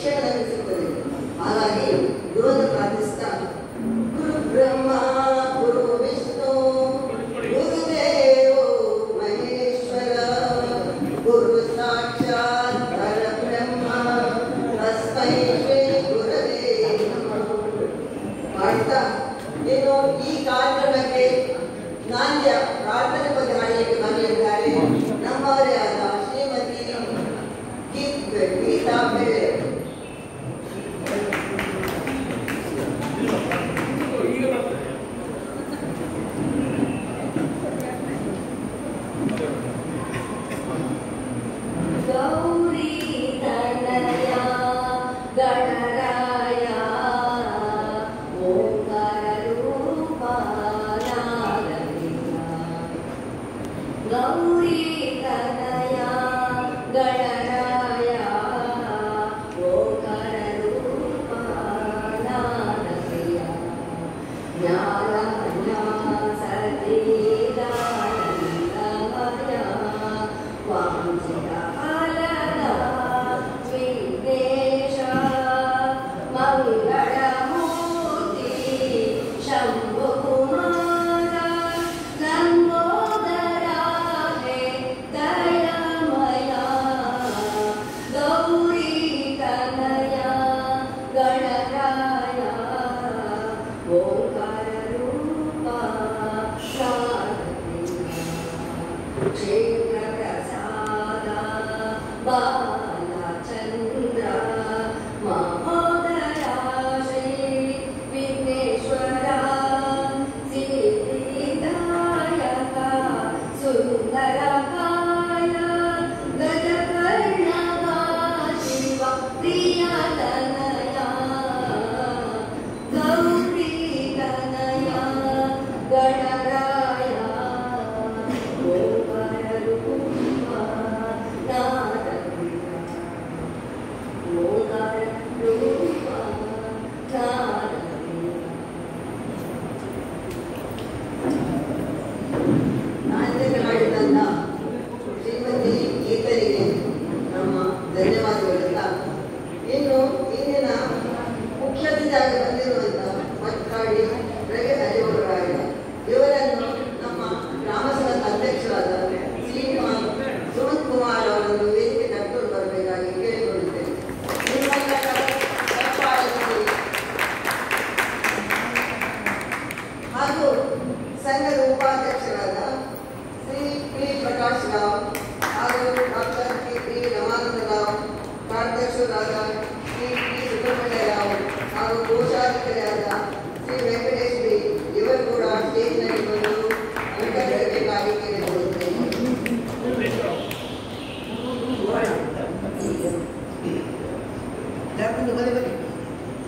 ಶಿಕ್ಷಣ ನಮಗೆ ಸಿಗ್ತದೆ. ಹಾಗಾಗಿ ಗುರುವನ್ನು ಪ್ರಾರ್ಥಿಸ್ತಾ ಗುರು ಬ್ರಹ್ಮ ಗುರು ವಿಷ್ಣು ಗುರುದೇವೋ ಮಹೇಶ್ವರ ಗುರು ಸಾಕ್ಷಾತ್ ಪರಬ್ರಹ್ಮ ತಸ್ಮೈ ಶ್ರೀ ಗುರವೇ ನಮಃ ಮಾಡ್ತಾ ಏನು ಈ ಕಾರ್ಯಕ್ರಮಕ್ಕೆ ನಾಣ್ಯ ಪ್ರಾರ್ಥನೆ ಬಗ್ಗೆ ಮಾಡಲಿಕ್ಕೆ ಬಂದಿದ್ದಾರೆ ನಮ್ಮವರೇ ಆದ ಶ್ರೀಮತಿ ಗೀತಾ ಬೆಳೆ.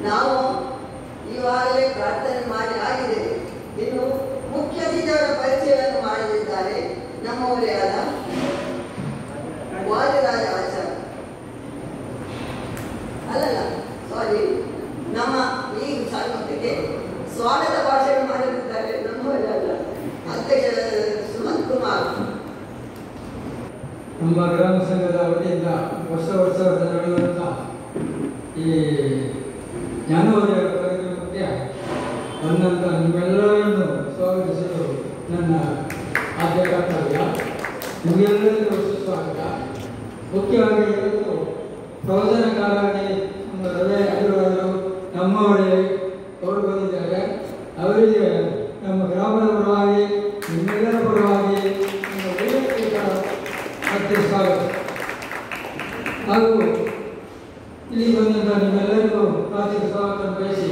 ನಾವು ಈವಾಗಲೇ ಪ್ರಾರ್ಥನೆ ಮಾಡಿ ಆಗಿದೆ. ಇನ್ನು ಮುಖ್ಯ ಅತಿಥಿಯವರ ಪರಿಚಯವನ್ನು ಮಾಡಲಿದ್ದಾರೆ ನಮ್ಮವರೇ ಆದ ವಾದಿರಾಜ ಆಚಾರ್ಯ. ಅಲ್ಲಲ್ಲ ಸಾರಿ, ನಮ್ಮ ಈ ಶಾಲೆಗೆ ಸ್ವಾಗತ ಭಾಷಣ ಮಾಡಲಿದ್ದಾರೆ ನಮ್ಮವರೇ ಆದ ಅಧ್ಯಕ್ಷ ಸುಮಂತ್ ಕುಮಾರ್. ನಮ್ಮ ಗ್ರಾಮ ಸಂಘದ ವತಿಯಿಂದ ವರ್ಷ ನಡೆಯುವಂಥ ಈ ಜ್ಞಾನೋದಯ ಕಾರ್ಯಕ್ರಮಕ್ಕೆ ಬಂದಂಥ ನಿಮ್ಮೆಲ್ಲರನ್ನು ಸ್ವಾಗತಿಸಲು ನನ್ನ ಆದ್ಯ ಕರ್ತವ್ಯ. ನಿಮಗೆಲ್ಲರಿಗೂ ಸುಸ್ವಾಗತ. ಮುಖ್ಯವಾಗಿ ಇವತ್ತು ಪ್ರವಚನಕಾರರಾಗಿ ನಮ್ಮ ರವೆ ಅಗ್ರವಾದರು ನಮ್ಮವರೇ ಅವರು ಬಂದಿದ್ದಾರೆ. ಅವರಿಗೆ ನಮ್ಮ ಗ್ರಾಮದ ಪರವಾಗಿ ನಿಮ್ಮೆಲ್ಲರ ಪರವಾಗಿ ನಮ್ಮ ವೈಯಕ್ತಿಕ ಮತ್ತೆ ಸ್ವಾಗತ. ಹಾಗೂ ಇಲ್ಲಿ ಬಂದಂಥ ನಿಮ್ಮೆಲ್ಲರಿಗೂ ಪ್ರಾರ್ಥಿಕ ಸ್ವಾಗತ ಬಯಸಿ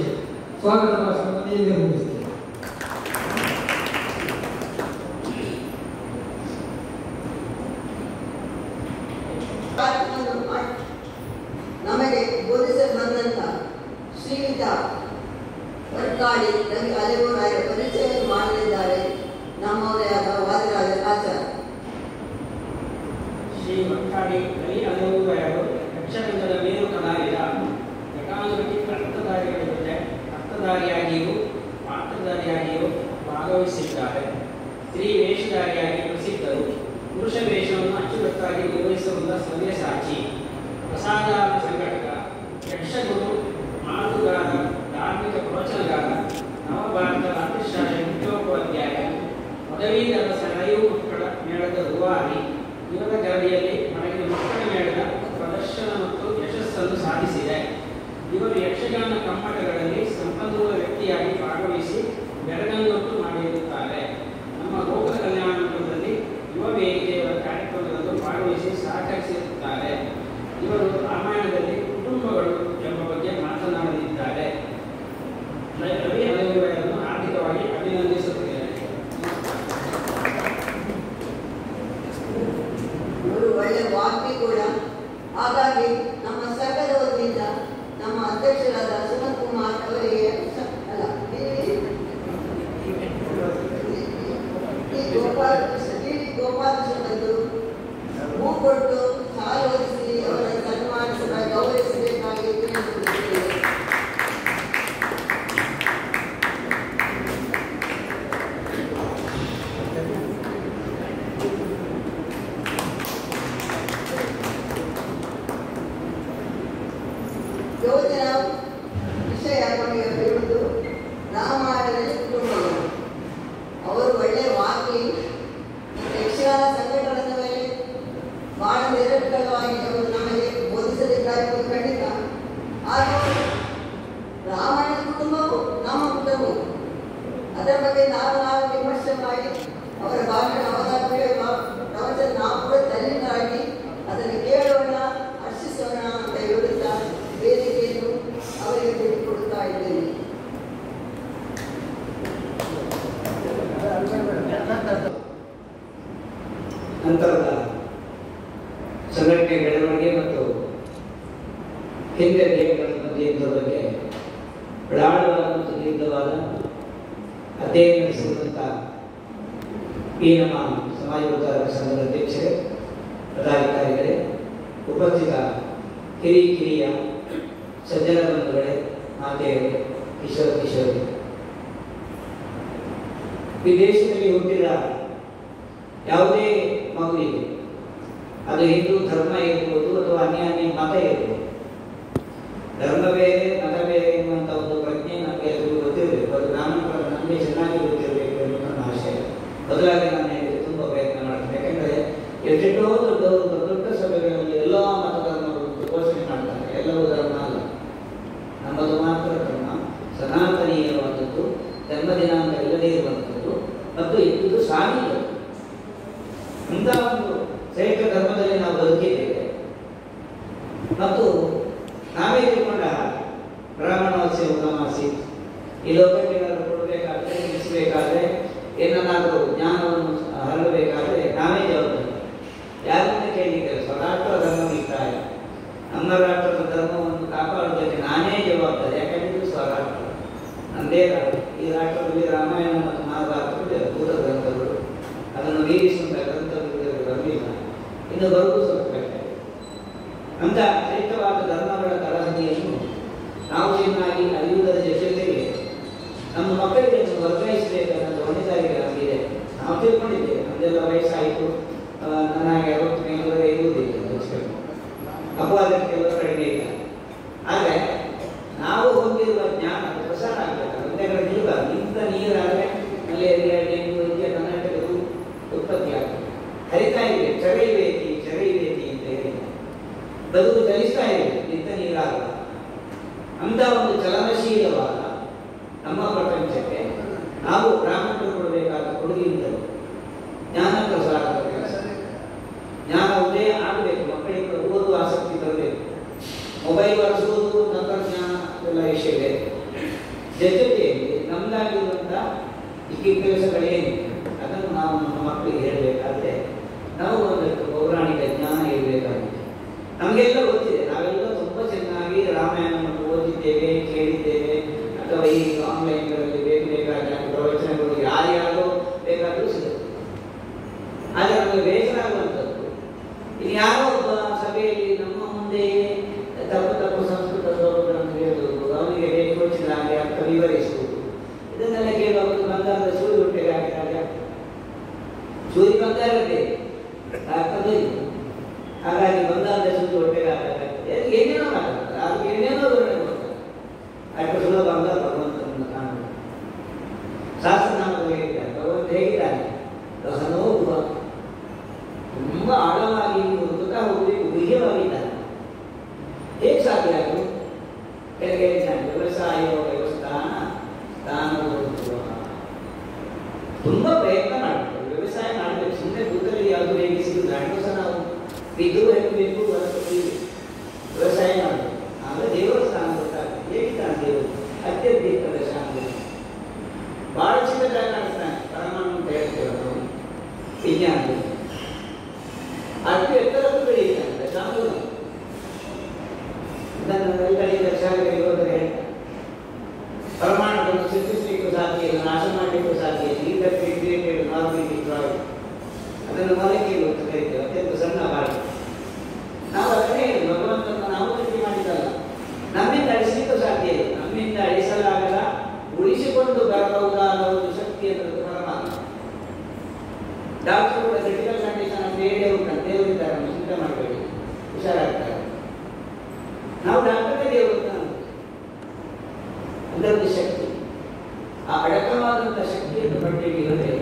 ಸ್ವಾಗತ ಭಾಷಣವನ್ನು ಈಗ ಮುಗಿಸ್ತೇನೆ. ನಮಗೆ ಬೋಧಿಸಲು ಬಂದಂತ ಶ್ರೀಯುತ ವರ್ಕಾಡಿ ರವಿ ಅಲೆಗೋರಾಯರ ಪರಿಚಯವನ್ನು ಮಾಡಲಿದ್ದಾರೆ ನಮ್ಮವರೇ ಆದ ವಾದಿರಾಜ ಆಚಾರ್ಯ. ಶ್ರೀ ವರ್ಕಾಡಿ ರವಿ ಅಲೆಗೋರಾಯರು ಯಕ್ಷರಂಗದ ಮೇರು ಕಲಾವಿದ. ಯಕಾನುಗತಿಕ ಅರ್ಥಧಾರಿಗಳ ಜೊತೆ ಅರ್ಥಧಾರಿಯಾಗಿಯೂ ಪಾತ್ರಧಾರಿಯಾಗಿಯೂ ಭಾಗವಹಿಸಿದ್ದಾರೆ. ಸ್ತ್ರೀ ವೇಷಧಾರಿಯಾಗಿ ಪ್ರಸಿದ್ಧರು. ಪುರುಷ ವೇಷವನ್ನು ಅಚ್ಚುಕಟ್ಟಾಗಿ ನಿರ್ವಹಿಸುವಂಥ ಸವ್ಯಸಾಚಿ. ಅಸಾಧಾರಣ ಸಂಘಟಕ. ಇವರು ರಾಮಾಯಣದಲ್ಲಿ ಕುಟುಂಬಗಳು ಎಂಬ ಬಗ್ಗೆ ಮಾತನಾಡಲಿದ್ದಾರೆ. ರವಿ ಹಲವಿಯವರನ್ನು ಆರ್ಥಿಕವಾಗಿ ಅಭಿನಂದಿಸುತ್ತೇನೆ. ಅವರು ಒಳ್ಳೆ ವಾಗ್ಮಿ ಕೂಡ. ಹಾಗಾಗಿ ನಮ್ಮ ಸಂಘದ ವತಿಯಿಂದ ನಮ್ಮ ಅಧ್ಯಕ್ಷರಾದ ಸುಮಂತ್ ಕುಮಾರ್ ಅವರಿಗೆ ಗೋಪಾಲಕೃಷ್ಣ ಬಂದು ಹೂ ಕೊಟ್ಟು ಸಾಲು ಹೊರಿಸಿ ಅವರನ್ನು ಸನ್ಮಾನಿಸಬೇಕು, ಗೌರವಿಸಬೇಕಾಗಿ ವಿನಂತಿಸುತ್ತೇವೆ. ಯೋಜನಾ ವಿಷಯ ನಮಗೆ ಹೇಳುವುದು ರಾಮಾಯಣದಲ್ಲಿ ಕುಟುಂಬಗಳು. ಅವರು ಒಳ್ಳೆ ವಾಗ್ಮಿ. ಯಕ್ಷಗಾನ ಸಂಘಟನೆಯ ಮೇಲೆ ಬಹಳ ನಿರರ್ಥಕವಾಗಿ ಅವರು ನಮಗೆ ಬೋಧಿಸಲಿದ್ದಾರೆ ಖಂಡಿತ. ಹಾಗೂ ರಾಮಾಯಣದ ಕುಟುಂಬವು ನಮ್ಮ ಕುಟುಂಬವು, ಅದರ ಬಗ್ಗೆ ನಾವು ವಿಮರ್ಶೆ ಮಾಡಿ ಅವರ ಭಾಷಣ ಪ್ರವಚನ ನಾವು ಕೂಡ ತಲ್ಲಿನಾಗಿ ಅದನ್ನು ಕೇಳೋಣ, ಹರ್ಷಿಸೋಣ ಅಂತ ಹೇಳುತ್ತಾ ವೇದಿಕೆಯನ್ನು ಅವರಿಗೆ ಬಿಟ್ಟುಕೊಡುತ್ತಾ ಇದ್ದೇನೆ. ನಂತರದ ಸಂಘಟನೆ ಬೆಳವಣಿಗೆ ಮತ್ತು ಹಿಂದೆ ದೇವರ ಮಧ್ಯದ ಬಗ್ಗೆ ಆಳವಾದ ಮತ್ತು ದೀರ್ಘವಾದ ಅಧ್ಯಯನ ನಡೆಸಿರುವಂಥ ಈ ನಮ್ಮ ಸಮಾಜ ಉದ್ಧಾರಕ ಸಂಘದ ಅಧ್ಯಕ್ಷರೇ, ಪದಾಧಿಕಾರಿಗಳೇ, ಉಪಸ್ಥಿತ ಕಿರಿಯ ಸಜ್ಜನ ಬಂಧುಗಳೇ, ಮಾತೆಯರೇ, ಕಿಶೋರಿ, ವಿದೇಶದಲ್ಲಿ ಹುಟ್ಟಿದ ಯಾವುದೇ ಮಗುವಿಗೆ ಅದು ಹಿಂದೂ ಧರ್ಮ ಇರ್ಬೋದು ಅಥವಾ ಅನ್ಯ ಮತ ಇರ್ಬೋದು, ಧರ್ಮ ಬೇರೆ ಮತ ಬೇರೆ ಎನ್ನುವಂಥ ಒಂದು ಪ್ರಜ್ಞೆ ನಮಗೆ ಎಲ್ಲರಿಗೂ ಗೊತ್ತಿರಬೇಕು. ಅದು ನಮಗೆ ಚೆನ್ನಾಗಿ ಗೊತ್ತಿರಬೇಕು ಎನ್ನುವ ನನ್ನ ಆಶಯ. ಬದಲಾಗಿ ನಾನು ಇದಕ್ಕೆ ತುಂಬ ಪ್ರಯತ್ನ ಮಾಡ್ತೇನೆ. ಯಾಕೆಂದರೆ ಎಷ್ಟೆಷ್ಟೋ ದೊಡ್ಡ ಸಭೆಗಳಲ್ಲಿ ಎಲ್ಲ ಮತ ಧರ್ಮಗಳು ಘೋಷಣೆ ಮಾಡ್ತಾರೆ. ಎಲ್ಲವೂ ಧರ್ಮ ಅಲ್ಲ, ನಮ್ಮದು ಮಾತ್ರ ಧರ್ಮ, ಸನಾತನೀಯವಾದದ್ದು, ಜನ್ಮ ದಿನಾಂಕ ಇಲ್ಲದೇ ಇರುವಂಥದ್ದು ಮತ್ತು ಇದು ಸಾಗಿದ್ದು. ಇಂಥ ಒಂದು ಶ್ರೇಷ್ಠ ಧರ್ಮದಲ್ಲಿ ನಾವು ಬದುಕಿದ್ದೇವೆ ಮತ್ತು ನಾವೇ ತಿಳ್ಕೊಂಡ ಬ್ರಾಹ್ಮಣವಾಸಿ ಉತ್ತಮಾಸಿ ಈ ಲೋಕಕ್ಕೆ ಕೊಡಬೇಕಾದ್ರೆ, ತಿಳಿಸಬೇಕಾದ್ರೆ, ಏನನ್ನಾದರೂ ಜ್ಞಾನವನ್ನು ಹರಡಬೇಕಾದ್ರೆ ನಾವೇ ಜವಾಬ್ದಾರಿ. ಯಾರನ್ನ ಕೇಳಿದ್ದೇವೆ? ಸ್ವರಾಷ್ಟ್ರ ಧರ್ಮ ಇಷ್ಟಾಯ, ನಮ್ಮ ರಾಷ್ಟ್ರದ ಧರ್ಮವನ್ನು ಕಾಪಾಡುವುದಕ್ಕೆ ನಾನೇ ಜವಾಬ್ದಾರಿ. ಯಾಕಂದ್ರೆ ಇದು ಸ್ವರಾಷ್ಟ್ರ, ನಂದೇ ರಾಷ್ಟ್ರ. ಈ ರಾಷ್ಟ್ರದಲ್ಲಿ ರಾಮಾಯಣ ಮತ್ತು ಮಹಾಭಾರತ ಭೂತ ಗ್ರಂಥಗಳು, ಅದನ್ನು ಮೀರಿಸುವಂಥ ಗ್ರಂಥಗಳು ಬರಲಿಲ್ಲ, ಇನ್ನು ಬರುವುದು ಸ್ವಲ್ಪ ಕಷ್ಟ. ಅಂತ ಶ್ರೇಷ್ಠವಾದ ಧರ್ಮಗಳ ತರಹದಿಯನ್ನು ನಾವು ಚೆನ್ನಾಗಿ ಅರಿಯುವುದರ ಜೊತೆಗೆ ನಮ್ಮ ಮಕ್ಕಳಿಗೆ ವರ್ಗಾಯಿಸಬೇಕನ್ನೋದು ಹೊಣೆಗಾರಿಕೆ ನಮಗಿದೆ. ನಾವು ತಿಳ್ಕೊಂಡಿದ್ದೇವೆ, ನಮ್ದೆಲ್ಲ ವಯಸ್ಸಾಯಿತು, ನನಗೆ 60 ಮೇಲುವರೆ ಇರುವುದಿಲ್ಲ, ಅಪವಾದಕ್ಕೆ ಕೆಲವು ಕಡಿಮೆ ಇಲ್ಲ. ಆದರೆ ನಾವು ಹೊಂದಿರುವ ಜ್ಞಾನ ಪ್ರಸಾರ ಆಗಬೇಕು. ಒಂದೇ ಕಡೆ ನಿಂತ ನೀರಾದರೆ ಮಲೇರಿಯಾ, ಡೆಂಗು, ಕರ್ನಾಟಕದ ಉತ್ಪತ್ತಿ ಆಗ್ತದೆ. ಹರಿತಾ ಇದೆ, ಚರೈವೇತಿ ಅಂತ ಹೇಳಿ ಬದುಕು ಚಲಿಸ್ತಾ ಇದೆ, ನಿಂತ ನೀರಾಗ. ಅಂತ ಒಂದು ಚಲನಶೀಲವಾದ ನಮ್ಮ ಪ್ರಪಂಚಕ್ಕೆ ನಾವು ಪ್ರಾಮುಖ್ಯತೆ ಕೊಡಬೇಕಾದ ಕೊಡುಗೆಯಿಂದಲೂ ಜ್ಞಾನ ಪ್ರಸಾರದ ಕೆಲಸ, ಜ್ಞಾನ ಉದಯ ಆಗಬೇಕು. ಮಕ್ಕಳಿಗೆ ಓದುವ ಆಸಕ್ತಿ ಬರಬೇಕು. ಮೊಬೈಲ್ ಬಳಸುವುದು ತಂತ್ರಜ್ಞಾನ ಎಲ್ಲ ವಿಷಯವೇ. ಜೊತೆಯಲ್ಲಿ ನಮ್ದಾಗಿರುವಂಥ ಈ ಕೆಲಸಗಳೇನಿದೆ ಅದನ್ನು ನಾವು ನಮ್ಮ ಮಕ್ಕಳಿಗೆ ಹೇಳಬೇಕಾದ್ರೆ ನಾವು ಒಂದಷ್ಟು ಪೌರಾಣಿಕ ಜ್ಞಾನ ಇರಬೇಕಾಗಿದೆ. ನಮಗೆಲ್ಲ ಗೊತ್ತಿದೆ, ನಾವೆಲ್ಲ ತುಂಬ ಚೆನ್ನಾಗಿ ರಾಮಾಯಣವನ್ನು ಓದಿದ್ದೇವೆ, ಕೇಳಿದ್ದೇವೆ, ಅಥವಾ ಈ ಆನ್ಲೈನ್ಗಳಲ್ಲಿ ಬೇಕಾದ ಪ್ರವಚನಗಳು ಯಾರ್ಯಾರೋ ಬೇಕಾದರೂ ಸಿಗುತ್ತೆ. ಆದರೆ ನಮಗೆ ಬೇಸರ ಆಗುವಂಥದ್ದು, ಇದು ಯಾರೋ ಒಬ್ಬ ಸಭೆಯಲ್ಲಿ ನಮ್ಮ ಮುಂದೆ ತಪ್ಪು ಸಂಸ್ಕೃತ ಶ್ಲೋಕಗಳನ್ನು ಹೇಳುವುದು, ಅವನಿಗೆ ಬೇಕು వచ్చిದ ಹಾಗೆ ಅರ್ಥ ವಿವರಿಸುವುದು, ಇದನ್ನೆಲ್ಲ ಕೇಳುವಾಗ ಬಂಗಾರದ ಸೂರ್ಯ ಹೊಟ್ಟೆಗೆ ಹಾಕಿದಾಗ ಸೂರ್ಯ ಬಂಗಾರದ್ದೇ ಅರ್ಥದ ಇದು. ಹಾಗಾಗಿ ಬಂಗಾರದ ಸೂರ್ಯ ಹೊಟ್ಟೆಗೆ ಹಾಕಿದಾಗ ಏನೇನೋ ಮಾತಾಡ್ತಾರೆ, ಅದಕ್ಕೆ ಏನೇನೋ ವಿವರಣೆ ಕೊಡ್ತಾರೆ. ಅಷ್ಟು ಸುಲಭ ಅಂತ ಭಗವಂತನನ್ನು ಕಾಣುವುದು. ಶಾಸ್ತ್ರನಾಮದಲ್ಲಿ ಹೇಳಿದ್ದಾರೆ, ಭಗವಂತ ಹೇಗಿದ್ದಾನೆ? ಗಹನೋಗುವ, ತುಂಬ ಆಳವಾಗಿ ಹುಡುಕುತ್ತಾ ಹೋಗಬೇಕು, ಗುಹ್ಯವಾಗಿದ್ದಾನೆ. ಹೇಗೆ ಸಾಧ್ಯ ಅದು? ಕೆಳಗೆ ವ್ಯವಸಾಯ ವ್ಯವಸ್ಥಾನ ತುಂಬ ಪ್ರಯತ್ನ ಮಾಡಬೇಕು, ವ್ಯವಸಾಯ ಮಾಡಬೇಕು. ಸುಮ್ಮನೆ ಕೂತಲ್ಲಿ ಯಾವುದು ಹೇಗೆ ಸಿಗುವುದು? 2 ವರ್ಷ ನಾವು ಬಿದ್ದು ಹೇಳಬೇಕು, ಅತ್ಯಂತ ಸಣ್ಣ ಭಾಗ. ನಾವು ಅದನ್ನೇ ಭಗವಂತನ ನಾವು ಸೃಷ್ಟಿ ಮಾಡಿದ್ದಲ್ಲ, ನಮ್ಮಿಂದ ಅಳಿಸಲಿಕ್ಕೂ ಸಾಧ್ಯ ಇಲ್ಲ. ನಮ್ಮಿಂದ ಅಳಿಸಲಾಗದ ಉಳಿಸಿಕೊಂಡು ಬರಬಹುದಾದ ಒಂದು ಶಕ್ತಿ ಅನ್ನೋದು ಪರಮಾತ್ಮ. ಡಾಕ್ಟರ್ ಕೂಡ ಕ್ರಿಟಿಕಲ್ ಕಂಡೀಷನ್ ಬೇರೆ ಉಂಟು, ದೇವರಿದ್ದಾರೆ, ಚಿಂತೆ ಮಾಡಬೇಡಿ, ಹುಷಾರಾಗ್ತಾರೆ. ನಾವು ಡಾಕ್ಟರ್ಗೆ ದೇವರು ಅದೊಂದು ಶಕ್ತಿ. ಆ ಅಡಕವಾದಂಥ ಶಕ್ತಿಯನ್ನು ಪಡೆಯಲಿಕ್ಕೆ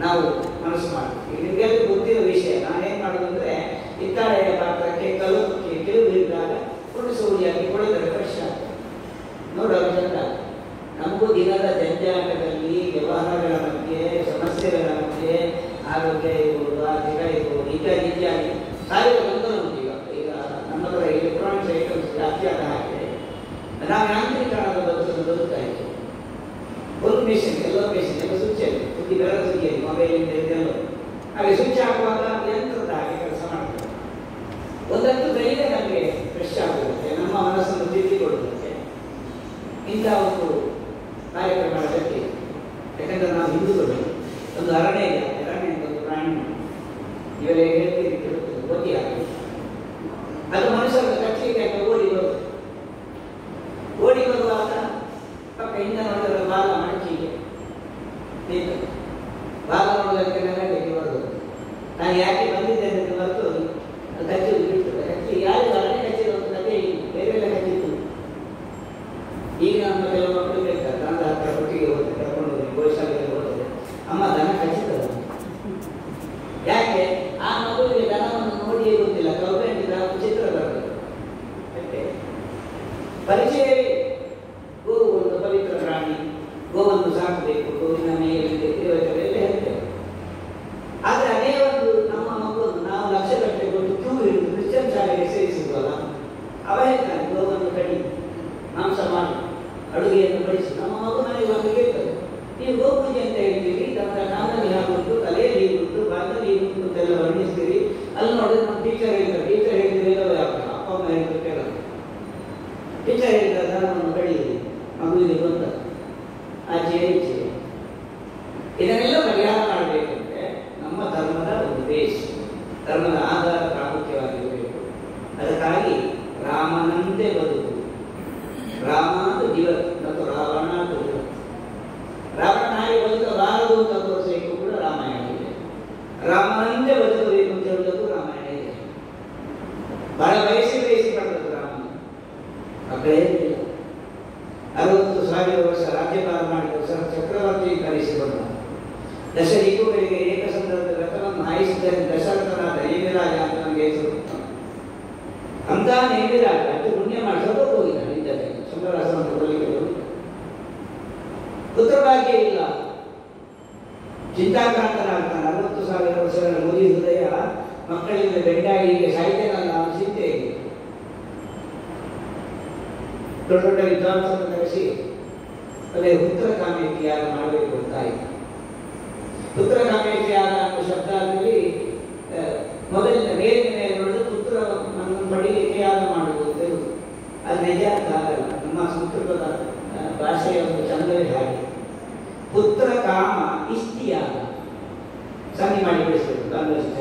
ನಾವು ಮನಸ್ಸು ಮಾಡ್ತೀವಿ. ನಿಮಗೆಲ್ಲ ಗೊತ್ತಿರೋ ವಿಷಯ. ನಾನೇನು ಮಾಡೋದು ಅಂದರೆ ಹಿತ್ತಾಳೆಯ ಪಾತ್ರಕ್ಕೆ ಕೆಲವು ಇದ್ದಾಗ ಪುಡಿಸುವುದಿಯಾಗಿ ಕೊಡಿದರೆ ಫ್ರೆಶ್ ಆಗ್ತದೆ. ನೋಡೋದು ಚಂದ. ನಮಗೂ ದಿನದ ಜಂಜಾಟದಲ್ಲಿ ವ್ಯವಹಾರಗಳ ಮಧ್ಯೆ, ಸಮಸ್ಯೆಗಳ ಮಧ್ಯೆ, ಆರೋಗ್ಯ ಇರ್ಬೋದು, ಆರ್ಥಿಕ ಇರ್ಬೋದು, ಇತ್ಯಾದಿ ಸಾರಿಗೆ ಬಂದು ಉಂಟು. ಈಗ ನಮ್ಮ ಹತ್ರ ಎಲೆಕ್ಟ್ರಾನಿಕ್ಸ್ ಐಟಮ್ಸ್ ಜಾಸ್ತಿ ಆದ ಹಾಗೆ ನಾವು ಯಾಂತ್ರೀಕರಣದ ಬದುಕ್ತಾ ಇತ್ತು. ಒಂದು ಮಿಷನ್, ಎಲ್ಲ ಮಿಷನ್, ಎಲ್ಲ ಸ್ವಿಚ್ ಅಲ್ಲಿ ಸುದ್ದಿ ಬೇರೆ ಸುದ್ದಿಯಲ್ಲಿ ಮೊಬೈಲಿಂದ ಇದೆಲ್ಲ ಹಾಗೆ ಸ್ವಿಚ್ ಹಾಕುವಾಗ ಯಂತ್ರದ ಹಾಗೆ ಕೆಲಸ ಮಾಡ್ತಾರೆ. ಒಂದಂತೂ ಧೈರ್ಯ ನಮಗೆ ಫ್ರೆಶ್ ಆಗಿರುತ್ತೆ, ನಮ್ಮ ಮನಸ್ಸನ್ನು ತಿದ್ದಿಕೊಳ್ಳುತ್ತೆ. ಇಂಥ ಒಂದು ಕಾರ್ಯಕ್ರಮ ಶಕ್ತಿ. ಯಾಕಂದ್ರೆ ನಾವು ಹಿಂದೂಗಳು ಒಂದು ಅರಣ್ಯ ಇದೆ, ಅರಣ್ಯ ಒಂದು ಪ್ರಾಣಿ ಇವೆಲ್ಲ ಹೇಳ್ತೀರಿ ಓದಿ ಹಾಕಿ ಅದು ಮನುಷ್ಯರ ಕಚ್ಚಲಿಕ್ಕೆ ಅಂತ ಓಡಿ ಬರುವಾಗ ಪಕ್ಕ ಹಿಂದೆ ನೋಡಿದ್ರೆ ಬಾಲ ಮಡಚಿಗೆ ನಿಂತು ಬಾಲ ನೋಡೋದಕ್ಕೆ ನನಗೆ ಬರೋದು. ನಾನು ಯಾಕೆ ಬಂದಿದ್ದೇನೆ ಅಂತ ಬರ್ತದೆ, ಅದು ಕಚ್ಚೋದು ಬಿಡ್ತದೆ. ಕಚ್ಚಿ ಯಾರು ಅರಣ್ಯ ಕಚ್ಚಿದ ಒಂದು ಕಥೆ ಬೇರೆಲ್ಲ ಕಚ್ಚಿತ್ತು. ಈಗ ನಮ್ಮ ಕೆಲವು ಮಕ್ಕಳು ಬೇಕಾದ್ರೆ ನನ್ನ ಹತ್ರ ಒಟ್ಟಿಗೆ ಹೋಗಿ ಕರ್ಕೊಂಡು ಹೋಗಿ ಗೋಶಾಲೆಗೆ ಹೋದರೆ ಅಮ್ಮ ದನ ಕಚ್ಚಿದ್ದಲ್ಲ. ಯಾಕೆ ಆ ಮಗುವಿಗೆ ದನವನ್ನು ನೋಡಿಯೇ ಗೊತ್ತಿಲ್ಲ, ಗೌರ್ಮೆಂಟ್ ಚಿತ್ರ ಬರ್ತದೆ. ಪರಿಚಯವೇ ಗೋವು ಒಂದು ಪವಿತ್ರ ಪ್ರಾಣಿ, ಗೋವನ್ನು ಸಾಕಬೇಕು, ಗೋವಿನ ಮೇಲಿದೆ ಇರುವುದೆಲ್ಲ ಹೇಳ್ತೇವೆ. ಆದರೆ ಅದೇ ಒಂದು ನಮ್ಮ ಮಗುವನ್ನು ನಾವು ಲಕ್ಷಗಟ್ಟಲೆ ಕೊಟ್ಟು ಕ್ಯೂ ಹಿಡಿದು ಕ್ರಿಶ್ಚಿಯನ್ ಶಾಲೆಗೆ ಸೇರಿಸಿದ್ವಲ್ಲ, ಅವ ಹೇಳ್ತಾನೆ ಗೋವನ್ನು ಕಡಿ, ಮಾಂಸ ಮಾಡಿ, ಅಡುಗೆಯನ್ನು ಬಡಿಸಿ. ನಮ್ಮ ಮಗು ನನಗೆ ಒಂದು ಕೇಳ್ತದೆ, ನೀವು ಗೋಪೂಜೆ ಅಂತ ಹೇಳ್ತೀರಿ, ತಮ್ಮ ಕಾಲಲ್ಲಿ ಹಾಕುಂಟು, ತಲೆಯಲ್ಲಿ ಉಂಟು, ಬಾದಲ್ಲಿ ಉಂಟು ಅಂತೆಲ್ಲ ವರ್ಣಿಸ್ತೀರಿ. ಅಲ್ಲಿ ನೋಡಿದ್ರೆ ನಮ್ಮ ಟೀಚರ್ ಹೇಳ್ತಾರೆ, ಟೀಚರ್ ಹೇಳಿದ್ರೆ ಅಪ್ಪ ಅಮ್ಮ ಹೇಳಿದ್ರು ಕೇಳೋದು. ಟೀಚರ್ ಹೇಳ್ತಾರೆ ಧರ್ಮವನ್ನು ಕಡಿಯಿರಿ, ಮಗುವಿಗೆ ಬಂದ ಆಚೆ ಈಚೆ. ಇದನ್ನೆಲ್ಲ ಪರಿಹಾರ ಮಾಡಬೇಕಂದ್ರೆ ನಮ್ಮ ಧರ್ಮದ ಒಂದು ಬೇಸ್, ಧರ್ಮದ ಆಧಾರ ಪ್ರಾಮುಖ್ಯವಾಗಿರಬೇಕು. ಅದಕ್ಕಾಗಿ ರಾಮನಂತೆ ಬದುಕು, ರಾಮ ಜೀವ ಮತ್ತು ರಾವಣ ಜೀವ. ರಾವಣ ಹಾಗೆ ಬದುಕಬಾರದು ಅಂತ ತೋರಿಸಲಿಕ್ಕೂ ಕೂಡ ರಾಮಾಯಣ ಇದೆ. ರಾಮನಂತೆ ಬದುಕಬೇಕು ಅಂತ ಹೇಳುವುದಕ್ಕೂ ರಾಮಾಯಣ ಇದೆ. ಬಹಳ ಬಯಸಿ ಪಡೆದದ್ದು ರಾಮನ ಮಕ್ಕಳೇ ಇರಲಿಲ್ಲ. 60,000 ವರ್ಷ ರಾಜ್ಯಭಾರ ಮಾಡಿದ ಚಕ್ರವರ್ತಿ ಕರೆಸಿಕೊಂಡ. ದಶ ರಿಪುಗಳಿಗೆ ಏಕಸಂದರ್ಭದ ರಥವನ್ನು ಹಾಯಿಸಿದರೆ ದಶರಥನಾದ ನೇಮಿರಾಜ ಅಂತ ನಮಗೆ ಹೆಸರು. ಅಂತ ನೇಮಿರಾಜ ಅದು ಪುಣ್ಯ ಮಾಡಿಸೋದು ಹೋಗಿದ್ದಾನೆ. ಇದ್ದರೆ ಸುಂದರರಸವನ್ನು ಕೊಡಲಿಕ್ಕೆ ಪುತ್ರ ಭಾಗ್ಯ ಇಲ್ಲ, ಚಿಂತಾಕ್ರಾಂತನಾಗ್ತಾನೆ. 60,000 ವರ್ಷಗಳ ಮುದಿ ಹೃದಯ ಮಕ್ಕಳಿಂದ ಬೆಂಡಾಗಿ ಹೀಗೆ ಸಾಯ್ತೇನಲ್ಲ ಅವನ ಚಿಂತೆ ಇದೆ. ದೊಡ್ಡ ದೊಡ್ಡ ವಿದ್ವಾಂಸರನ್ನು ಕರೆಸಿ ಅದೇ ಪುತ್ರ ಕಾಮೇತಿ ಯಾಗ ಮಾಡಬೇಕು ಅಂತ ಆಯಿತು. ಪುತ್ರ ಕಾಮೇತಿ ಯಾಗ ಅನ್ನೋ ಶಬ್ದದಲ್ಲಿ ಮೊದಲಿನ ಮೇಲಿನ ಮೇಲೆ ನೋಡಿದ್ರೆ ಪುತ್ರವನ್ನು ಪಡೀಲಿಕ್ಕೆ ಯಾಗ ಮಾಡುವುದು ಅಂತ ಹೇಳುವುದು. ಅದು ನಿಜ ಅಂತ ಆಗಲ್ಲ. ನಮ್ಮ ಸಂಸ್ಕೃತದ ಭಾಷೆಯ ಒಂದು ಚಂದವೇ ಹಾಗೆ. ಪುತ್ರ ಕಾಮ ಇಷ್ಟಿಯಾಗ ಸನ್ನಿ ಮಾಡಿ ಬಿಡಿಸಬೇಕು. ಕಾಂಗ್ರೆಸ್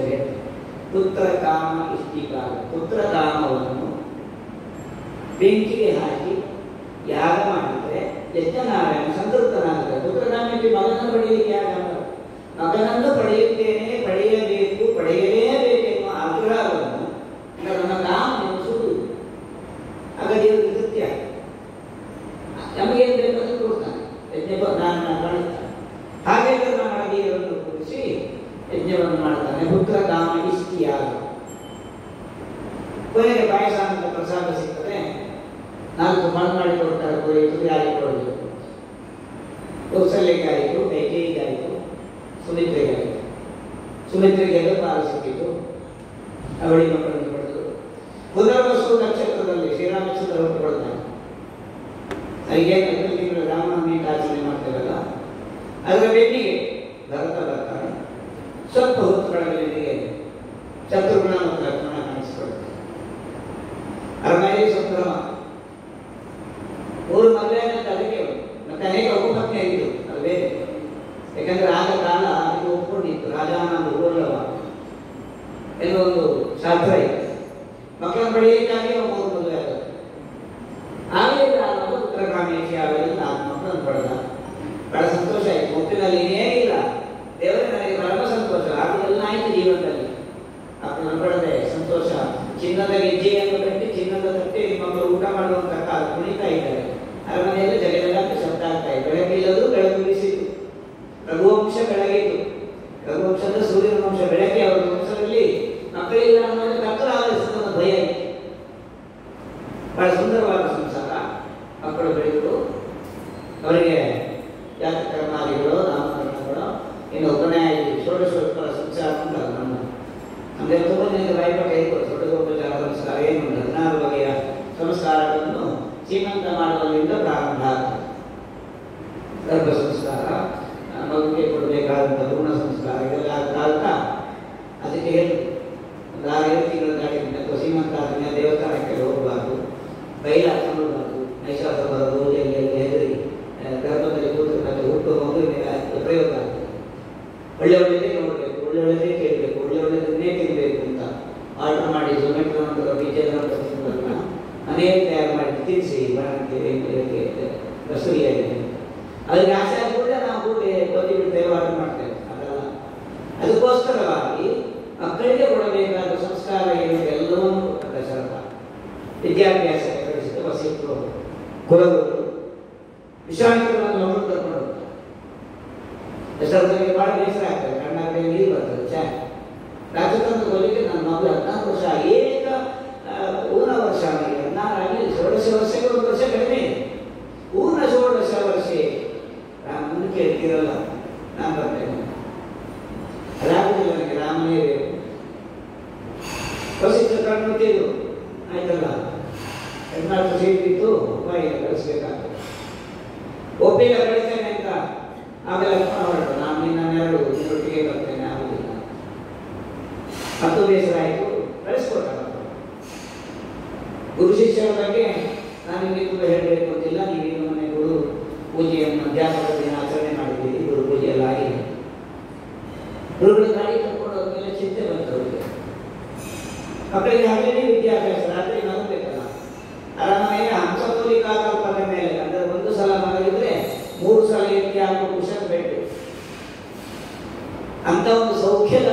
ಪುತ್ರ ಕಾಮ ಇಷ್ಟಿಕಾಗ, ಪುತ್ರ ಕಾಮವನ್ನು ಬೆಂಕಿಗೆ ಹಾಕಿ ಯಾಗ ಮಾಡಿದ್ರೆ ಯಜ್ಞನಾರಾಯಣ ಸಂತೃಪ್ತನಾಗುತ್ತೆ. ಪುತ್ರಕಾಮಕ್ಕೆ ಮಗನನ್ನು ಪಡೆಯಲಿಕ್ಕೆ ಯಾಗ, ಮಗನನ್ನು ಪಡೆಯುತ್ತೇನೆ, ಪಡೆಯಬೇಕು, ಪಡೆಯಲೇಬೇಕೆನ್ನುವ ಆಗ್ರಹವನ್ನು ನನ್ನ ಕಾಮವನ್ನು ಸುಡುವುದು. ಆಗ ದೇವರಿಗೆ ಕೃತ್ಯ ನಮಗೇನು ಬೇಕು ಅಂತ ಕೊಡ್ತಾನೆ, ಯಜ್ಞ ಕಾಣುತ್ತಾನೆ. ಹಾಗೆ ನಮ್ಮ ದೇವರನ್ನು ಕೂರಿಸಿ ಯಜ್ಞವನ್ನು ಮಾಡ್ತಾನೆ. ಪುತ್ರ ಕಾಮ ಇಷ್ಟಿಯಾಗ ಕೊನೆಗೆ ಪಾಯಸ ಅಂತ ಪ್ರಸಾದ ಸಿಗ್ತದೆ. 4 ಮಣ್ಣು ಮಾಡಿ ಕೊಡ್ತಾರೆ. ಕೊನೆಗೆ ಯಾರಿಗೆ ಕೊಡಬೇಕು? ಕೌಸಲ್ಯಕ್ಕಾಯಿತು, ಕೈಕೇಯಿಗಾಯಿತು, ಸುಮಿತ್ರೆಗಾಯಿತು. ಸುಮಿತ್ರೆಗೆಲ್ಲ ಪಾಲು ಸಿಕ್ಕಿತು, ಅವಳಿ ಮಕ್ಕಳನ್ನು ಪಡೆದು ಪುನರ್ವಸು ನಕ್ಷತ್ರದಲ್ಲಿ ಶ್ರೀರಾಮಚಂದ್ರ ಹೊರಟುಕೊಳ್ತಾನೆ. ಅದಕ್ಕೇನು ಏಪ್ರಿಲ್ ತಿಂಗಳು ರಾಮನವಮಿ ಆಚರಣೆ ಮಾಡ್ತೇವಲ್ಲ, ಅದರ ಬೆನ್ನಿಗೆ ಭರತ ಬರ್ತಾನೆ. ಸ್ವಲ್ಪ ಹೊತ್ತುಗಳ ಬೆನ್ನಿಗೆ ಶತ್ರುಘ್ನ ಮತ್ತು ಲಕ್ಷ್ಮಣ ಕಾಣಿಸಿಕೊಳ್ತಾರೆ. ಅರಮನೆ ಸಂಭ್ರಮ. 3 ಮದುವೆ ಅಂತ ಅದಕ್ಕೆ ಮತ್ತೆ ಅನೇಕ ಉಪಪತ್ನಿ ಆಗಿತ್ತು, ಅದು ಬೇರೆ. ಯಾಕಂದ್ರೆ ಆಗ ಕಾಲ ಅದಕ್ಕೆ ಒಪ್ಕೊಂಡಿತ್ತು. ರಾಜಾನ ಊರಲ್ಲವ ಎಲ್ಲೋ ಈಗ ಗಂಟೆ ಚಿನ್ನದ ತಟ್ಟೆ ಮಕ್ಕಳು ಊಟ ಮಾಡುವಂತ ಕಾಲ ಕುಣಿತಾ ಇದ್ದಾರೆ. ಅರಮನೆಯಲ್ಲಿ ಜಗದಾಗ ಶಬ್ದ ಆಗ್ತಾ ಇದೆ. ಬೆಳಕಿಲ್ಲದು ಬೆಳಕು ಬಿಸಿತು. ರಘುವಂಶ ಬೆಳಗಿತು. ರಘುವಂಶದ ಸೂರ್ಯನ ವಂಶ ಬೆಳಗ್ಗೆ ಅವರ ವಂಶದಲ್ಲಿ ಮಕ್ಕಳಿಲ್ಲ ಅನ್ನೋದು ಕತ್ತಲ ಆವರಿಸಿದ ಭಯ ಇತ್ತು. ಬಹಳ ಸುಂದರವಾದ ಸಂಸಾರ. ಮಕ್ಕಳು ಬೆಳೆದರು. ಅವರಿಗೆ ಜಾತಕರ್ಮಾದಿಗಳು ನಾಮಕರಣಗಳು ಇನ್ನು ಉಪನಯ ಷೋಡಶೋತ್ತರ ಸಂಸಾರ ಉಂಟಲ್ಲ ನಮಗೆ ತುಂಬ ರಾಯಪಟ್ಟ ಇತ್ತು. ಷೋಡಶೋಪಚಾರ ಸಂಸ್ಕಾರ ಏನು 16 ಬಗೆಯ ಸಂಸ್ಕಾರಗಳನ್ನು ಸೀಮಂತ ಮಾಡುವುದರಿಂದ ಪ್ರಾರಂಭ ಆಗ್ತದೆ. ಗರ್ಭ ಸಂಸ್ಕಾರ, ಮಗುವಿಗೆ ಕೊಡಬೇಕಾದಂಥ ಪೂರ್ಣ ಸಂಸ್ಕಾರ ಇದೆಲ್ಲ ಆಗ್ತಾ ಅದಕ್ಕೆ ಒಂದು 6 ತಿಂಗಳು ದಾಟಿದ ಸೀಮಂತ ಆದ್ಮೇಲೆ ದೇವಸ್ಥಾನಕ್ಕೆ ಹೋಗಬಾರ್ದು, ಬೈಲ ಹಾಕಬಾರ್ದು, ನೈಷಾಸ ಬರೋದು, ಹೆದರಿ ಗರ್ಭದಲ್ಲಿ ಕೂತು ಮತ್ತೆ ಹುಟ್ಟು ಮಗುವಿನ ಪ್ರಯೋಗ ಆಗ್ತದೆ. ಒಳ್ಳೆ ಒಳ್ಳೆದೇ ನೋಡಬೇಕು, ಒಳ್ಳೆ ಒಳ್ಳೆದೇ ಕೇಳಬೇಕು, ಒಳ್ಳೆ ಒಳ್ಳೆದನ್ನೇ ತಿನ್ನಬೇಕು ಅಂತ ಆರ್ಡರ್ ಮಾಡಿ ಝೊಮ್ಯಾಟೊ ಅಂತ ಪಿಜ್ಜಾ ಮನೆಯಲ್ಲಿ ತಯಾರು ಮಾಡಿ ತಿನ್ನಿಸಿ ಕಸ್ತೂರಿಯಾಗಿದೆ. ಅದಕ್ಕೆ ಆಸೆ ಕೂಡ ನಾವು ಕೂಡ ಗೋಧಿ ಬಿಡ್ತೇವೆ, ಆರ್ಡರ್ ಮಾಡ್ತೇವೆ. ಅದಲ್ಲ, ಅದಕ್ಕೋಸ್ಕರವಾಗಿ ಮಕ್ಕಳಿಗೆ ಕೊಡಬೇಕಾದ ಸಂಸ್ಕಾರ ಏನು ಎಲ್ಲವನ್ನೂ ದಶರಥ ವಿದ್ಯಾಭ್ಯಾಸಕ್ಕೆ ಕಳಿಸಿದ ವಸಿಷ್ಠರು ಕುಲಗುರು ವಿಶ್ವಾಮಿತ್ರರನ್ನು ಅವರು ಕರ್ಕೊಂಡು ಹೋಗ್ತಾರೆ. ದಶರಥನಿಗೆ ಬಹಳ ಬೇಸರ ಆಗ್ತದೆ, ಕಣ್ಣಾಗ ನೀರು ಬರ್ತದೆ. ರಾಜತಂತ್ರ ಕೊಲಿಗೆ ನನ್ನ ಮಗಳು 14 ವರ್ಷ, ಏಕ ಪೂರ್ಣ ವರ್ಷ ಅವನಿಗೆ 16 ಆಗಲಿ, 16 ವರ್ಷಕ್ಕೆ 1 ವರ್ಷ ಕಡಿಮೆ ಇದೆ. ಪೂರ್ಣ 16 ವರ್ಷ ರಾಮನ ಕೇಳ್ತಿರಲ್ಲ, ನಾನು ಬರ್ತೇನೆ. ಅದಾಗುದಿಲ್ಲ, ನನಗೆ ರಾಮನೇ ಬೇಕು. ವಸಿಷ್ಠ ಕಣ್ಣು ತೀರು ಆಯ್ತಲ್ಲ, 14 ಸೀಟಿತ್ತು, ಉಪಾಯ ಕಳಿಸ್ಬೇಕಾಗ್ತದೆ. ಒಪ್ಪಿಗೆ ಕಳಿಸ್ತೇನೆ ಅಂತ ಆಮೇಲೆ ಲಕ್ಷ್ಮಣ ಹೊರಟು, ನಾನು ನಿನ್ನ ಒಟ್ಟಿಗೆ ಬರ್ತೇನೆ, ಆಗುದಿಲ್ಲ. ಮತ್ತು ಬೇಸರ ಆಯಿತು, ಕಳಿಸ್ಕೊಟ್ಟ. ಗುರು ಶಿಷ್ಯರ ಬಗ್ಗೆ ನಾನು ನಿಮಗೆ ತುಂಬ ಹೇಳಬೇಕು ಅಂತಿಲ್ಲ. ನೀವೀಗ ಮನೆ ಗುರು ಪೂಜೆಯನ್ನು ಅಧ್ಯಾಪಕ ದಿನ ಆಚರಣೆ ಮಾಡಿದ್ದೀರಿ, ಗುರು ಪೂಜೆ ಎಲ್ಲ ಆಗಿದೆ. ಗುರುಗಳು ಗಾಡಿ ಕರ್ಕೊಂಡು ಹೋದ್ಮೇಲೆ ಚಿಂತೆ ಬಂತು ಅವರಿಗೆ. ಮಕ್ಕಳಿಗೆ ಹಾಗೇನೇ ವಿದ್ಯಾಭ್ಯಾಸ, ರಾತ್ರಿ ಮಲಗಬೇಕಲ್ಲ. ಅರಮನೆಯ ಹಂಸತೋಲಿಕಾಕಲ್ಪದ ಮೇಲೆ ಅಂದರೆ 1 ಸಲ ಮಲಗಿದ್ರೆ 3 ಸಲ ಎತ್ತಿ ಹಾಕೋ ಕುಶನ್ ಬೆಟ್ಟು ಅಂತ ಒಂದು ಸೌಖ್ಯದ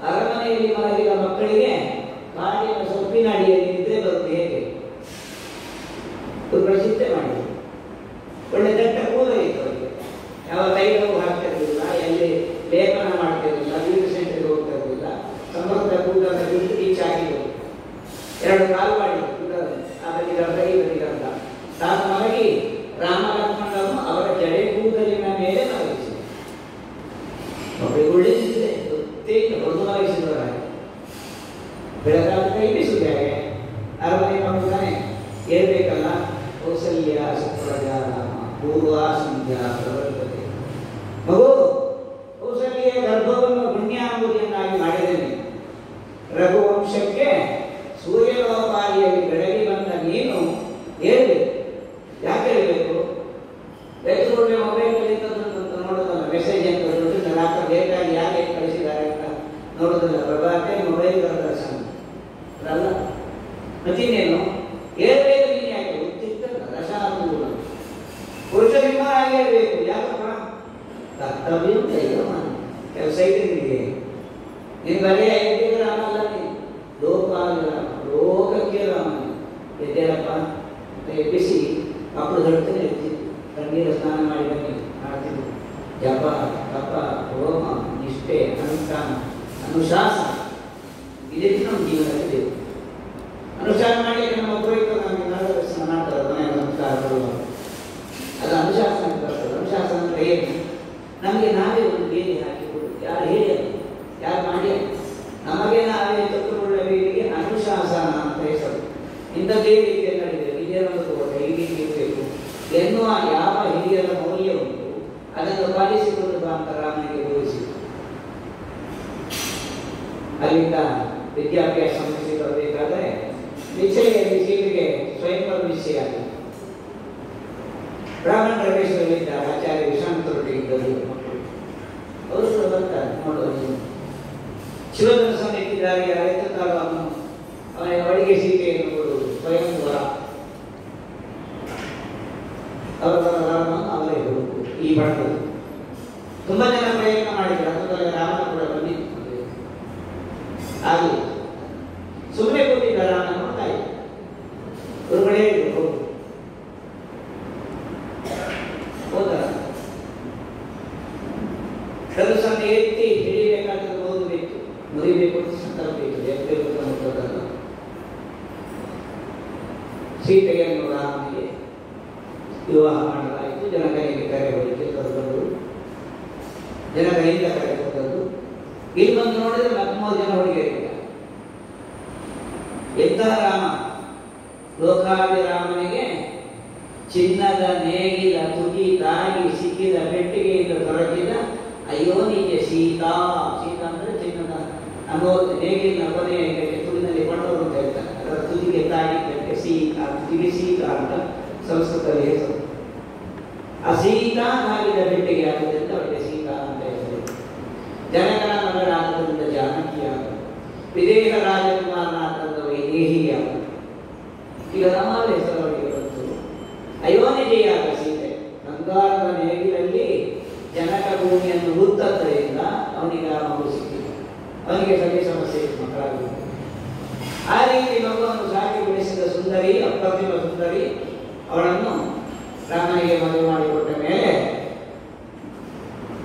ಅರಮನೆಯಲ್ಲಿ ಮಲಗಿದ ಮಕ್ಕಳಿಗೆ ಕಾಡಿನ ಸೊಪ್ಪಿನ ಅಡಿಯಲ್ಲಿ ನಿದ್ರೆ ಬರುತ್ತೆ ಹೇಗೆ? ಗುರುಗಳು ಚಿಂತೆ ಮಾಡಿ. ಒಳ್ಳೆ ದಟ್ಟ ಕೂದ ಇತ್ತು ಅವರಿಗೆ. ಯಾವ ತೈಲವೂ ಹಾಕ್ತಿರಲಿಲ್ಲ, ಎಲ್ಲಿ ಲೇಪನ ಮಾಡ್ತಿರಲಿಲ್ಲ, ಬ್ಯೂಟಿ ಸೆಂಟರ್ಗೆ ಹೋಗ್ತಾ ಇರಲಿಲ್ಲ. ಸಮರ್ಥ ಕೂದಲನ್ನು ಬಿಟ್ಟು ಈಚಾಕಿದ್ರು. 2 ಕಾಲು ಮಾಡಿ ಬದಿಗಂತ ತಾನು ಮಲಗಿ ರಾಮ ಲಕ್ಷ್ಮಣರನ್ನು ಅವರ ಜಡೆ ಕೂದಲಿನ ಮೇಲೆ ಮಲಗಿಸಿದರು. ಒಬ್ಬರಿಗೆ ಒಳ್ಳೆದಿದೆ ಗೊತ್ತೇ ಹೊರದು ಮಲಗಿಸಿದವರ ಬೆಳಗಾದ ಕೈ ಬೀಸುತ್ತೆ. ಹಾಗೆ ಅರಮನೆ ಮಗುತ್ತಾನೆ ಹೇಳ್ಬೇಕಲ್ಲ, ಕೌಸಲ್ಯ ಸುಪ್ರಜಾ ರಾಮ ಪೂರ್ವ ಸಂಧ್ಯಾ ಪ್ರವರ್ತತೆ. ಮಗು, ಕೌಸಲ್ಯ ಗರ್ಭವನ್ನು ಪುಣ್ಯಾಮೂರಿಯನ್ನಾಗಿ ಮಾಡಿದ್ದೇನೆ. ರಘುವಂಶಕ್ಕೆ ಸೂರ್ಯಲೋಪಾದಿಯಲ್ಲಿ ಬೆಳಗಿ ಬಂದ ನೀನು ಹೇಳ್ಬೇಕು. ಯಾಕೆ ಹೇಳ್ಬೇಕು? ಬೆಳೆದುಕೊಂಡ್ರೆ ಮೊಬೈಲ್ನಲ್ಲಿ ನೋಡೋದಲ್ಲ, ಮೆಸೇಜ್ ಅಂತ ನೋಡಿದ್ರೆ ರಾತ್ರಿ ಲೇಟಾಗಿ ಯಾಕೆ ಕಳಿಸಿದ್ದಾರೆ ಅಂತ ನೋಡೋದಲ್ಲ. ಪ್ರಭಾತೆ ಮೊಬೈಲ್ ದರ್ಶನ ಅಲ್ಲ, ಮತ್ತಿನ್ನೇನು ಹೇಳ್ಬೇಕು. ನೀನು ಯಾಕೆ ಗೊತ್ತಿರ್ತಲ್ಲ, ರಸಾನುಕೂಲ ಪುರುಷ ನಿಮ್ಮರಾಗಿ ಹೇಳ್ಬೇಕು. ಯಾಕಪ್ಪ? ಕರ್ತವ್ಯ ಕೆಲಸ ಇದೆ ನಿನಗೆ. ನಿನ್ ಬರೆಯ ಎದ್ದಿಗೆ ರಾಮ ಅಲ್ಲ, ನೀನು ಲೋಕಾಲ ರಾಮ, ಲೋಕಕ್ಕೆ ರಾಮ. ಎದ್ದೇಳಪ್ಪ ಅಂತ ಎಬ್ಬಿಸಿ ಮಕ್ಕಳು ದೊಡ್ಡನೆ ಎತ್ತಿದ್ರು. ತಣ್ಣೀರ ಸ್ನಾನ ಮಾಡಿ ಬನ್ನಿ ಮಾಡ್ತಿದ್ರು. ಜಪ ತಪ ಹೋಮ ನಿಷ್ಠೆ ಅನುಷ್ಠಾನ ಅನುಶಾಸನ ಇದಕ್ಕೆ ನಮ್ಮ ಜೀವನದಲ್ಲಿ ಬೇಕು. ಅನುಷ್ಠಾನ ಮಾಡಲಿಕ್ಕೆ ನಮ್ಮ ಪುರೋಹಿತರು ನಮಗೆ ಮಾರ್ಗದರ್ಶನ ಮಾಡ್ತಾರೆ. ಮನೆಯ ಸಂಸ್ಕಾರ ಬರುವಾಗ ಅದು ಅನುಶಾಸನ ಬರ್ತದೆ. ಅನುಶಾಸನ ಅಂದರೆ ಏನು? ನಮಗೆ ನಾವೇ ಒಂದು ಬೇರೆ ಹಾಕಿಕೊಡು. ಯಾರು ಹೇಳಿ, ಯಾರು ಮಾಡಿ, ನಮಗೆ ನಾವೇ ತಪ್ಪುಗಳ ಬೇರಿಗೆ ಅನುಶಾಸನ ಅಂತ ಹೆಸರು. ಇಂಥದ್ದೇ ರೀತಿಯಲ್ಲಿ ನಡೀಬೇಕು, ಇದೇ ಒಂದು ಕೋಟೆ, ಈ ರೀತಿ ಇರಬೇಕು ಎನ್ನುವ ಯಾವ ಹಿರಿಯರ ಮೌಲ್ಯ ಉಂಟು ಅದನ್ನು ಪಾಲಿಸಿಕೊಂಡು ಬಾ ಅಂತ ರಾಮನಿಗೆ ಬೋಧಿಸಿದರು. ಅಲ್ಲಿಂದ ವಿದ್ಯಾಭ್ಯಾಸ ಮುಗಿಸಿ ಬರಬೇಕಾದ್ರೆ ನಿಶ್ಚಯಲ್ಲಿ ಸೀಟಿಗೆ ಸ್ವಯಂವರ ವಿಷಯ ಬ್ರಾಹ್ಮಣರ ವೇಷದಲ್ಲಿದ್ದ ಆಚಾರ್ಯ ವಿಶ್ವಾಮಿತ್ರರೊಟ್ಟಿಗಿದ್ದರು ಮಕ್ಕಳು. ಅವರು ಕೂಡ ಬರ್ತಾರೆ ನೋಡುವ. ಶಿವಧನಸ್ಸನ್ನು ಇಟ್ಟಿದ್ದಾರೆ, ಎತ್ತುತ್ತಾರೋ ಅವನ ಅಡಿಗೆ ಸೀತೆಯನ್ನು ಕೊಡುವುದು ಸ್ವಯಂವರ. ಅವರೇ ಈ ಬಣ್ಣದ್ದು ತುಂಬಾ ಜನ ಪ್ರಯತ್ನ ಮಾಡಿದ್ರು. ಹತ್ತದಲ್ಲಿ ರಾಮನ ಕೂಡ ಬಂದಿತ್ತು. ಆಗಲಿ ಸುಮ್ಮನೆ ಕೂತಿದ್ದ ರಾಮ ನೋಡ್ತಾ ಇದ್ದ. ಸೀತೆಯನ್ನು ರಾಮನಿಗೆ ವಿವಾಹ ಮಾಡಲಾಯಿತು. ಜನಕನಿಗೆ ಕರೆ ಹೋಯಿತು, ಕರೆದವರು ಜನಕನಿಂದ ಕರೆ ಹೋದದ್ದು. ಇಲ್ಲಿ ಬಂದು ನೋಡಿದ್ರೆ 13 ಜನ ಹುಡುಗಿಯರಿಲ್ಲ. ಎಂತಹ ರಾಮ! ಲೋಕಾಭಿರಾಮನಿಗೆ ಚಿನ್ನದ ನೇಗಿಲ ತುಟಿ ತಾಗಿ ಸಿಕ್ಕಿದ ಪೆಟ್ಟಿಗೆಯಿಂದ ದೊರಕಿದ ಅಯ್ಯೋ ನಿಜ ಸೀತಾ. ಸೀತಾ ಅಂದರೆ ಚಿನ್ನದ ಅನ್ನೋ ನೇಗಿಲಿನ ಕೊನೆಯ ತುದಿನಲ್ಲಿ ಕೊಂಡವರು ಅಂತ ಹೇಳ್ತಾರೆ. ಅದರ ತುದಿಗೆ ತಾಗಿದ್ದಕ್ಕೆ ಸೀತಾ, ತುದಿಗೆ ಸೀತಾ ಅಂತ ಸಂಸ್ಕೃತದಲ್ಲಿ ಹೆಸರು. ಆ ಸೀತಾ ತಾಗಿದ ಪೆಟ್ಟಿಗೆ ಆಗುವುದರಿಂದ ಅವರಿಗೆ ಸೀತಾ ಅಂತ ಹೆಸರು. ಜನಕನ ಮಗಳಾದ್ದರಿಂದ ಜಾನಕಿಯಾಗ, ವಿದೇಹ ರಾಜಕುಮಾರನಾದ ವೈದೇಹಿಯಾಗ. ಈಗ ನಮ್ಮಲ್ಲಿ ಹೆಸರು ಅವರಿಗೆ ಬಂತು. ಅಯೋನಿಜೆಯಾದ ಸೀತೆ ಬಂಗಾರದ ನೇಗಿಲಲ್ಲಿ ಜನಕ ಭೂಮಿಯನ್ನು ಹುತ್ತದ್ದರಿಂದ ಅವನಿಗೆ ಆ ಮಗು ಸಿಕ್ಕಿಲ್ಲ. ಅವನಿಗೆ ಸರಿ ಸಮಸ್ಯೆ ಮಕ್ಕಳಾಗುವುದು. ಆ ರೀತಿ ಮಗುವನ್ನು ಸಾಕಿ ಬೆಳೆಸಿದ ಸುಂದರಿ, ಅಪ್ರತಿಮ ಸುಂದರಿ, ಅವಳನ್ನು ರಾಮನಿಗೆ ಮದುವೆ ಮಾಡಿಕೊಟ್ಟ ಮೇಲೆ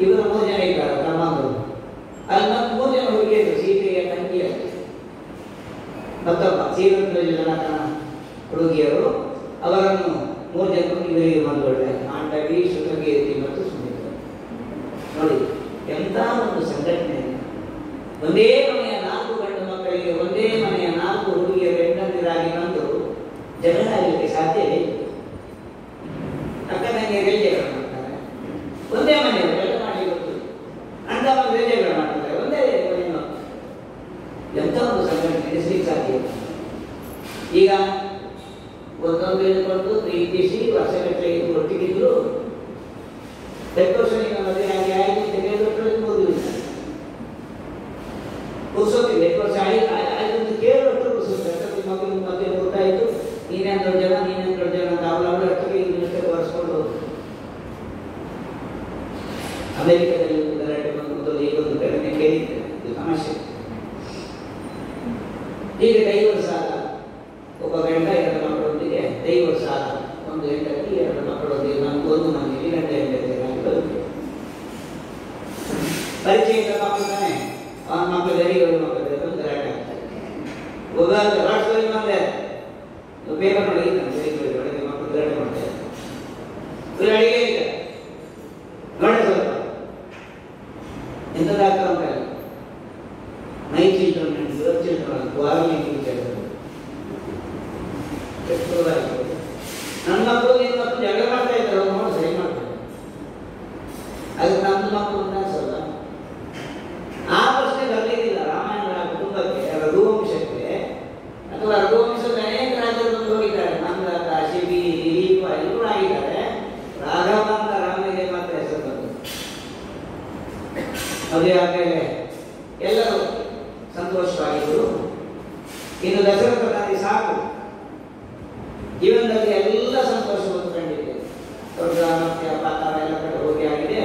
ಇವರು 3 ಜನ ಇದ್ದಾರೆ ತಮ್ಮಂದರು. ಅಲ್ಲಿ 3 ಜನ ಹುಡುಗಿಯರು, ಸೀತೆಯ ತಂಗಿಯರು, ಮತ್ತೊಬ್ಬ ಶ್ರೀರಂಧ್ರ ಜನಕನ ಹುಡುಗಿಯರು. ಅವರನ್ನು 3 ಜನರು ಇವರಿಗೆ ಮದುವೆ ಮಾಂಡವಿ, ಶುಕಕೀರ್ತಿ ಮತ್ತು ಸುಮಿತ್ರ. ನೋಡಿ ಎಂಥ ಒಂದು ಸಂಘಟನೆ. ಒಂದೇ ಮನೆಯ 4 ಗಂಡು ಮಕ್ಕಳಿಗೆ ಒಂದೇ ಮನೆಯ 4 ಹುಡುಗಿಯರು ಹೆಂಡಂದಿರಾಗಿ ಬಂದು ಜಗಳ ಆಗಲಿಕ್ಕೆ ಸಾಧ್ಯವೇ? ಅಕ್ಕ ತಂಗಿಯರಿಗೆ ಜಗಳ ಮಾಡ್ತಾರೆ. ಒಂದೇ ಮನೆಯವರು ಎಲ್ಲ ಮಾಡಿ ಗೊತ್ತು ಅಂತ ಮಕ್ಕಳು ಜಗಳ ಮಾಡ್ತಾರೆ. ಒಂದೇ ಮನೆಯ ಎಂಥ ಒಂದು ಸಂಘಟನೆ ನಡೆಸಲಿಕ್ಕೆ ಸಾಧ್ಯ. ಈಗ ಒಂದೊಂದು ಹೇಳಿಕೊಂಡು ಪ್ರೀತಿಸಿ ವರ್ಷಗಟ್ಟಲೆ ಒಟ್ಟಿಗಿದ್ರು ಡೆಕೋರೇಷನ್ ಮದುವೆ ಆಗಿ ಆಯ್ತು ತೆಗೆದುಕೊಳ್ಳಿ ಮುಗಿದಿಲ್ಲ. ಕುರ್ಸೋತಿಲ್ಲ 8 ವರ್ಷ ಆಯ್ತು ಅಂತ ಕೇಳುವಷ್ಟು ಕುರ್ಸೋದು ಮಗು ಮದುವೆ ಗೊತ್ತಾಯಿತು. ನೀನೇನು ದೊಡ್ಡ ಜನ, ನೀನೇನು ದೊಡ್ಡ ಜನ ಅಂತ ಅವಳವಳ ಒಟ್ಟಿಗೆ ಇನ್ನಷ್ಟೇ ಒರೆಸ್ಕೊಂಡು ಅಮೆರಿಕದಲ್ಲಿ ಗಲಾಟೆ ಬಂದು ಈಗೊಂದು ಕಡಿಮೆ ಕೇಳಿದ್ದೆ. ಇದು ಸಮಸ್ಯೆ. ಈಗ ಡೈವರ್ಸ್ ಆದ ಒಬ್ಬ ಗಂಡ 2 ಮಕ್ಕಳೊಂದಿಗೆ ಡೈವರ್ಸ್ ಆದ. ಒಂದು ಹೆಂಡತಿ 2 ಮಕ್ಕಳೊಂದಿಗೆ ಒಂದು ಮನೆಯಲ್ಲಿ ಗಂಡ ಹೆಂಡತಿಯರಾಗಿ ಬರುತ್ತೆ. ಪರಿಚಯದ ಮಕ್ಕಳು ತಾನೆ, ಅವನ ಮಕ್ಕಳು ಬೇರೆ, 7 ಮಕ್ಕಳು ಬೇರೆ, ಒಂದು ಗಲಾಟೆ ಆಗ್ತಾರೆ. ಒಬ್ಬ ರಾಷ್ಟ್ರದಲ್ಲಿ ಬಂದೆ ಪೇಪರ್ ನೋಡಿ ಒಳಗೆ ಮಕ್ಕಳು ಗಲಾಟೆ ಮಾಡ್ತಾರೆ. ಇವರು ಅಡಿಗೆ ಇದೆ ನೋಡಿ ಸ್ವಲ್ಪ ಎಂಥದ್ದಾಗ್ತಾ ಉಂಟ. My children and your children warning ನನ್ನ ಮಕ್ಕಳು ನಿನ್ನ ಮಕ್ಕಳು ಜಗಳ ಮಾಡ್ತಾ ಇದ್ದಾರೆ, ಅವ್ರು ನೋಡಿ ಸರಿ ಮಾಡ್ತಾರೆ. ಅದಕ್ಕೆ ನಮ್ಮದು ಮಕ್ಕಳು ಅನ್ಸಲ್ಲ. ಆ ಪ್ರಶ್ನೆ ಬರಲಿಕ್ಕಿಲ್ಲ ರಾಮಾಯಣ ಕುಟುಂಬಕ್ಕೆ, ರಘುವಂಶಕ್ಕೆ. ಅಥವಾ ರಘುವಂಶದ ಅನೇಕ ರಾಜ್ಯರು ಬಂದು ಹೋಗಿದ್ದಾರೆ. ನಂದಕ, ಶಿಬಿ, ದಿಲೀಪ ಎಲ್ಲರೂ ಆಗಿದ್ದಾರೆ. ರಾಘವ ಅಂತ ರಾಮನಿಗೆ ಮಾತ್ರ ಹೆಸರು ಬಂತು. ಮದುವೆ ಆದಮೇಲೆ ಎಲ್ಲರೂ ಸಂತೋಷವಾಗಿದ್ದರು. ಇನ್ನು ದಶರಥ ತಂದೆ ಸಾಕು, ಜೀವನದಲ್ಲಿ ಎಲ್ಲ ಸಂತೋಷವನ್ನು ಕಂಡಿದೆ. ಸ್ವರ್ಗ ಮತ್ತೆ ಪಾತಾಳ ಎಲ್ಲ ಕಡೆ ಹೋಗಿ ಆಗಿದೆ.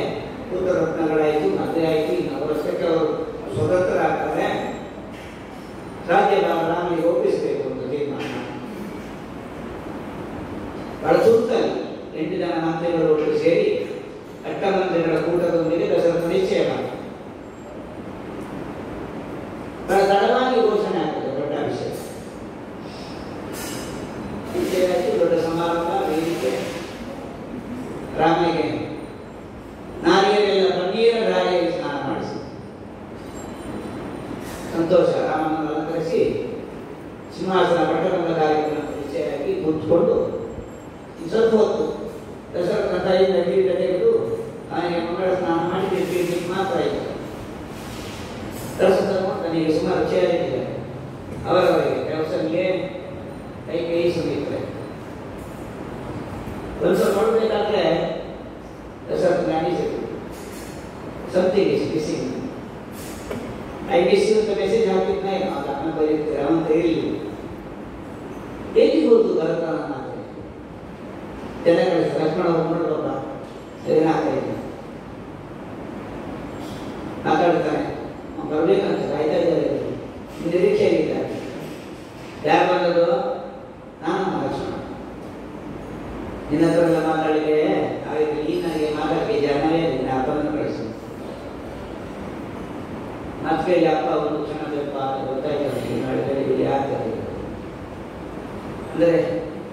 ಪುತ್ರ ರತ್ನಗಳಾಯಿತು, ಮದುವೆ ಆಯಿತು. ಇನ್ನು ವರ್ಷಕ್ಕೆ ಅವರು ಸ್ವತಂತ್ರ ಆಗ್ತಾರೆ. ರಾಜ್ಯಭಾರ ರಾಮನಿಗೆ ಒಪ್ಪಿಸಬೇಕು ಅಂತ ತೀರ್ಮಾನ. ಬಹಳ ಸುತ್ತಲ್ಲಿ 8 ಜನ ಮಂತ್ರಿಗಳು ಒಟ್ಟು ಸೇರಿ ಅಟ್ಟಮಂತ್ರಿಗಳ ಕೂಟದೊಂದಿಗೆ ದಶರಥ ನಿಶ್ಚಯ ಮಾಡಿ ಬಹಳ ತಡವಾಗಿ ಘೋಷಣೆ ಆಗ್ತದೆ. ಪಟ್ಟಾಭಿಷೇಕ ದೊಡ್ಡ ಸಮಾರಂಭ, ವೇದಿಕೆ. ರಾಮನಿಗೆ ನಾರಿಯರೆಲ್ಲ ಪನ್ನೀರ ಧಾರೆಯಲ್ಲಿ ಸ್ನಾನ ಮಾಡಿಸಿ ಸಂತೋಷ. ರಾಮನನ್ನು ಅಲಂಕರಿಸಿ ಸಿಂಹಾಸನ ಪಟ್ಟಣದ ಕಾರ್ಯಕ್ರಮ ನಿಶ್ಚಯವಾಗಿ ಕೂತ್ಕೊಂಡು ಸ್ವಲ್ಪ ಹೊತ್ತು ದಶರಥನ ತಾಯಿಯಿಂದ ಕಿರೀಟ ತೆಗೆದು ಅವನಿಗೆ ಮಂಗಳ ಸ್ನಾನ ಮಾಡಿ ತಿರುಗಿ ಮಾತ್ರ ಆಯಿತು. ದಶರಥನು ನನಗೆ ಸುಮಾರು ಚೇರಿದ್ದಾರೆ. ಅವರವರಿಗೆ ವ್ಯವಸಾಯಕ್ಕೆ ಕೈ ಸುಮಿತ್ರೆ ಒಂದು ಸ್ವಲ್ಪ ನೋಡಬೇಕಾದ್ರೆ ದಶರಥನ ಅನಿಸಿತು. Something is missing. I miss you ಅಂತ ಮೆಸೇಜ್ ಹಾಕಿದ್ನ ಅನ್ನ ಬರೀತಾರೆ. ಅವಂತ ಇರಲಿಲ್ಲ. ಎಲ್ಲಿ ಹೋದು ಭರತನ ಮಾತೆ ಜನಗಳ ಲಕ್ಷ್ಮಣ ನೋಡೋಣ ಏನಾಗ್ತಾಯಿದೆ ಮಾತಾಡ್ತಾನೆ. ಬರಬೇಕಂತ ಕಾಯ್ತಾ ಇದ್ದಾರೆ, ನಿರೀಕ್ಷೆಯಲ್ಲಿದ್ದಾರೆ. ಯಾರು ಬಂದದ್ದು? ನಾನು ಲಕ್ಷ್ಮಣ. ನಿನ್ನ ಹತ್ರ ಎಲ್ಲ ಮಾತಾಡಿದೆ. ಹಾಗಾಗಿ ಈ ನನಗೆ ಮಾತಾಡಕ್ಕೆ ಜನವೇ ನಿನ್ನ ಅಪ್ಪನನ್ನು ಕಳಿಸು. ಮತ್ತೆ ಅಪ್ಪ ಒಂದು ಕ್ಷಣ ಬೇಕು ಗೊತ್ತಾಯ್ತು. ನಾಳೆ ಬೆಳಿಗ್ಗೆ ಆಗ್ತದೆ ಅಂದರೆ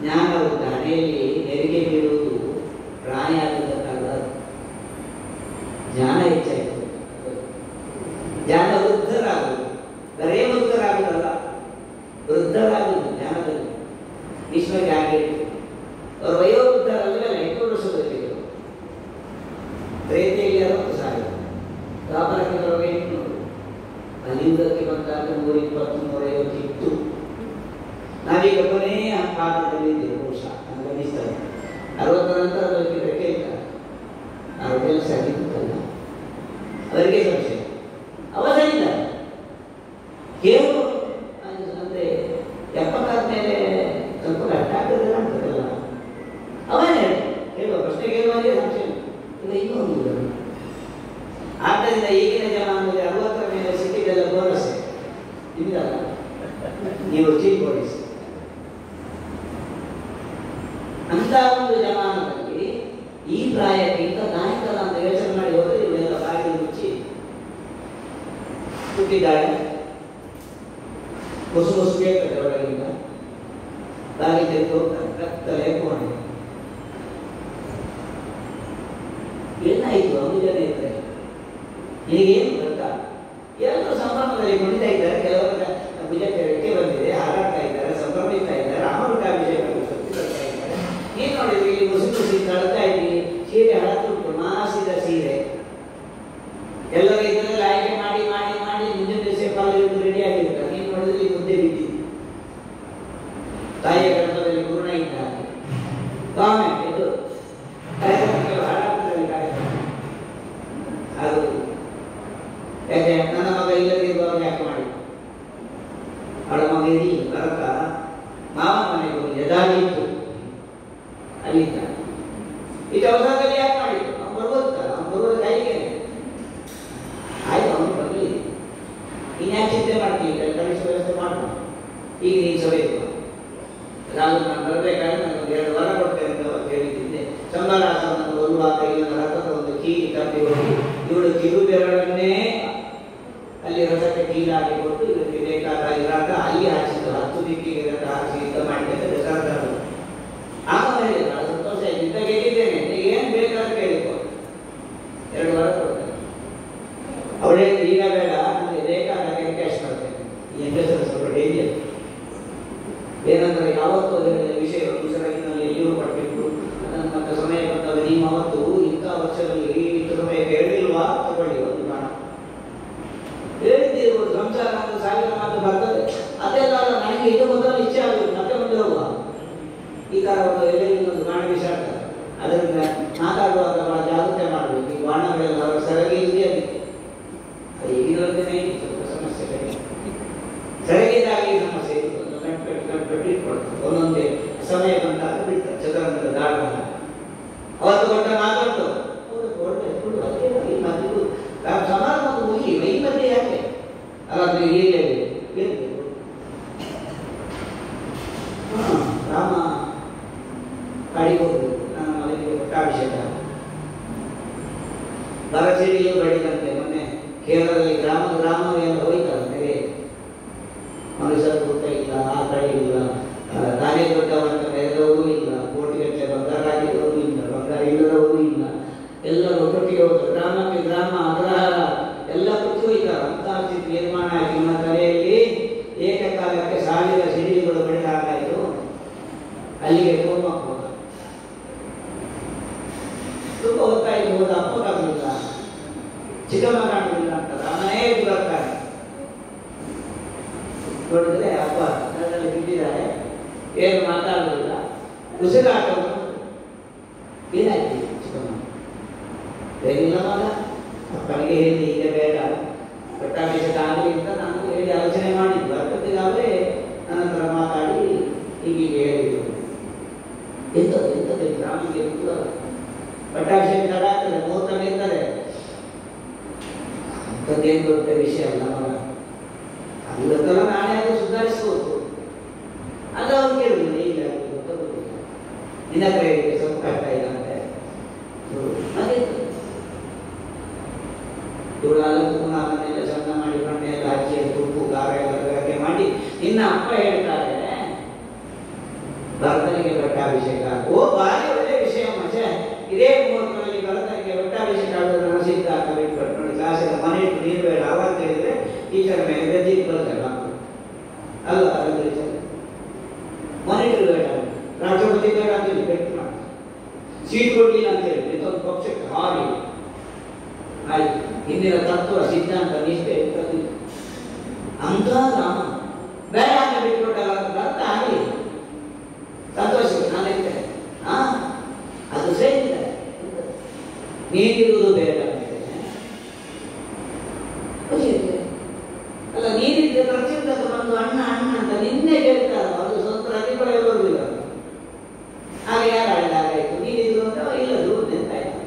ಜ್ಞಾನ ಉಂಟು ಹಣೆಯಲ್ಲಿ ನೆರಿಗೆ ಬೀಳುವುದು ಪ್ರಾಣಿ ಆಗುವುದಕ್ಕಲ್ಲ, ಜ್ಞಾನ ಹೆಚ್ಚಾಯಿತು, ಜ್ಞಾನ ವೃದ್ಧರಾಗುವುದು, ಬರೇ ವೃದ್ಧರಾಗುವುದಲ್ಲ, ವೃದ್ಧರಾಗುವುದು ಜ್ಞಾನದಲ್ಲಿ. ಭೀಷ್ಮರಿಗೆ ಹಾಗೆ ಅವರು ವಯೋವೃದ್ಧರಲ್ಲ, 8 ವರ್ಷದ ವ್ಯಕ್ತಿಗಳು. ತ್ರೇತೆಯಲ್ಲಿ 60 ಸಾವಿರ, ದ್ವಾಪರಕ್ಕೆ ಬರುವ 800, ಕಲಿಯುಗಕ್ಕೆ ಬಂದಾಗ 120, 150 ಇತ್ತು. ನಾವೀಗ ಕೊನೆಯ ಕಾಲದಲ್ಲಿ ಇದ್ದೇವೆ ಬಹುಶಃ ನನಗೆ ಅನಿಸ್ತದೆ. 60 ನಂತರ ಅದಕ್ಕೆ ಕೇಳ್ತಾರೆ, ನಾವು ಕೆಲಸ ಆಗಿದ್ದಲ್ಲ, ಅವರಿಗೆ ಸಂಶಯ. ಅವಸರ ಇಲ್ಲ, ಕೇಳು ಅಂದರೆ 70 ಮೇಲೆ ಸ್ವಲ್ಪ ಕಷ್ಟ ಆಗ್ತದೆ ಅಂತದಲ್ಲ, ಅವನೇ ಕೇಳುವ ಪ್ರಶ್ನೆ ಕೇಳುವಾಗಲೇ ಸಂಶಯ ಇಲ್ಲ. ಇನ್ನೊಂದು ಆದ್ದರಿಂದ ಈಗಿನ ಜಮಾನದಲ್ಲಿ 60 ಮೇಲೆ ಸಿಕ್ಕಿದ್ದೆಲ್ಲ ಬೋನಸ್ ನಿಮ್ದಲ್ಲ, ನೀವು ಚೀಲ್ಕೊಡಿಸಿ ಅಂತ ಒಂದು ಜಮಾನದಲ್ಲಿ ಈ ಪ್ರಾಯಕ್ಕಿಂತ ನಾಯಕನ ಅಂತ ಯೋಚನೆ ಮಾಡಿ ಹೋದರೆ ಇವಳೆಲ್ಲ ಬಾಗಿಲು ಮುಚ್ಚಿ ಹುಟ್ಟಿದ್ದಾಳೆ, ಹೊಸ ಹೊಸ ಕೇಳ್ತದೆ ಒಳಗಿಂದ, ಬಾಗಿ ತೆಗೆದು ರಕ್ತಲೆ ಕೋಣೆ ಏನಾಯಿತು ಒಂದು ಜನ ಇದ್ದಾರೆ. ನಿನಗೇನು ಗೊತ್ತಾ, ಎಲ್ಲರೂ ಸಂಭ್ರಮದಲ್ಲಿ ಕುಣಿತಾ ಇದ್ದಾರೆ, ಕೆಲವರ ಭುಜಕ್ಕೆ ರೆಕ್ಕೆ ಬಂದಿದೆ, ಹಾರಾಡ್ತಾ ಇದ್ದಾರೆ, ಸಂಭ್ರಮಿಸ್ತಾ ಇದ್ದಾರೆ, ಅಮೃತಾಭಿಷೇಕ ಬರ್ತಾ ಇದ್ದಾರೆ. ನೀನು ನೋಡಿದ್ರೆ ಇಲ್ಲಿ ಮುಸಿ ತಳ್ತಾ ಇದ್ದೀವಿ, ಸೀರೆ ಹಳತ್ತುಂಟು, ಮಾಸಿದ ಸೀರೆ, ಎಲ್ಲರೂ ಇದರಲ್ಲಿ ಆಯ್ಕೆ ಮಾಡಿ ಮಾಡಿ ಮಾಡಿ ಮುಂದಿನ ದಿವಸ ಕಾಲೇಜ್ ರೆಡಿ ಆಗಿರ್ತಾರೆ. ನೀನು ನೋಡಿದ್ರೆ ಮುದ್ದೆ ಬಿದ್ದಿದ್ದು, ತಾಯಿಯ ಗರ್ಭದಲ್ಲಿ ಪೂರ್ಣ ಇದ್ದಾರೆ, ಕಾಮೆ ಇದು ಕಾರ್ಯಕ್ರಮಕ್ಕೆ ಹಾಡಾಟದಲ್ಲಿ ಕಾರ್ಯಕ್ರಮ ಅದು ಯಾಕೆ ನನ್ನ ಮಗ ಇಲ್ಲದೆ ಇರುವಾಗ ಯಾಕೆ ಮಾಡಿ, ಅವಳ ಮಗ ಇರಲಿ ಭರತ ಮಾವನ ಮನೆಗೆ ಹೋಗಿ ಎದಾಗಿತ್ತು ಅಲ್ಲಿದ್ದ, ಇದು ಅವಸರದಲ್ಲಿ ಯಾಕೆ ಮಾಡಿದ್ದು, ಅವ್ನು ಬರುವುದಲ್ಲ, ಅವ್ನು ಬರುವುದು ಕೈಗೆ ಆಯ್ತು, ಅವನು ಬರಲಿ, ಇನ್ಯಾಕೆ ಚಿಂತೆ ಮಾಡ್ತೀವಿ, ಕಳಿಸುವ ವ್ಯವಸ್ಥೆ ಮಾಡೋಣ. ಈಗ ನೀನು ಸಭೆಗೆ ನಾನು ಬರಬೇಕಾದ್ರೆ ನನಗೆ 2 ವಾರ ಕೊಡ್ತೇನೆ ಅಂತ ಅವತ್ತು ಹೇಳಿದ್ದೆ. ಸಂಬರಾಸನ ಬರುವಾಗ ಇಲ್ಲಿನ ರಥದ ಒಂದು ಕೀಲಿ ತಪ್ಪಿ ಹೋಗಿ ಇವಳು ಕಿರುಬೆರಳನ್ನೇ ಅಲ್ಲಿ ರಥಕ್ಕೆ ಕೀಲಾಗಿ ಕೊಟ್ಟು ಇದಕ್ಕೆ ಬೇಕಾದ ಇರಾಗ ಅಲ್ಲಿ ಹಾಕಿದ್ದು 10 ದಿಕ್ಕಿಗೆ ರಥ ಹಾಕಿ ಯುದ್ಧ ಮಾಡಿದ್ರೆ ದಶರಥರು ಆಮೇಲೆ ನಾನು ಸಂತೋಷ ಯುದ್ಧ ಗೆದ್ದಿದ್ದೇನೆ, ಏನು ಬೇಕಾದ್ರೆ ಕೇಳಿಕೊ, 2 ವಾರ ಕೊಡ್ತೇನೆ. ಅವಳೇ ಈಗ ಬೇಡ, ನನಗೆ ಬೇಕಾದ ಕ್ಯಾಶ್ ಮಾಡ್ತೇನೆ. ಈ ಹೆಂಗಸರ ಸ್ವಲ್ಪ ಡೇಂಜರ್ ಏನಂದ್ರೆ ಯಾವತ್ತೂ ಅದರ ವಿಷಯ ಮುಸರಾಗಿನಲ್ಲಿ ಎಲ್ಲಿಯೂ ಪಟ್ಟಿಟ್ಟು ಅದನ್ನು ಮತ್ತೆ ಸಮಯ ಬಂದಾಗ ನೀವು ಅವತ್ತು ಇಂಥ ವರ್ಷದಲ್ಲಿ ಇಷ್ಟು ಸಮಯಕ್ಕೆ ಹೇಳಿಲ್ವಾ, ತಗೊಳ್ಳಿ ಒಂದು ಕಾರಣ ಹೇಳಿದ್ದೀರಿ, ಒಂದು ಸಂಸಾರ ಅಂತ 1000 ಮಾತು ಬರ್ತದೆ, ಅದೆಲ್ಲ ನನಗೆ ಇದು ಮೊದಲು ಇಚ್ಛೆ ಆಗುವುದು, ಮತ್ತೆ ಮುಂದೆ ಹೋಗುವ ಈ ಕಾರ ಒಂದು ಎಲ್ಲೆಲ್ಲಿ ಒಂದು ಕಾಣ ವಿಷಯ ಆಗ್ತದೆ. ಅದರಿಂದ ಮಾತಾಡುವಾಗ ಬಹಳ ಜಾಗ್ರತೆ ಮಾಡಬೇಕು. ಈ ಬಾಣಗಳೆಲ್ಲ ಅವರ ಸರಗಿ ಇದೆ, ಅದಕ್ಕೆ ಈಗಿನವರೆಗೆ ಸ್ವಲ್ಪ ಸಮಸ್ಯೆ ಕಡಿಮೆ, ಸರಗಿದ್ದಾಗಿ ಸಮಸ್ಯೆ ಇತ್ತು, ಒಂದೊಂದೇ ಸಮಯ ಬಂದಾಗ ಬಿಡ್ತಾರೆ ಚದುರಂಗದ ದಾಳ ಅವತ್ತು ಕೊಟ್ಟ ಮಾತಾಡ್ತು ಸಮಾರಂಭ ಮುಗಿ ಮೈ ಮಧ್ಯೆ ಯಾಕೆ ಅಲ್ಲ ಹೀಗೆ ರಾಮ ಕಾಡಿಗೆ ಹೋಗ್ಬೇಕು, ನನ್ನ ಮನೆಗೆ ಪಟ್ಟಾಭಿಷೇಕ ಬರಚೇರಿಯೂ ಬಡಿದಂತೆ. ಮೊನ್ನೆ ಕೇರಳದಲ್ಲಿ ಗ್ರಾಮವೆಲ್ಲ ಹೋಯ್ತಲ್ಲ, ನೆರೆ ಮನುಷ್ಯರ ಊಟ ಇಲ್ಲ, ಆ ಕಡೆ ಇಲ್ಲ, ತಾನೇ ದೊಡ್ಡವಂತ ನೆರೆದವರು ಇಲ್ಲ, ಕೋಟಿಗಟ್ಟಲೆ ಬಂಗಾರ ಹಾಕಿದವರು ಇಲ್ಲ, ಬಂಗಾರ ಇಲ್ಲದವರು ಇಲ್ಲ, ಎಲ್ಲರೂ ಒಟ್ಟೊಟ್ಟಿಗೆ ಹೋದ್ರು. ಗ್ರಾಮಕ್ಕೆ ಗ್ರಾಮ ಅಗ್ರಹಾರ ಎಲ್ಲ ಕುತ್ತು ಹೋಯ್ತಾರೆ. ಅಂತ ಸ್ಥಿತಿ ನಿರ್ಮಾಣ ಆಗಿ ನಮ್ಮ ತಲೆಯಲ್ಲಿ ಏಕಕಾಲಕ್ಕೆ 1000 ಸಿಡಿಗಳು ಬೆಳೆದ ಹಾಗಾಯಿತು. ಅಲ್ಲಿಗೆ ಹೋದ ತುಂಬ ಹೊತ್ತಾಯಿತು, ಹೋದ ಅಪ್ಪ ಕಾಣಲಿಲ್ಲ, ಚಿಕ್ಕಮ್ಮ ಕಾಣಲಿಲ್ಲ ಅಂತ ರಾಮನೇ ಬರ್ತಾರೆ. ನೋಡಿದ್ರೆ ಅಪ್ಪ ನನ್ನಲ್ಲಿ ಬಿದ್ದಿದ್ದಾರೆ, ಏನು ಮಾತಾಡಲಿಲ್ಲ, ಉಸಿರಾಟವನ್ನು ಏನಾಯ್ತು ಚಿಕ್ಕಮ್ಮ ಬೇಕಿಲ್ಲ ಮಗ, ಅಪ್ಪನಿಗೆ ಹೇಳಿ ಈಗ ಬೇಡ ಪಟ್ಟಾಭಿಷೇಕ ಆಗಲಿ ಅಂತ ನಾನು ಹೇಳಿ ಆಲೋಚನೆ ಮಾಡಿದ್ದು. ಅಷ್ಟೊತ್ತಿಗಾಗಲೇ ನನ್ನ ಹತ್ರ ಮಾತಾಡಿ ಹೀಗೀಗೆ ಹೇಳಿದ್ರು. ಎಂಥದ್ದು ರಾಮಿಗೆ ಪಟ್ಟಾಭಿಷೇಕ ತಡ ಆಗ್ತದೆ, ಮುಹೂರ್ತ ಇರ್ತದೆ, ಅಂಥದ್ದೇನು ದೊಡ್ಡ ವಿಷಯ ಅಲ್ಲ ಮಗ, ಇವತ್ತೆಲ್ಲ ನಾಳೆ ಅದು ಸುಧಾರಿಸ್ಬೋದು. ಅದು ಅವ್ರು ಕೇಳಿದ್ರು, ಇಲ್ಲ ಗೊತ್ತಾಗೋದಿಲ್ಲ, ನಿನ್ನ ಹತ್ರ ಹೇಳಿದ್ರೆ ಸ್ವಲ್ಪ ಕಷ್ಟ ಇಲ್ಲ ಅಂತೆ. ಅದೇ ಇವಳು ಅಲಂಕುಮಾರನ್ನೆಲ್ಲ ಚಂದ ಮಾಡಿ ಬಣ್ಣ ಎಲ್ಲ ಹಾಕಿ ಉಪ್ಪು ಖಾರ ಎಲ್ಲ ಹಾಕಿ ಮಾಡಿ ನಿನ್ನ ಅಪ್ಪ ಹೇಳ್ತಾರೆ ಭರತನಿಗೆ ಪಟ್ಟಾಭಿಷೇಕ. ಓ ಭಾರಿ ಒಳ್ಳೆ ವಿಷಯ ಮಚ್ಚೆ. ಇದೇ ಮುಹೂರ್ತದಲ್ಲಿ ಭರತನಿಗೆ ಪಟ್ಟಾಭಿಷೇಕ ಆಗೋದು ನಾನು ಸಿದ್ಧ ಹಾಕಬೇಕು ನೋಡಿ. ಕ್ಲಾಸಿಗೆ ಮನೆ ಇಟ್ಟು ನೀರು ಬೇಡ ಅವಾಗ ಹೇಳಿದ್ರೆ ಟೀಚರ್ ಮೇಲೆ ಬೆದ್ದಿಗೆ ಬರ್ತಾರೆ ಮಕ್ಕಳು ಅಲ್ಲ. ಮಾನಿಟರ್ ಬೇಡ, ರಾಷ್ಟ್ರಪತಿ ಬೇಡ ಅಂತೇಳಿ ಬೆಟ್ಟು ಮಾಡಿ ಸೀಟ್ ಕೊಡ್ಲಿಲ್ಲ ಅಂತೇಳಿ ಇದೊಂದು ಪಕ್ಷಕ್ಕೆ ಹಾಡಿ ಆಯ್ತು. ಹಿಂದಿನ ತತ್ವ ಸಿದ್ಧಾಂತ ನಿಷ್ಠೆ ಅಂತ ರಾಮ ಬೇಡ ಅಂತ ಬಿಟ್ಟುಕೊಟ್ಟಾಗ ಅರ್ಥ ಆಗಲಿ ಸಂತೋಷ ನಾನು ಇರ್ತೇನೆ. ಅದು ಸರಿ ನೀರಿರುವುದು ಬೇಡ ಅಲ್ಲ. ನೀರಿದ್ರೆ ಪ್ರತಿಯೊಂದು ಬಂದು ಅಣ್ಣ ಅಣ್ಣ ಅಂತ ನಿನ್ನೆ ಕೇಳ್ತಾರ. ಅದು ಸ್ವಲ್ಪ ರತಿ ಕೂಡ ಬರುವುದಿಲ್ಲ. ಆಗ ಯಾರು ಆಯ್ತು ನೀರಿದ್ರು ಅಂತ ಇಲ್ಲ ದೂರ ನಿಂತಾಯ್ತು.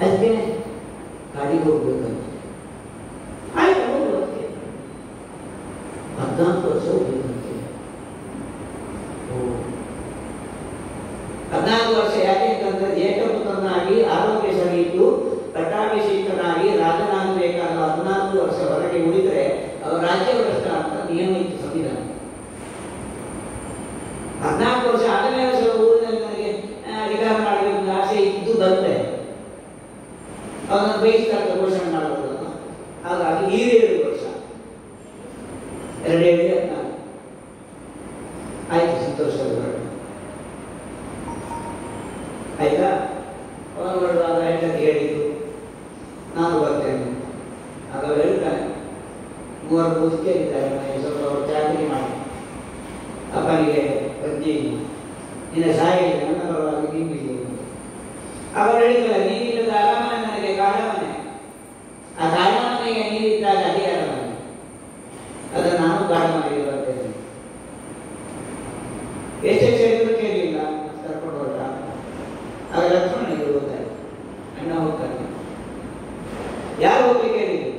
ಅದಕ್ಕೆ ಗಾಡಿಗೆ ಹೋಗ್ಬೇಕಂತ ಆಯ್ತು ಹೋಗ್ಬೇಕು. 14 ವರ್ಷ ಹೋಗ್ಬೇಕಂತೆ. 14 ವರ್ಷ ಯಾಕೆ ಅಂತಂದ್ರೆ ಜೇಠಪುತ್ರನಾಗಿ ಆರೋಗ್ಯ ಸರಿ ಇದ್ದು ಪಟ್ಟಾಭಿಷೇಕನಾಗಿ ರಾಜನಾಗಬೇಕಾದ 14 ವರ್ಷ ಹೊರಗೆ ಉಳಿದ್ರೆ ಅವರು ರಾಜ್ಯ ಭ್ರಷ್ಟ ಅಂತ ನಿಯಮ ಇತ್ತು ಸಂವಿಧಾನ. 14 ವರ್ಷ ಆದಮೇಲೆ ಊರಿನಲ್ಲಿ ನನಗೆ ಅಧಿಕಾರ ಮಾಡಬೇಕು ಆಸೆ ಇದ್ದು ಬಂದ್ರೆ ಅವನನ್ನು ಬಯಸ್ತಾರೆ ಘೋಷಣೆ ಮಾಡಬಹುದು. ಹಾಗಾಗಿ 7 ವರ್ಷ 2 ಆಯ್ತು ಸಂತೋಷದ ಆಯ್ತಾ. ಅವನು ಬರುವಾಗ ಹೆಂಡತಿ ಹೇಳಿದ್ದು ನಾನು ಬರ್ತೇನೆ. ಆಗ ಹೇಳ್ತಾನೆ 3 ಮುದುಕಿ ಇದ್ದಾರೆ ಮನೆಗೆ, ಸ್ವಲ್ಪ ಅವರು ಚಾಕರಿ ಮಾಡಿ ಅಪ್ಪನಿಗೆ ಬಜ್ಜಿ ನಿನ್ನ ಸಾಯಿ ನನ್ನ ಪರವಾಗಿ ನೀಡಿದೆ. ಅವರು ಹೇಳಿದ್ದಾರೆ ನೀನಿಲ್ಲದ ಅರಮನೆ ನನಗೆ ಕಾಡಮನೆ, ಆ ಕಾಡಮನೆಗೆ ನೀರಿದ್ದಾಗ ಅದೇ ಅರಮನೆ, ಅದನ್ನು ನಾನು ಕಾಡಮನೆಗೆ ಬರ್ತೇನೆ. ಎಷ್ಟೆಷ್ಟು ಹೇಳಿದ್ರು ಕೇಳಲಿಲ್ಲ, ಕರ್ಕೊಂಡು ಹೊರಟ. ಆಗ ಲಕ್ಷ್ಮಣನಿಗೆ ಹೋಗ್ತಾರೆ, ಅಣ್ಣ ಹೋಗ್ತಾನೆ. ಯಾರು ಹೋಗ್ಲಿಕ್ಕೆ ಹೇಳಿದ್ರು?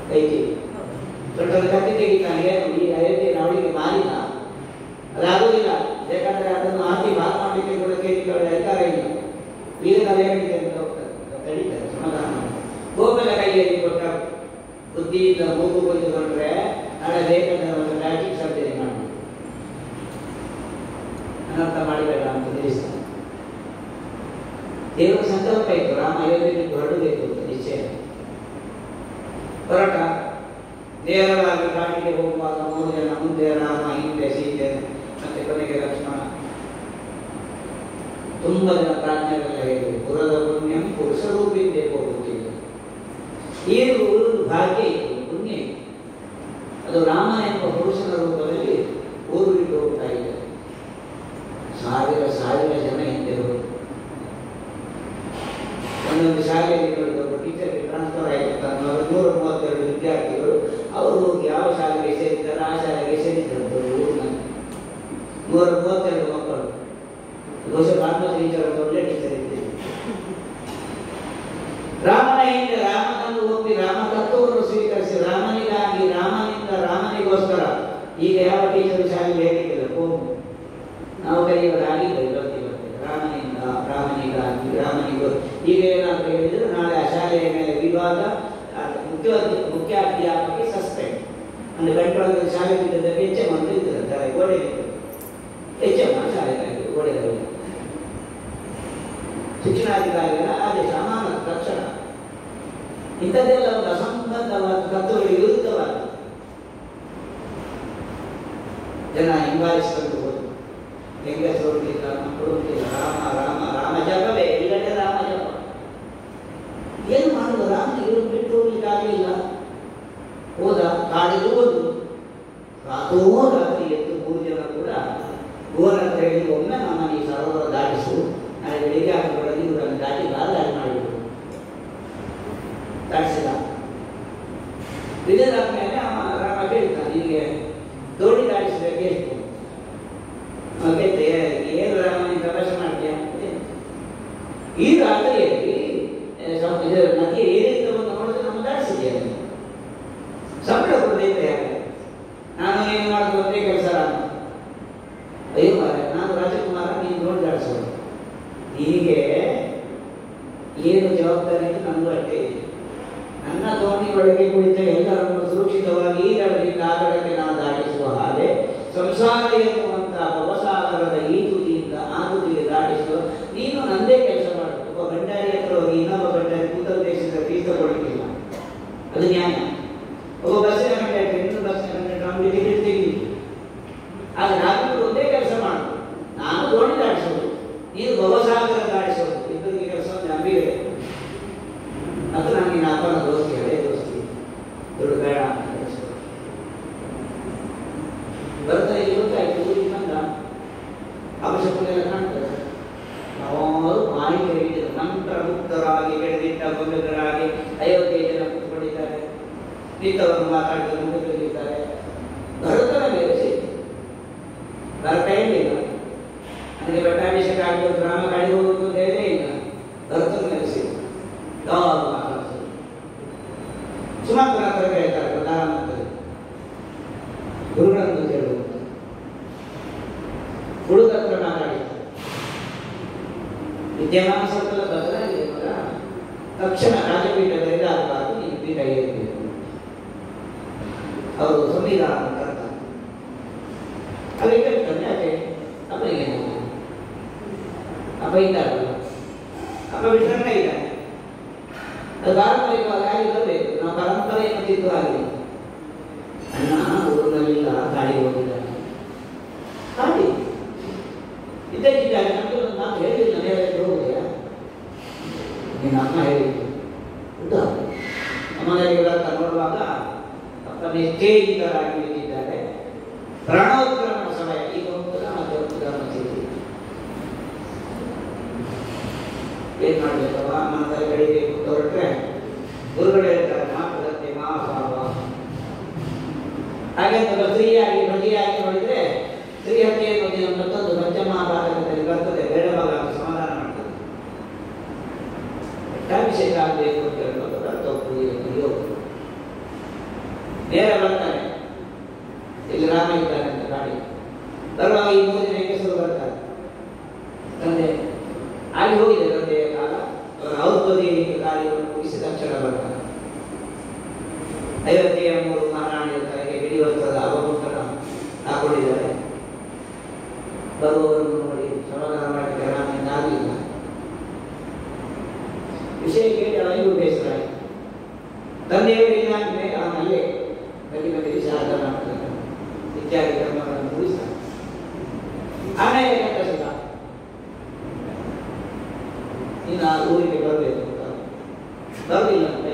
ಕೈಗೆ ದೊಡ್ಡದ ಕಟ್ಟಿ ತೆಗಿತಾನೆ. ಈ ಅಯೋಧ್ಯೆಯನ್ನು ಅವಳಿಗೆ ಮಾರಿದ ಅದಾಗುವುದಿಲ್ಲ. ಯಾಕಂದ್ರೆ ಅದನ್ನು ಹಾಕಿ ಭಾಗ ಮಾಡಲಿಕ್ಕೆ ಕೂಡ ಕೇಳಿಕೊಳ್ಳೋ ಅಧಿಕಾರ ಇಲ್ಲ. ಈಗ ನಾವು ಹೇಳಿದ್ದೆ ಅಂತ ಹೋಗ್ತಾರೆ, ತಡೀತಾರೆ, ಸಮಾಧಾನ. ಗೋಕಲ ಕೈಯಲ್ಲಿ ಕೊಟ್ಟ ಬುದ್ಧಿಯಿಂದ ಮೂಗು ಕೊಯ್ದುಕೊಂಡ್ರೆ ನಾಳೆ ಬೇಕಂದ್ರೆ ಒಂದು ಪ್ಲಾಸ್ಟಿಕ್ ಸರ್ಜರಿ ಮಾಡಿ ಅನರ್ಥ ಮಾಡಿಬೇಡ ಅಂತ ತಿಳಿಸ್ತಾನೆ. ದೇವರ ಸಂಕಲ್ಪ ಇತ್ತು, ರಾಮ ಅಯೋಧ್ಯೆಗೆ ಹೊರಡಬೇಕು ಅಂತ ನಿಶ್ಚಯ. ಹೊರಟ ನೇರವಾಗಿ ಕಾಡಿಗೆ ಹೋಗುವಾಗ 3 ಜನ, ಮುಂದೆ ರಾಮ, ಹಿಂದೆ ಸೀತೆ, ಮತ್ತೆ ಕೊನೆಗೆ ಲಕ್ಷ್ಮಣ. ತುಂಬಾ ಜನ ಪ್ರಾಜ್ಞರೆಲ್ಲ ಹೇಳಿದರು ಪುರದ ಪುಣ್ಯಂ ಪುರುಷ ರೂಪಿಂದೇ ಹೋಗುತ್ತಿಲ್ಲ. ಏನು ಭಾಗ್ಯ ಇತ್ತು, ಪುಣ್ಯ ಇತ್ತು. ಅದು ರಾಮ ಎಂಬ ಪುರುಷನ ರೂಪದಲ್ಲಿ ಊರು ಬಿಟ್ಟು ಹೋಗ್ತಾ ಇದೆ. 1000 ಜನ ಹಿಂದೆ ಹೋಗಿ ಒಂದೊಂದು ಶಾಲೆಯಲ್ಲಿ ನೋಡಿದವರು ಟೀಚರ್ಗೆ ಟ್ರಾನ್ಸ್ಫರ್ ಆಯಿತು. 132 ವಿದ್ಯಾರ್ಥಿಗಳು ಅವರು ಹೋಗಿ ಯಾವ ಶಾಲೆಗೆ ಸೇರಿದ್ದಾರೆ ಆ ಶಾಲೆಗೆ ಸೇರಿದ್ದಾರೆ. ಊರಿನಲ್ಲಿ 132 ಮಕ್ಕಳು. ಬಹುಶಃ ಭಾರತ ಟೀಚರ್ ಅಂತ ಒಳ್ಳೆ ಟೀಚರ್ ಇದ್ದೇವೆ. ರಾಮನ ಹಿಂದೆ ರಾಮನನ್ನು ಒಪ್ಪಿ ರಾಮ ತತ್ವವನ್ನು ಸ್ವೀಕರಿಸಿ ರಾಮನಿಗಾಗಿ, ರಾಮನಿಂದ ರಾಮನಿಗೋಸ್ಕರ. ಈಗ ಯಾವ ಟೀಚರ್ ಶಾಲೆಗೆ ಹೇಳಿದ್ದಿಲ್ಲ, ನಾವು ಕಲಿಯೋರಾಗಿದ್ದರೆ ರಾಮನಿಂದ ರಾಮನಿಗಾಗಿ, ರಾಮನಿಗೋ. ಈಗ ಏನಾದರೂ ಹೇಳಿದ್ರೆ ನಾಳೆ ಆ ಶಾಲೆಯ ಮೇಲೆ ವಿವಾದ, ಮುಖ್ಯ ಅಧ್ಯಾಪಕಿ ಸಸ್ಪೆಂಡ್ ಅಂದ್ರೆ ಕಂಟ್ರೋಲ್. ಶಾಲೆ ಬಿದ್ದ ಹೆಚ್ಚೆ ಮಂದಿ ಇದ್ದಾರೆ ಗೋಡೆ ಹೆಚ್ಚಮ್ಮ ಶಾಲೆಗಾಗಿ ಗೋಡೆಗಳು. ಶಿಕ್ಷಣಾಧಿಕಾರಿಗಳ ಆದೇಶ ಅಮಾನತು ತಕ್ಷಣ. ಇಂಥದ್ದೆಲ್ಲ ಒಂದು ಅಸಂಬದ್ಧವಾದ ತತ್ವಗಳಿಗೆ ವಿರುದ್ಧವಾದ ಜನ ಹಿಂಬಾಲಿಸಿಕೊಂಡು ಹೋದ್ರು. ಹೆಂಗಸರು ಹೋಗ್ಲಿಲ್ಲ, ಮಕ್ಕಳು ಹೋಗ್ಲಿಲ್ಲ. ರಾಮ ರಾಮ ರಾಮ ಜಪವೇ ಎಲ್ಲೆಡೆ ರಾಮ ಜಪ. ಏನು ಮಾಡುವ? ರಾಮ ಇವರು ಬಿಟ್ಟು ಹೋಗ್ಲಿಕ್ಕೆ ಆಗಲಿಲ್ಲ. ಹೋದ ಕಾಡಿಗೆ ಹೋದ್ರು. ರಾತ್ರೋ ರಾತ್ರಿ ಎದ್ದು 3 ಜನ ಕೂಡ ಗೋರ ಅಂತ ಹೇಳಿ ಒಮ್ಮೆ ನಮ್ಮನ್ನು ಈ ಸರೋವರ ದಾಟಿಸು, ನಾಳೆ ಬೆಳಿಗ್ಗೆ ಹಾಕಿಕೊಳ್ಳಿ ಇವರನ್ನು ದಾಟಿ ದಾರಿ ಮಾಡಿಬಿಟ್ಟು ದಾಟಿಸಿದ. ವಿಜಯದಾದ್ಮೇಲೆ ರಾಮ ಕೇಳ್ತಾನೆ, ಹೀಗೆ ದೋಣಿ ದಾಟಿಸಬೇಕು ಎಷ್ಟು? ಏನು ರಾಮನ ಪ್ರವೇಶ ಮಾಡ್ತೀಯ? ಈ ರಾತ್ರಿಯಲ್ಲಿ ನದಿಯ ಏರಿಳಿತವನ್ನು ನೋಡಿದ್ರೆ ನಮ್ಮ ದಾಟಿಸಿದೆಯಾ? ಸಂಬಳ ಕೊಡಬೇಕು. ಯಾಕೆ ನಾನು ಏನು ಮಾಡೋದು ಒಂದೇ ಕೆಲಸ ರಾಮ. ಅಯ್ಯೋ ನಾನು ರಾಜಕುಮಾರ, ನೀನು ನೋಡಿ ದಾಟಿಸೋದು. ಹೀಗೆ ಏನು ಜವಾಬ್ದಾರಿ ಅಂತ ನನಗೂ ಅಷ್ಟೇ ಇದೆ. ನನ್ನ ದೋಣಿ ಒಳಗೆ ಕುಳಿತ ಎಲ್ಲರನ್ನು ಸುರಕ್ಷಿತವಾಗಿ ಈ ದಡದಿಂದ ಆ ದಡಕ್ಕೆ ನಾವು ದಾಟಿಸುವ ಹಾಗೆ ಸಂಸಾರ ಸಂಸಾರ ಎನ್ನುವಂತಹ ಭವಸಾಗರದ ಈ ತುದಿಯಿಂದ ಆ ತುದಿಗೆ ದಾಟಿಸಲು ನೀನು ನಂದೇ ಕೆಲಸ ಮಾಡು. ಒಬ್ಬ ಗಂಡಾರಿ ಹತ್ರ ಹೋಗಿ ಇನ್ನೊಬ್ಬ ಗಂಡಾರಿ ಕೂತಲ್ ದೇಶದ ಫೀಸ್ ತಗೊಳ್ಳಿಕ್ಕಿಲ್ಲ, ಅದು ನ್ಯಾಯ. ಒಬ್ಬ ಬಸ್ಸಿನ ಗಂಡಾರಿ ಇನ್ನೊಂದು ಬಸ್ಸಿನ ಗಂಡಾರಿ ನಮಗೆ ಟಿಕೆಟ್ ತೆಗೀಲಿ. ಆದ್ರೆ ನಾವಿಬ್ಬರು ಒಂದೇ ಕೆಲಸ ಮಾಡು. ನಾನು ದೋಣಿ ದಾಟಿಸೋದು, ನೀನು ಭವಸಾಗರ ದಾಟಿಸೋದು, ಇಬ್ಬರಿಗೆ ಕೆಲಸ ನಂಬಿಕೆ. ಅದು ನನಗೆ ಅಪ್ಪನ ದೋಸ್ತಿ, ಹಳೆ ದೋಸ್ತಿ, ದೊಡ್ಡ ಬೇಡ ಅಂತ ಹೇಳಿಸೋದು. ಬರ್ತಾ ಇವತ್ತಾಯ್ತು ಊರಿನಿಂದ ಅವಶ್ಯಕತೆಲ್ಲ ಕಾಣ್ತದೆ. ಅವರು ಮಾಹಿತಿ ಹೇಳಿದರು. ನಂತರ ಮುಕ್ತರಾಗಿ ಬೆಳೆದಿಟ್ಟ ಗೊಂಬೆಗಳಾಗಿ 50 ಜನ ಕೂತ್ಕೊಂಡಿದ್ದಾರೆ. ನಿಂತವರು ಮಾತಾಡಿದ ಮುಂದಿದ್ದಾರೆ. ಭರತನ ಮೇಲೆ ಸೇರಿ ಭರತ ಇಲ್ಲ, ನನಗೆ ಬೆಟ್ಟಾಭಿಷೇಕ ಆಗಿ ಗ್ರಾಮ ಗಾಡಿ ಹೋಗುವುದು ಧೈರ್ಯ ಇಲ್ಲ. ಭರತನ ಮೇಲೆ ಸೇರಿ ಯಾವಾಗ ಮಾತಾಡ್ತಾರೆ. ಸುಮಾರು ಹತ್ರ ಹೇಳ್ತಾರೆ ಪ್ರಧಾನಮಂತ್ರಿ ಗುರುಗಳನ್ನು ಕೇಳುವುದು. ಹುಡುಗ ಹತ್ರ ಮಾತಾಡಿದ್ದಾರೆ. ವಿದ್ಯಮಾನ ಸ್ವಲ್ಪ ಬದಲಾಗಿದೆ ಮಗ, ತಕ್ಷಣ ರಾಜಪೀಠದಲ್ಲಿ ಆಗಬಾರದು, ಈ ಪೀಠ ಏರಬೇಕು. ಅವರು ಸಂವಿಧಾನ ಕರ್ತಾರೆ. ಅದಕ್ಕೆ ಹೇಳ್ತಾನೆ ಯಾಕೆ ಅಪ್ಪನಿಗೆ ಅಪ್ಪ ಇದ್ದಾರಲ್ಲ, ಅಪ್ಪ ಬಿಟ್ಟರೆ ಇದ್ದಾನೆ. ಅದು ಪಾರಂಪರಿಕವಾಗಿ ಆಗಿರಬೇಕು. ನಾವು ಪರಂಪರೆಯನ್ನು ತಿದ್ದು ಆಗಲಿ. ಅಣ್ಣ ಊರಿನಲ್ಲಿಲ್ಲ, ಗಾಡಿ ಹೋಗಿದ್ದಾನೆ. ಗಾಡಿ ಇದ್ದಾಗಿದ್ದಾರೆ. ನಮಗೆ ನಾನು ಹೇಳಿಲ್ಲ, ನೇರ ಹೋಗುದೆಯಾ? ನೀನು ಅಮ್ಮ ಹೇಳಿದ್ದು ಉಂಟ. ನಮ್ಮನೆಗೆ ಬರ್ತಾ ನೋಡುವಾಗ ಅಪ್ಪನೇ ತೇಜಿತರಾಗಿ ಬಿಟ್ಟಿದ್ದಾರೆ. ಪ್ರಾಣೋತ್ಕ್ರಮಣ ಸಮಯ. ಈಗ ಹೋಗ್ತದ ಮತ್ತೆ ಹೋಗ್ತದ ಏನ್ ಮಾಡ್ಬೇಕವ? ಅಮ್ಮನ ತರ ಬೆಳಿಬೇಕು ಅಂತ ಹೊರಟ್ರೆ ಗುರುಗಳು ಹೇಳ್ತಾರೆ ಮಾತುಕತೆ ಮಹಾಭಾವ. ಹಾಗೆ ಸ್ತ್ರೀಯಾಗಿ ಬಗೆಯಾಗಿ ನೋಡಿದ್ರೆ ಸ್ತ್ರೀ ಹತ್ಯೆ ಅನ್ನೋದು ಮತ್ತೊಂದು ಪಂಚಮಹಾಭಾರತದಲ್ಲಿ ಬರ್ತದೆ. ಬೇಡವಾಗ ಸಮಾಧಾನ ಮಾಡ್ತದೆ. ಬೆಟ್ಟಾಭಿಷೇಕ ಆಗಬೇಕು ಅಂತ ಹೇಳೋದು ತಪ್ಪು. ನೇರ ಬರ್ತಾರೆ. ಇಲ್ಲಿ ರಾಮ ಇದ್ದಾರೆ ಅಂತ ಗಾಡಿ ಬರುವಾಗ ಈ 3 ದಿನ ಹೆಂಗಸರು ಬರ್ತಾರೆ. ತಂದೆ ಅಲ್ಲಿ ಹೋಗಿದೆ ತಂದೆಯ ಕಾಲ. ಔದ್ಯೋಗಿಕ ಕಾರ್ಯವನ್ನು ಮುಗಿಸಿದ ತಕ್ಷಣ ಬರ್ತಾರೆ. 53 ಮಹಾರಾಣಿಯರ ತಲೆಗೆ ಹಿಡಿಯುವಂಥದ್ದು ಅವಗುಂಟನ ಹಾಕೊಂಡಿದ್ದಾರೆ. ಬರುವವರನ್ನು ನೋಡಿ ಸಮಾಧಾನ ಮಾಡಲಿಕ್ಕೆ ರಾಮನಿಂದ ಆಗಲಿಲ್ಲ. ವಿಷಯ ಕೇಳಿ ಅವನಿಗೂ ಬೇಸರ ಆಯಿತು. ತಂದೆಯವರಿಗೆ ಮೇಲೆ ಅವನಲ್ಲೇ ಬಗೆ ಶಾರದ ಮಾಡ್ತಾರೆ. ಇತ್ಯಾದಿ ಕರ್ಮಗಳನ್ನು ಮುಗಿಸ್ತಾನೆ. ಆಮೇಲೆ ಕಟ್ಟಿಸಿದ ನೀನು ಆ ಊರಿಗೆ ಬರಬೇಕು ಅಂತ. ಬರಲಿಲ್ಲ ಅಂತ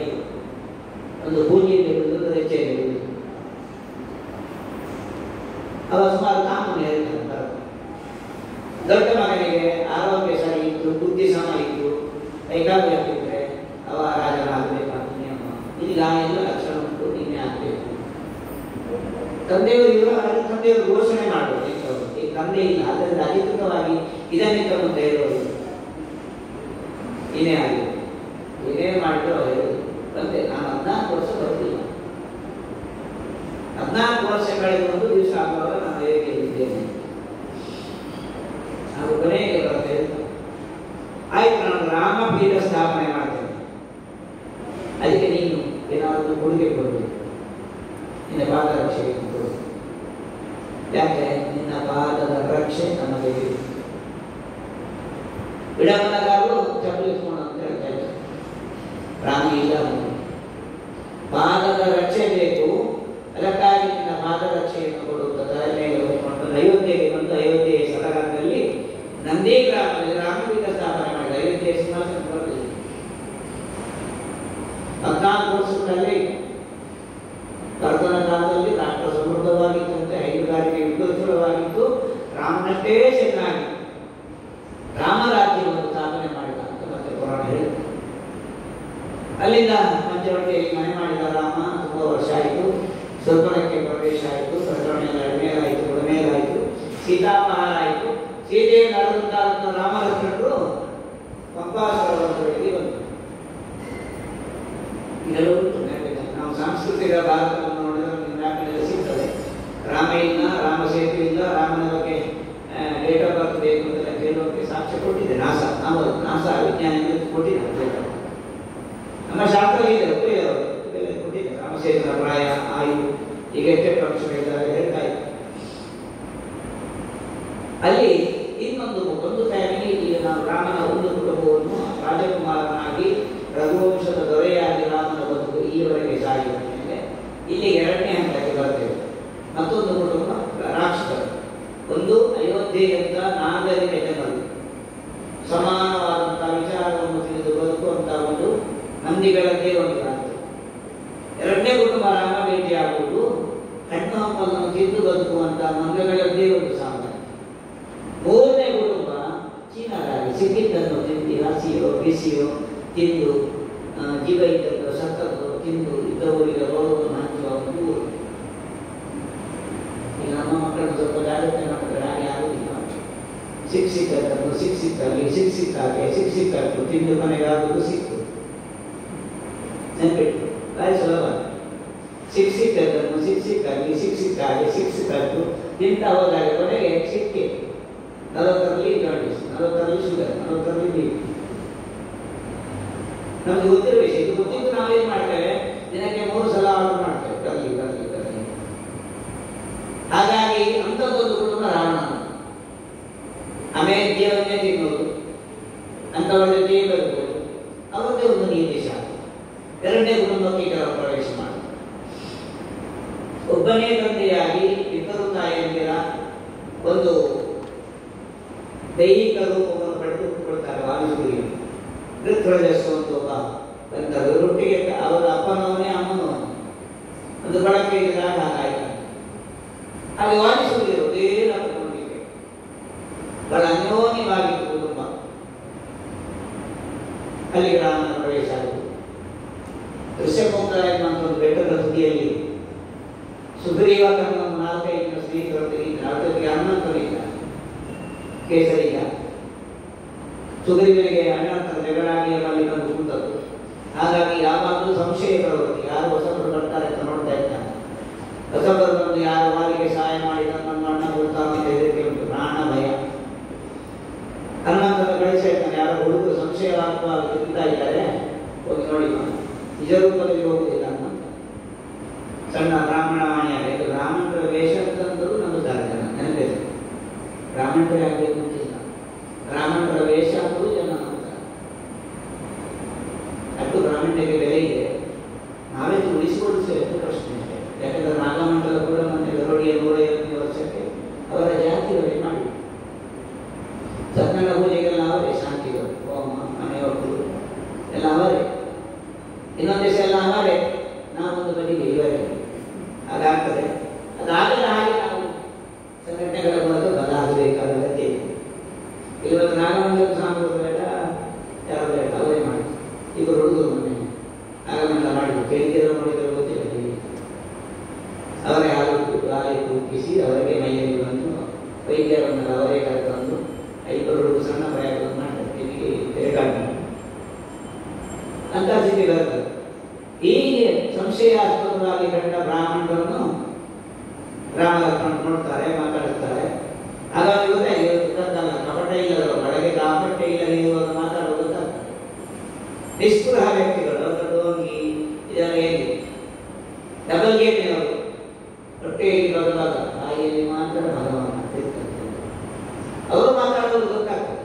ಒಂದು ಪೂಜೆಯಲ್ಲಿ ಬಿಡುವುದು, ರೆಚ್ಚೆಯಲ್ಲಿ ಬಿಡುವುದು. ಅವ ಸುಮಾರು ಕಾನೂನು ಹೇಳ್ತಾರೆ. ದೊಡ್ಡ ಮಗನಿಗೆ ಆರೋಗ್ಯ ಸರಿ ಇತ್ತು, ಬುದ್ಧಿ ಸಮ ಇತ್ತು, ಕೈಕಾಲು ಹಾಕಿದ್ರೆ ಅವ ರಾಜನಾಗಬೇಕಾದ ನಿಯಮ. ಈಗ ಎಲ್ಲ ಲಕ್ಷಣ ಉಂಟು, ನೀನೇ ಆಗಬೇಕು. ತಂದೆಯವರು ಘೋಷಣೆ ಮಾಡೋದು. ಈ ತಂದೆ ಇಲ್ಲ, ಅದರಿಂದ ಅಧಿಕೃತವಾಗಿ ಇದನ್ನಿಂದ ಮುಂದೆ ಹೇಳೋದು ಏನೇ ಆಗಿದೆ. ಏನೇನು ಮಾಡಿದ್ರು ಹೇಳೋದು. ತಂದೆ ನಾನು 14 ವರ್ಷ ಬರ್ತಿಲ್ಲ. 14 ವರ್ಷ ಕಳೆದ ಒಂದು ದಿವಸ ಆಗುವಾಗ ನಾನು ಹೇಗಿದ್ದೇನೆ. ನಾವು ಕೊನೆಗೆ ಬರ್ತೇವೆ. ಆಯ್ತು, ನಾನು ರಾಮಪೀಠ ಸ್ಥಾಪನೆ ಮಾಡ್ತೇನೆ. ಅದಕ್ಕೆ ನೀನು ಏನಾದರೂ ಕೊಡುಗೆ ಕೊಡಬೇಕು. ನಿನ್ನ ಪಾದರಕ್ಷೆಗೆ ಕೊಡು. ಯಾಕೆ? ನಿನ್ನ ಪಾದದ ರಕ್ಷೆ ನಮಗೆ ವಿಡಂಬನಗಾರರು ಚಪ್ಪಲಿಸ್ಕೊಂಡು ಅಂತ ಹೇಳ್ತಾ ಇದ್ದಾರೆ. ರಾಮ ಇಲ್ಲ, ಪಾದದ ರಕ್ಷೆ ಬೇಕು. ಅದಕ್ಕಾಗಿ ನಿನ್ನ ಪಾದರಕ್ಷೆಯನ್ನು ಕೊಡುತ್ತ ತಲೆ ಮೇಲೆ ಹೊತ್ಕೊಂಡು ಅಯೋಧ್ಯೆಗೆ ಬಂದು ಅಯೋಧ್ಯೆಯ ಸಡಗರದಲ್ಲಿ ನಂದೇ ಗ್ರಾಮದಲ್ಲಿ ರಾಮಪೀಠ ಸ್ಥಾಪನೆ ಮಾಡಿದ. ಅಯೋಧ್ಯೆಯ ಸಿಂಹಾಸನ ಬರಲಿಲ್ಲ. 14 ವರ್ಷಗಳಲ್ಲಿ ಭರತನ ಕಾಲದಲ್ಲಿ ರಾಷ್ಟ್ರ ಸಮೃದ್ಧವಾಗಿತ್ತಂತೆ. ಹೈನುಗಾರಿಕೆ ವಿಪುಲವಾಗಿತ್ತು. ರಾಮನಷ್ಟೇ ಚೆನ್ನಾಗಿ ರಾಮರಾಜ್ಯವನ್ನು ಸ್ಥಾಪನೆ ಮಾಡಿದ ಅಂತ ಮತ್ತೆ ಪುರಾಣ ಹೇಳಿದೆ. ಅಲ್ಲಿಂದ ಪಂಚವಟಿಯಲ್ಲಿ ಮನೆ ಮಾಡಿದ ರಾಮ ತುಂಬ ವರ್ಷ ಆಯಿತು. ಸ್ವಲ್ಪಕ್ಕೆ ಪ್ರವೇಶ ಆಯಿತು. ಪ್ರಕರಣ ಮೇಲಾಯಿತು, ಮೇಲಾಯಿತು. ಸೀತಾಪಹಾರ ಆಯಿತು. ಸೀತೆಯನ್ನು ನಡೆದಂತ ರಾಮಲಕ್ಷ್ಮಣರು ಪಂಪಾಸರವರಿಗೆ ಬಂದರು. ಇದೆಲ್ಲ ಉಂಟು. ನಾವು ಸಾಂಸ್ಕೃತಿಕ ಭಾರತವನ್ನು ನೋಡಿದ್ರೆ ಮ್ಯಾಪಿನಲ್ಲಿ ಸಿಗ್ತದೆ. ರಾಮ ಇಲ್ಲ, ರಾಮ ಸೇತು ಇಲ್ಲ, ರಾಮನ ಬಗ್ಗೆ ಡೇಟ್ ಆಫ್ ಬರ್ತ್ ಬೇಕು ಅಂತ ಕೇಳೋಕ್ಕೆ ಸಾಕ್ಷ್ಯ ಕೊಟ್ಟಿದೆ ನಾಸಾ ವಿಜ್ಞಾನಿಗಳು ಕೊಟ್ಟಿದ್ದಾರೆ. ನಮ್ಮ ಶಾಸ್ತ್ರ ಇದೆ, ಕೊಟ್ಟಿದೆ. ರಾಮ ಸೇತುವ ಪ್ರಾಯ, ಆಯು, ಈಗ ಎಷ್ಟೆಷ್ಟು ಅಂಶಗಳಿದ್ದಾರೆ ಹೇಳ್ತಾ ಇದ್ದಾರೆ. ಅಲ್ಲಿ ಇನ್ನೊಂದು ಫ್ಯಾಮಿಲಿ, ಈಗ ನಾವು ರಾಮನ ಒಂದು ಕುಟುಂಬವನ್ನು ರಾಜಕುಮಾರನಾಗಿ ರಘುವಂಶದ ದೊರೆಯಾಗಿ ರಾಮನ ಬದುಕು ಈವರೆಗೆ ಸಾಗಿದ ಮೇಲೆ ಇಲ್ಲಿ ಎರಡನೇ ಹಂತಕ್ಕೆ ಬರ್ತೇವೆ. ಮತ್ತೊಂದು ಕುಟುಂಬ ರಾಕ್ಷಸರು. ಒಂದು ಅಯೋಧ್ಯೆಯಂತ ನಾಗರಿಕ ಜನರು, ಸಮಾನವಾದಂತಹ ವಿಚಾರವನ್ನು ತಿಳಿದು ಬದುಕುವಂತಹ ಒಂದು ಮಂದಿಗಳದ್ದೇ ಒಂದು ರಾಜ್ಯ. ಎರಡನೇ ಕುಟುಂಬ ರಾಮ ಭೇಟಿಯಾಗುವುದು ಹಣ್ಣು ಹಂಪಲನ್ನು ತಿಂದು ಬದುಕುವಂತಹ ಮಂಗಗಳದ್ದೇ ಒಂದು ಸಾಮ್ರಾಜ್ಯ. ಮೂರನೇ ಕುಟುಂಬ ಚೀನಾದಾಗಿ ಸಿಕ್ಕಿದ್ದನ್ನು ತಿಂದು ಹಸಿಯೋ ಬಿಸಿಯೋ ತಿಂದು ಜೀವ ಇದ್ದದ್ದು ಸತ್ತದ್ದು ತಿಂದು ಇದ್ದವರಿಗೆ ರೋಗವನ್ನು ಹಂಚುವ ಒಂದು ಊರು. ಈಗ ನಮ್ಮ ಮಕ್ಕಳನ್ನು ಸ್ವಲ್ಪ ಜಾಗ್ರತೆ ಮಾಡಿದ್ರೆ ಹಾಗೆ ಆಗುದಿಲ್ಲ. ಸಿಕ್ಕಿದ್ದನ್ನು ಸಿಕ್ಕಾಗೆ ತಿಂದು ಮನೆಗಾಗುವುದು ಸಿಕ್ಕು ನೆನ್ಪಿಟ್ಟು ಬಾಯಿ ಸುಲಭ. ಸಿಕ್ಕಿದ್ದನ್ನು ಸಿಕ್ಕಾಗೆ ತಿಂತ ಹೋದಾಗ ಕೊನೆಗೆ ಸಿಕ್ಕಿ 40ರಲ್ಲಿ ಜಾಂಡೀಸ್, 40ರಲ್ಲಿ ಶುಗರ್, 40ರಲ್ಲಿ ಬಿ. ನಮ್ಗೆ ಗೊತ್ತಿರೋ ವಿಷಯ. ಇದು ಗೊತ್ತಿದ್ದು ನಾವೇನ್ ಮಾಡ್ತೇವೆ, ದಿನಕ್ಕೆ 3 ಸಲ ಆರ್ಡರ್ ಮಾಡ್ತೇವೆ ಕರ್ಲಿ. ಹಾಗಾಗಿ ಅಂಥದ್ದೊಂದು ಕುಟುಂಬ ರಾವಣ. ಅಮೇಧ್ಯವನ್ನೇ ತಿನ್ನೋದು, ಅಂಥವರ ಜೊತೆಯೇ ಬದುಕೋದು, ಅವರದ್ದೇ ಒಂದು ನೀತಿ ಶಾಸ್ತ್ರ. ಎರಡನೇ ಕುಟುಂಬಕ್ಕೆ ಕೆಲವು ಪ್ರವೇಶ ಮಾಡಿ ಒಬ್ಬನೇ ತಂದೆಯಾಗಿ ಇಬ್ಬರು ತಾಯಿಯಂದಿರ ಒಂದು ದೈಹಿಕ ರೂಪವನ್ನು ಪಡೆದುಕೊಳ್ತಾರೆ. ವಾಯುಸೂರ್ಯ ಋತ್ವಜಸ್ಸು ಅಂತ ಒಬ್ಬ ಬಂದರು. ರೊಟ್ಟಿಗೆ ಅವರ ಅಪ್ಪನವನೇ ಅಮ್ಮನವನೇ ಒಂದು ಬಳಕೆ ಇದ್ದಾಗ ಹಾಗಾಯ್ತು. ಹಾಗೆ ವಾಯುಸೂರ್ಯರು ದೇಹ ತಗೊಂಡಿದೆ. ಬಹಳ ಅನ್ಯೋನ್ಯವಾಗಿತ್ತು ಕುಟುಂಬ. ಅಲ್ಲಿ ರಾಮನ ಪ್ರವೇಶ ಆಯಿತು. ಋಷಭಮುಖ ಎನ್ನುವಂಥ ಒಂದು ಬೆಟ್ಟದ ತುದಿಯಲ್ಲಿ ಸುಗ್ರೀವ ತನ್ನ 4-5 ಜನ ಸ್ನೇಹಿತರೊಂದಿಗೆ ಅದಕ್ಕೆ ಹನುಮಂತನಿಲ್ಲ, ಕೇಸರಿಗ. ಸುಗ್ರೀವನಿಗೆ ಅಣ್ಣಂತರ ಜಗಳಾಗಿ ಅಲ್ಲಿ ಬಂದು ಕೂತದ್ದು. ಹಾಗಾಗಿ ಯಾವಾಗಲೂ ಸಂಶಯ ಬರುವುದು, ಯಾರು ಹೊಸಬರು ಬರ್ತಾರೆ ಅಂತ ನೋಡ್ತಾ ಇದ್ದಾನೆ. ಹೊಸಬರು ಬಂದು ಯಾರು ವಾಲಿಗೆ ಸಹಾಯ ಮಾಡಿದ ನನ್ನ ಅಣ್ಣ ಕೊಡ್ತಾನೆ ಅಂತ ಹೆದರಿಕೆ ಉಂಟು, ಪ್ರಾಣ ಭಯ. ಹನುಮಂತನ ಕಳಿಸಿರ್ತಾನೆ, ಯಾರು ಹುಡುಗರು ಸಂಶಯವಾಗುವ ತಿಂತಾ ಇದ್ದಾರೆ, ಹೋಗಿ ನೋಡಿ. ನಿಜ ರೂಪದಲ್ಲಿ ಹೋಗುವುದಿಲ್ಲ ಅಂತ ಸಣ್ಣ ಬ್ರಾಹ್ಮಣ ವಾಣಿಯಾಗ. ಇದು ಬ್ರಾಹ್ಮಣರ ವೇಷ ಅಂತಂದರೂ ನಂಬುತ್ತಾರೆ ಜನ, ನೆನಪಿದೆ. ಬ್ರಾಹ್ಮಣರೇ ಆಗಬೇಕು ಅಂತಿಲ್ಲ, ಬ್ರಾಹ್ಮಣರ ವೇಷ ಅಂತೂ ಜನ ನಂಬುತ್ತಾರೆ. ಅದು ಬ್ರಾಹ್ಮಣರಿಗೆ ಬೆಲೆ ಇದೆ. ನಾವೆಂದು ಉಳಿಸಿಕೊಡಿಸುವ ಪ್ರಶ್ನೆ ಅಷ್ಟೇ. ಯಾಕಂದ್ರೆ ನಾಗಮಂಡಲ ಕೂಡ ಮತ್ತೆ ಗರುಡಿಯ 150 ವರ್ಷಕ್ಕೆ ಅವರ ಜಾತಿಯವರೇ ಮಾಡಿ ಸತ್ಯನಾರಾಯಣ ಪೂಜೆಗೆಲ್ಲ ಅವರೇ, ಶಾಂತಿಗಳು, ಹೋಮ, ಮನೆ ಒಬ್ಬರು ಎಲ್ಲ ಅವರೇ, ಇನ್ನೊಂದು ದಿವಸ ಎಲ್ಲ ಅವರೇ, ನಾವೊಂದು ಬದಿಗೆ ಇವರೇ. ಹಾಗಾಗ್ತದೆ. ಅದಾಗಲ್ಲ. ಹಾಗೆ ನಾವು ಸಂಘಟನೆಗಳ ಮೂಲಕ ಬದಲಾಗಬೇಕಾದ ಅಗತ್ಯ ಇದೆ. ಇವತ್ತು ನಾಗಮಂಡಲ ಸ್ವಾಮಿಗಳು ಬೇಡ, ಯಾರು ಬೇಡ, ಅವರೇ ಮಾಡಿ. ಇಬ್ಬರು ಹುಡುಗರು ಮೊನ್ನೆ ನಾಗಮಂಡಲ ಮಾಡಿದ್ರು, ಕೇಳಿದ್ರೆ ನೋಡಿದ್ರೆ ಗೊತ್ತಿಲ್ಲ. ಅವರೇ ಹಾಲು ಕುಗ್ಗಿಸಿ ಅವರಿಗೆ ಮೈಯಲ್ಲಿ ಬಂದು ವೈದ್ಯರನ್ನು ಅವರೇ ಕರೆತಂದು 5 ಹುಡುಗರು ಸಣ್ಣ ಪ್ರಯಾಣ ಮಾಡ್ತಾರೆ. ತೆರೆಗಾಡಿ ಅಂತ ಸ್ಥಿತಿ ಬರ್ತದೆ. ಹೀಗೆ ಸಂಶಯಾಸ್ಪದವಾಗಿ ಕಂಡ ಬ್ರಾಹ್ಮಣರನ್ನು ರಾಮಲಕ್ಷ್ಮಣ ನೋಡ್ತಾರೆ, ಮಾತಾಡುತ್ತಾರೆ. ಹಾಗಾಗಿ ಗೊತ್ತಾಗಿಲ್ಲ, ಕಪಟ ಇಲ್ಲದ ಒಳಗೆ ಕಾಪಟ್ಯ ಇಲ್ಲದೆ ಇರುವಾಗ ಮಾತಾಡೋದು ಗೊತ್ತಾಗ್ತದೆ. ನಿಸ್ಪೃಹ ವ್ಯಕ್ತಿಗಳು, ಅವರ ಡೋಂಗಿ ಇದೆಲ್ಲ ಹೇಗೆ ಡಬಲ್ ಗೇಟ್ ಅವರು ಹೊಟ್ಟೆಯಲ್ಲಿ ಬದಲಾದ ತಾಯಿಯಲ್ಲಿ ಮಾತ್ರ ಭಗವಾನ ಅವರು ಮಾತಾಡೋದು ಗೊತ್ತಾಗ್ತದೆ.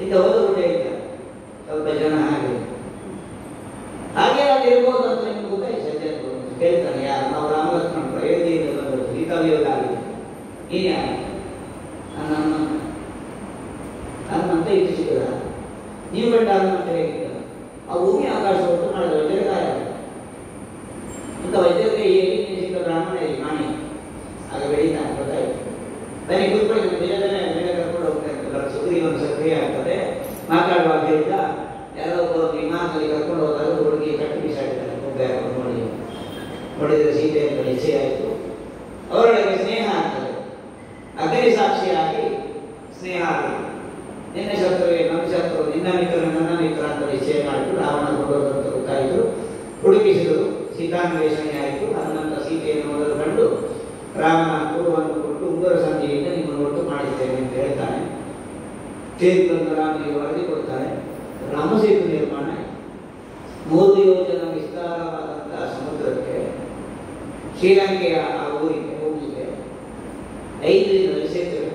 ಇಂಥ ಓದುಗುಡ್ಡೆ ಇಲ್ಲ ಸ್ವಲ್ಪ ಜನ ಹಾಗೆ ಅದು ಇರ್ಬೋದು ಅಂತ ನಿಮ್ಗೆ ಗೊತ್ತಾಯ್ತು. ಸದ್ಯ ಕೇಳ್ತಾನೆ, ಯಾರು ನಾವು ರಾಮಲಕ್ಷ್ಮಣ ಅಯೋಧ್ಯೆಯಿಂದ ಬಂದದ್ದು, ಈ ಕವಿಯೋಗ ಆಗಿದೆ, ನೀನು ಯಾರು ಹನುಮಂತ ಇದು ಸಿಗದ, ನೀವು ಕಂಡ ಹನುಮಂತ ಹೇಗಿದ್ದ? ಆ ಭೂಮಿ ಆಕಾಶ ಹೊತ್ತು ಮಾಡಿದ ವಜ್ರಕಾಯ ಅಂತ ವಜ್ರಕಾಯಿಯಲ್ಲಿ ಸಿಕ್ಕ ಬ್ರಾಹ್ಮಣ ಇಲ್ಲಿ ಮಾಣಿ ಆಗ ಬೆಳೀತಾನೆ. ಗೊತ್ತಾಯ್ತು. ಬನ್ನಿ ಕೂತ್ಕೊಳ್ಳಿ, ಬೇರೆ ಬೇರೆ ಕರ್ಕೊಂಡು ಹೋಗ್ತಾ ಇರ್ತಾರೆ. ಸುಗ್ರೀವನ ಸಕ್ರಿಯ ಆಗ್ತದೆ. ಮಾತಾಡುವಾಗ ಹೇಳಿದ ಯಾರೋ ಒಬ್ಬರು ವಿಮಾನದಲ್ಲಿ ಕರ್ಕೊಂಡು ಹೋದಾಗ ಹುಡುಗಿ ಕಟ್ಟಿ ಬಿಸಾಡಿದ್ದಾರೆ. ನೋಡಿ ನೋಡಿದರೆ ಸೀತೆ ಅಂತ ನಿಶ್ಚಯ ಆಯಿತು. ಅವರೊಳಗೆ ಸ್ನೇಹ ಆಗ್ತದೆ. ಅಗ್ನಿ ಸಾಕ್ಷಿಯಾಗಿ ಸ್ನೇಹ ಆಗಿದೆ. ನಿನ್ನ ಶತ್ರುವೆ ನನ್ನ ಶತ್ರು, ನಿನ್ನ ಮಿತ್ರ ನನ್ನ ಮಿತ್ರ ಅಂತ ನಿಶ್ಚಯ ಮಾಡಿದ್ರು. ರಾವಣ ಕೊಡೋದಂತ ಗೊತ್ತಾಯಿತು. ಹುಡುಕಿಸಿದರು, ಸೀತಾನ್ವೇಷಣೆ ಆಯಿತು. ಹನುಮಂತ ಸೀತೆಯನ್ನು ಮೊದಲು ಕಂಡು ರಾಮನ ಪೂರ್ವವನ್ನು ಕೊಟ್ಟು ಉಂಗುರ ಸಂಧಿಯಿಂದ ನಿಮ್ಮನ್ನು ಒಟ್ಟು ಮಾಡಿದ್ದೇನೆ ಅಂತ ಹೇಳ್ತಾನೆ. ಸೇತುವನ್ನು ರಾಮನಿಗೆ ವರದಿ ಕೊಡ್ತಾರೆ. ರಾಮಸೇತು ನಿರ್ಮಾಣ 3 ಯೋಜನ ವಿಸ್ತಾರವಾದಂತಹ ಸಮುದ್ರಕ್ಕೆ, ಶ್ರೀಲಂಕೆಯ ಆ ಊರಿಗೆ ಹೋಗಲಿಕ್ಕೆ 5 ದಿನದಲ್ಲಿ ಸೇತುವೆ.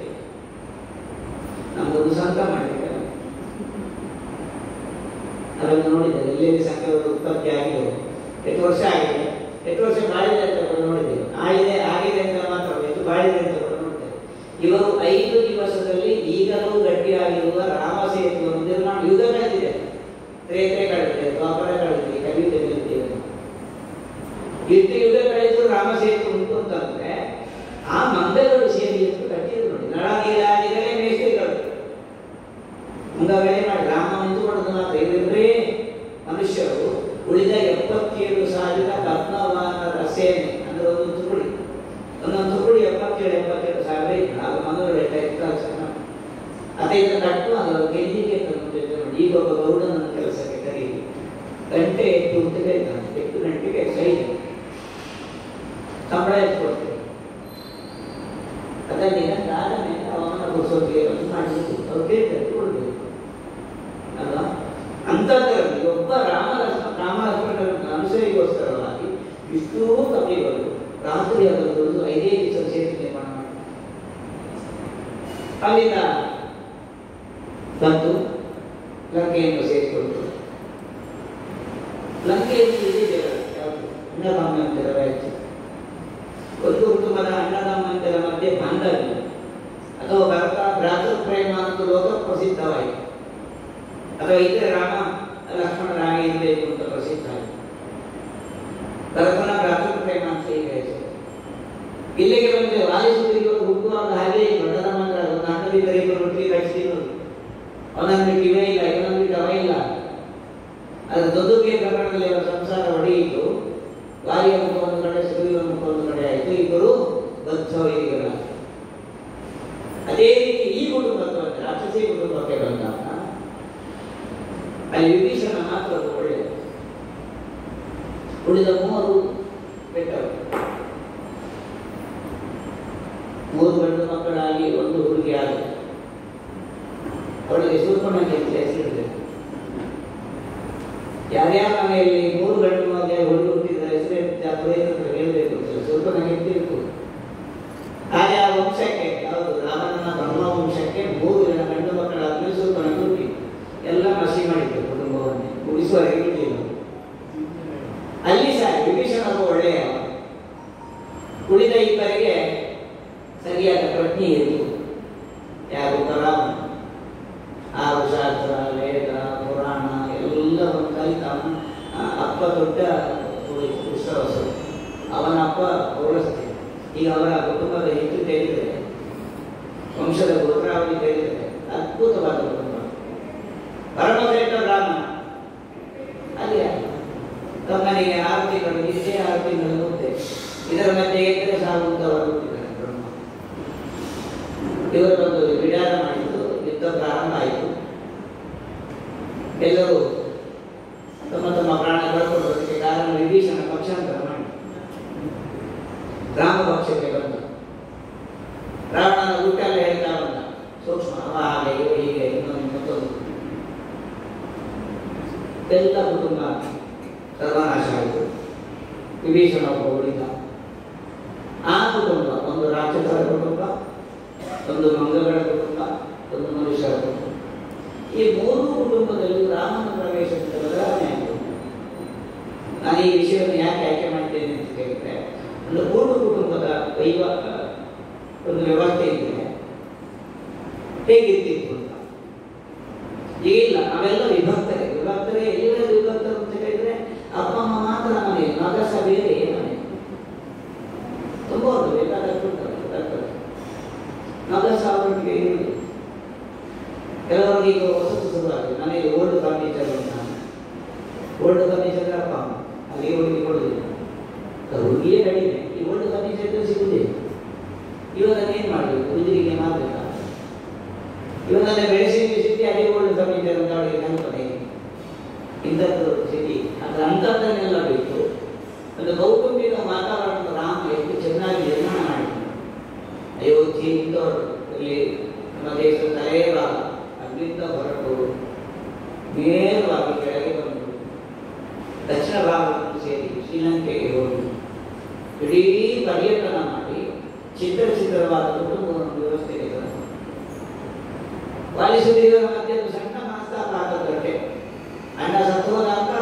ಎಲ್ಲೆಲ್ಲಿ ಸಂಘಗಳು ಉತ್ಪತ್ತಿ ಆಗಿದ್ದು ಎಷ್ಟು ವರ್ಷ ಆಗಿದೆ, ಎಷ್ಟು ವರ್ಷ ಬಾಳಿದೆ ಅಂತ ಕೂಡ ನೋಡಿದ್ದೇವೆ. ಆಗಿದೆ ಅಂತ ಮಾತ್ರ ಎಷ್ಟು ಬಾಳಿದೆ ಅಂತ ಕೂಡ ನೋಡ್ತೇವೆ. ಇವರು 5 ದಿವಸದಲ್ಲಿ ಈಗಲೂ ಗಟ್ಟಿಯಾಗಿರುವ ರಾಮ ಸೇತುವನ್ನು ನಿರ್ಮಾಣ ಯುಗ ಕಳೆದಿದೆ. ತ್ರೇತೆ ಕಳೆದಿದೆ, ದ್ವಾಪರ ಕಳೆದಿದೆ, ಕಲಿಯುಗದಲ್ಲಿದ್ದೇವೆ. ಇಷ್ಟು ಯುಗ ಕಳೆದು ರಾಮ ಸೇತು ಉಂಟು ಅಂತಂದ್ರೆ ಆ ಮಂಗಗಳು ಸೇರಿ ಎಷ್ಟು ಕಟ್ಟಿದ್ರು ನೋಡಿ. ನಳ ನೀರಾಡಿದರೆ ಮೇಸ್ತ್ರಿಗಳು ಮುಂಗಾಗಲೇ ಮಾಡಿ ರಾಮ ನಿಂತುಕೊಳ್ಳೋದು ಮಾತ್ರ. ಇವರಿಬ್ಬರೇ ಮನುಷ್ಯರು. ಉಳಿದ 77,000 ಪದ್ಮವಾನರ ಸೇನೆ ಅಂದ್ರೆ ಒಂದೊಂದು ತುಕುಡಿ 77,000 ಇತ್ತು. ಆಗ ಮಂಗಗಳು ಅದರಿಂದ ಕಟ್ಟು ಅದರ ಗೆಲ್ಲಿಗೆ ತಂದಿದ್ದೆ ನೋಡಿ. ಈಗ ಒಬ್ಬ ಗೌಡನ ಕೆಲಸಕ್ಕೆ ಕರೀಲಿ ಗಂಟೆ ಎತ್ತು ಉಂಟಿಗೆ ಇದ್ದಾನೆ, 8 ಗಂಟೆಗೆ ಸೈಡ್ ಸಂಬಳ ಎತ್ಕೊಡ್ತೇವೆ. ಅದರಲ್ಲಿ ಕಾಲನೇ ಅವನ ಕುಸೋಕೆ ಮಾಡಲಿಕ್ಕೆ ಅವ್ರು ಕೇಳ್ತಾರೆ, ಕೊಡ್ಬೇಕು ಅಲ್ಲ. ಅಂಥದ್ರಲ್ಲಿ ಒಬ್ಬ ರಾಮಲಕ್ಷ್ಮಣರನ್ನು ಅನುಸರಿಗೋಸ್ಕರವಾಗಿ ಇಷ್ಟೂ ಕವಿಗಳು ರಾತ್ರಿ ಅದೊಂದು 5 ದಿವಸ ಸೇತು ನಿರ್ಮಾಣ ಮಾಡಿ ಅಲ್ಲಿಂದ ಬಂದು ಲಂಕೆಯನ್ನು ಸೇರಿಕೊಂಡು ಲಂಕೆಯಲ್ಲಿ ಯಾವುದು ಅಣ್ಣತಮ್ಮಂದಿರ ರಾಜ್ಯ. ಒಂದು ಕುಟುಂಬದ ಅಣ್ಣತಮ್ಮಂದಿರ ಮಧ್ಯೆ ಬಾಂಧವ್ಯ ಅಥವಾ ಭ್ರಾತೃ ಪ್ರೇಮ ಅಂತ ಲೋಕ ಪ್ರಸಿದ್ಧವಾಯಿತು. ಅಥವಾ ಇದ್ರೆ ರಾಮ ಲಕ್ಷ್ಮಣರ ಹಾಗೆ ಇರಬೇಕು ಅಂತ ಪ್ರಸಿದ್ಧ ಆಯಿತು. ಭರತನ ಭ್ರಾತೃ ಪ್ರೇಮ ಅಂತ ಈಗ ಹೆಸರು. ಇಲ್ಲಿಗೆ ಬಂದರೆ ವಾಲಿಸುತ್ತಿರುವರು ಹುಟ್ಟುವಾಗ ಹಾಗೆ ದೊಡ್ಡದಮ್ಮಂದ್ರ ನಾಟಕದಲ್ಲಿ ಒಟ್ಟಿಗೆ ಕಳಿಸಿದ್ರು. ಅವನನ್ನು ಕಿವೇ ಇಲ್ಲ, ಇವನನ್ನು ಅವ ಇಲ್ಲ. ಅದು ದೊಡ್ಡಕ್ಕೆ ಪ್ರಕರಣದಲ್ಲಿ ಅವರ ಸಂಸಾರ ಒಡೆಯಿತು. ವಾಲಿಯ ಮುಖ ಒಂದು ಕಡೆ, ಸುಗ್ರೀವನ ಮುಖ ಒಂದು ಕಡೆ ಆಯಿತು. ಇಬ್ಬರು ಬದ್ಧವೈರಿಗಳ. ಅದೇ ರೀತಿ ಈ ಕುಟುಂಬಕ್ಕೆ ರಾಕ್ಷಸಿ ಕುಟುಂಬಕ್ಕೆ ಬಂದಾಗ ಅಲ್ಲಿ ವಿಭೀಷಣ ಮಾತ್ರ ಒಳ್ಳೆಯದು. ಉಳಿದ 3 ಬೆಟ್ಟರು. 3 ಗಂಡು ಮಕ್ಕಳಾಗಿ 1 ಹುಡುಗಿ ಆಗಿದೆ. ಅವಳಿಗೆ ಶೂರ್ಪಣಖಿ ಅಂತ ಹೆಸರಿಡಬೇಕು. ಯಾರ್ಯಾರ ಮನೆಯಲ್ಲಿ 3 ಗಂಡು ಮಗ ಹುಡುಗಿ ಹುಟ್ಟಿದ ಹೆಸರು ಹೇಳಬೇಕು ಅಂತ ಶೂರ್ಪಣಖಿ ಅಂತ ಇರ್ತದೆ. ಆಯಾ ವಂಶಕ್ಕೆ ಯಾವುದು ರಾಮನ ಬ್ರಹ್ಮ ವಂಶಕ್ಕೆ 3 ಜನ ಗಂಡು ಮಕ್ಕಳಾದ್ಮೇಲೆ ಶೂರ್ಪಣಖಿ ಹುಟ್ಟಿ ಎಲ್ಲ ಮಸಿ ಮಾಡಿದ್ರು. ಕುಟುಂಬವನ್ನೇ ಉಳಿಸುವವರೆಗೆ ಬಿಟ್ಟಿಲ್ಲ. ಅಲ್ಲಿ ಸಹ ವಿಭೀಷಣ ಒಳ್ಳೆಯ. ಉಳಿದ ಇಬ್ಬರಿಗೆ ಸರಿಯಾದ ಪತ್ನಿ ಇತ್ತು. ಯಾರು ರಾಮ. 6 ಶಾಸ್ತ್ರ, ವೇದ, ಪುರಾಣ ಎಲ್ಲವನ್ನು ಕಲಿತ ಅಪ್ಪ ದೊಡ್ಡ ವಿಶ್ವಾಸರು. ಅವನ ಅಪ್ಪ ಪೌರಸ್ತಿ. ಈಗ ಅವರ ಕುಟುಂಬದ ಹೆಚ್ಚು ತೆಗೆದರೆ ವಂಶದ ಗೋತ್ರಾವಳಿ ತೆಗೆದರೆ ಅದ್ಭುತವಾದ ಕುಟುಂಬ. ಪರಮಶ್ರೇಷ್ಠ ಬ್ರಾಹ್ಮಣ. ಅಲ್ಲಿ ತಮ್ಮನಿಗೆ 6 ತಿಂಗಳು ನಿದ್ದೆ, 6 ತಿಂಗಳು ಮುದ್ದೆ. ಇದರ ಮಧ್ಯೆ ಎತ್ತರೆ ಸಾಗುತ್ತವರು ಹುಟ್ಟಿದ್ದಾರೆ ಬ್ರಹ್ಮ. ಇವರು ಒಂದು ವಿಚಾರ ಮಾಡಿದ್ದು. ಯುದ್ಧ ಪ್ರಾರಂಭ ಆಯಿತು. ಎಲ್ಲರೂ ತಮ್ಮ ತಮ್ಮ ಪ್ರಾಣ ಕಳ್ಕೊಳ್ಳೋದಕ್ಕೆ ಕಾರಣ ವಿಭೀಷಣ ಪಕ್ಷಾಂತರ ಮಾಡಿ ರಾಮ ಪಕ್ಷಕ್ಕೆ ಬಂದ. ರಾವಣನ ಊಟೆಲ್ಲ ಹೇಳ್ತಾ ಬಂದ. ಸೂಕ್ಷ್ಮ ಹಾಗೆ ಹೀಗೆ ಇನ್ನೊಂದು ಮತ್ತೊಂದು. ಎಲ್ಲ ಕುಟುಂಬ ಸರ್ವನಾಶ ಆಯಿತು. ವಿಭೀಷಣ ಒಬ್ಬ ಉಳಿದ. ಆ ಕುಟುಂಬ ಒಂದು ರಾಕ್ಷಸರ ಕುಟುಂಬ, ಒಂದು ಮಂಗಗಳ ಕುಟುಂಬ, ಒಂದು ಮನುಷ್ಯರ ಕುಟುಂಬ. ಈ 3 ಕುಟುಂಬದಲ್ಲಿ ರಾಮನ ಪ್ರವೇಶದಿಂದ ಬದಲಾವಣೆ ಆಯಿತು. ನಾನು ಈ ವಿಷಯವನ್ನು ಯಾಕೆ ಆಯ್ಕೆ ಮಾಡಿದ್ದೇನೆ ಅಂತ ಕೇಳಿದ್ರೆ, ಒಂದು ಪೂರ್ವ ಕುಟುಂಬದ ಒಂದು ವ್ಯವಸ್ಥೆ ಇದ್ದರೆ ಹೇಗಿರ್ತಿತ್ತು ಅಂತ. ಈಗಿಲ್ಲ, ನಾವೆಲ್ಲ ವಿಭಕ್ತರೇ. ಎಲ್ಲರೂ ವಿಭಕ್ತರು ಅಂತ ಹೇಳಿದ್ರೆ ಅಪ್ಪ ಅಮ್ಮ ಮಾತ್ರ ಮನೆ, ಮಗಸ ಬೇರೆ ಮನೆ. ತುಂಬ ಬೇಕಾದಷ್ಟು ಮಗಸ ಅವರಿಗೆ ಇರುವುದು. ಕೆಲವರಿಗೆ ಈಗ ಹೊಸತು ಶುರುವಾಗಿದೆ. ಮನೆಯಲ್ಲಿ ಓಲ್ಡ್ ಫರ್ನಿಚರ್ ಉಂಟು. ಓಲ್ಡ್ ಫರ್ನಿಚರ್ ಅಪ್ಪ ಅಮ್ಮ ಅಲ್ಲಿ ಹುಡುಗಿ ಕೊಡುವುದಿಲ್ಲ. ಹುಡುಗಿಯೇ ಕಡಿಮೆ. ಈ ಓಲ್ಡ್ ಫರ್ನಿಚರ್ ಸಿಗುವುದೇ. ಇವರನ್ನು ಏನು ಮಾಡಬೇಕು? ಹುಡುಗರಿಗೆ ಮಾಡಬೇಕಾ? ಇವನನ್ನೇ ಬೆಳೆಸಿ ಸಿಟಿ ಅದೇ ಓಲ್ಡ್ ಫರ್ನಿಚರ್ ಅಂತ ಅವಳಿಗೆ ನೆನಪದೆ. ಇಂಥದ್ದು ಸಿಟಿ ಅದು ಅಂಥದ್ದನ್ನೆಲ್ಲ ಬಿಟ್ಟು ಒಂದು ಕೌಟುಂಬಿಕ ವಾತಾವರಣದ ರಾಮ ಎಷ್ಟು ಚೆನ್ನಾಗಿ ನಿರ್ಮಾಣ ಮಾಡಿದ್ರು. ಅಯೋಧ್ಯೆ ಇಂಥವರು ಇಲ್ಲಿ ನಮ್ಮ ದೇಶದ ತಲೆಭಾಗ ಅಲ್ಲಿಂದ ಹೊರಟು ನೇರವಾಗಿ ಕೆಳಗೆ ಬಂದು ದಕ್ಷಿಣ ಭಾಗವನ್ನು ಸೇರಿ ಶ್ರೀಲಂಕೆಗೆ ಹೋಗಿ ಇಡೀ ಪರ್ಯಟನ ಮಾಡಿ ಚಿತ್ರವಾದ ಕುಟುಂಬವನ್ನು ವ್ಯವಸ್ಥೆಗೆ ತಂದು ವಾಲಿಸುತ್ತಿರುವ ಮಧ್ಯೆ ಸಣ್ಣ ಮನಸ್ತಾಪ ಆಗದಂತೆ ಅಣ್ಣ ಸತ್ತೋದ ಅಂತ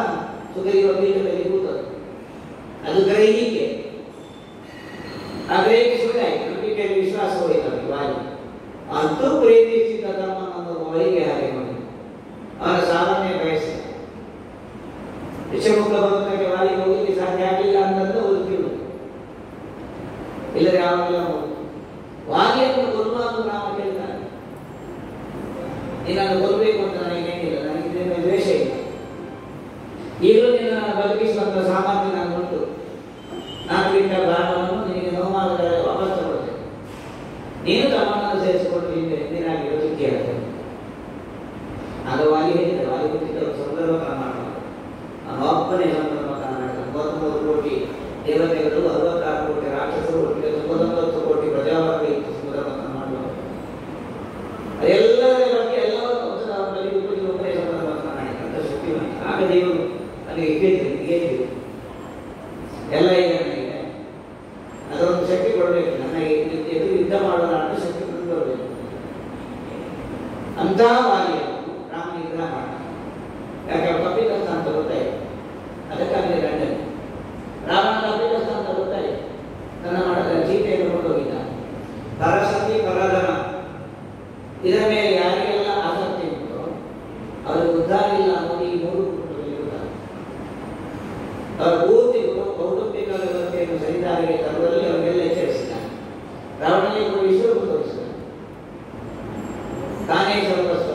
ಅಂತೂ ಪ್ರೀತಿಸಿದ ತಮ್ಮನನ್ನು ವೈಗೆ ಹಾಗೆ ಮಾಡಿ ಅವನ ಸಾಮಾನ್ಯ ಬಯಸಿದ ವಿಷಮುಖ ಭಕ್ತಕ್ಕೆ ವಾಲಿಗೆ ಹೋಗಲಿಕ್ಕೆ ಸಾಧ್ಯ ಆಗಲಿಲ್ಲ ಅಂತಂದು ಓದ್ತಿಳು. ಇಲ್ಲದೆ ಯಾವಾಗಲೂ ವಾಲಿಯನ್ನು ಕೊಲ್ಲುವಾಗ ರಾಮ ಕೇಳ್ತಾನೆ, ನೀನನ್ನು ಕೊಲ್ಲಬೇಕು ಅಂತ ನನಗೇನಿಲ್ಲ, ನನಗೆ ಇದರಿಂದ ದ್ವೇಷ ಇಲ್ಲ, ಈಗಲೂ ನಿನ್ನನ್ನು ಬದುಕಿಸುವಂತ ಸಾಮರ್ಥ್ಯ ನನಗುಂಟು, ನಾನು ಬಿಟ್ಟ ಬಾಣವನ್ನು ನಿನಗೆ ನೋವಾಗದ ವಾಪಸ್ ತಗೊಳ್ತೇನೆ, ನೀನು ತಮ್ಮನನ್ನು ಸೇರಿಸಿಕೊಂಡು ಹಿಂದಿನಾಗಿ ಬದುಕಿ ಆಗ್ತದೆ. ಆಗ ವಾಲಿ ಹೇಳಿದ, ವಾಲಿ ಗೊತ್ತಿದ್ದ ಸಂದರ್ಭ ಮಾಡಿದ, ನಾನು ಒಬ್ಬನೇ ಸಂದರ್ಭ ಮಾಡಿದ. 33 ಕೋಟಿ ದೇವತೆಗಳು, 66 ಕೋಟಿ ರಾಕ್ಷಸರು, ಒಟ್ಟಿಗೆ 99 ಕೋಟಿ ಪ್ರಜಾವರ್ಗ ಇತ್ತು ಸಂದರ್ಭ ಮಾಡುವ. ಅದೆಲ್ಲದರ ಬಗ್ಗೆ ಎಲ್ಲವನ್ನೂ ಬಲಿ ಉಪಯೋಗಿ ಒಬ್ಬನೇ ಸಂದರ್ಭ ಮಾಡಿದ ಅಂತ ಶಕ್ತಿವಂತ. ಆಗ ದೇವರು ನನಗೆ ಗೆದ್ದು ಎಲ್ಲ ಈಗ ನನಗೆ ಅದೊಂದು ಶಕ್ತಿ ಕೊಡಬೇಕು, ನನಗೆ ಎದುರು ಯುದ್ಧ ಮಾಡೋಣ ಅಂತ ಶಕ್ತಿ ಕೊಡಬೇಕು. ಅಂತಹ ವಾಲಿಯನ್ನು ರಾಮ ನಿಗ್ರಹ ಮಾಡ, ಯಾಕೆ ತಪ್ಪಿತಸ್ಥ ಅಂತ ಗೊತ್ತಾಯಿತು. ಅದಕ್ಕಾಗಲೇ ಗಂಡನೆ ರಾವಣ ತಪ್ಪಿತಸ್ಥ ಅಂತ ಗೊತ್ತಾಯಿತು. ತನ್ನ ಮಾಡದ ಸೀತೆಯನ್ನು ಕೊಂಡೋಗಿದ್ದ. ಪರಸತಿ ಪರಧನ ಇದರ ಮೇಲೆ ಯಾರಿಗೆಲ್ಲ ಆಸಕ್ತಿ ಉಂಟು ಅವರಿಗೆ ಉದ್ಧಾರ ಇಲ್ಲ ಅನ್ನೋದು ಈ 3 ಕುಟುಂಬದಲ್ಲಿ ಉದ್ಧಾರ. ಅವರ ಪೂರ್ತಿ ಕೌಟುಂಬಿಕ ವ್ಯವಸ್ಥೆಯನ್ನು ಸರಿದಾರಿಗೆ ತರುವಲ್ಲಿ ಅವರಿಗೆಲ್ಲ ಎಚ್ಚರಿಸಿದ್ದಾನೆ. ರಾವಣನಿಗೆ ವಿಶ್ವರೂಪ ತೋರಿಸಿದ್ದಾನೆ. ತಾನೇ ಸರ್ವಸ್ವ,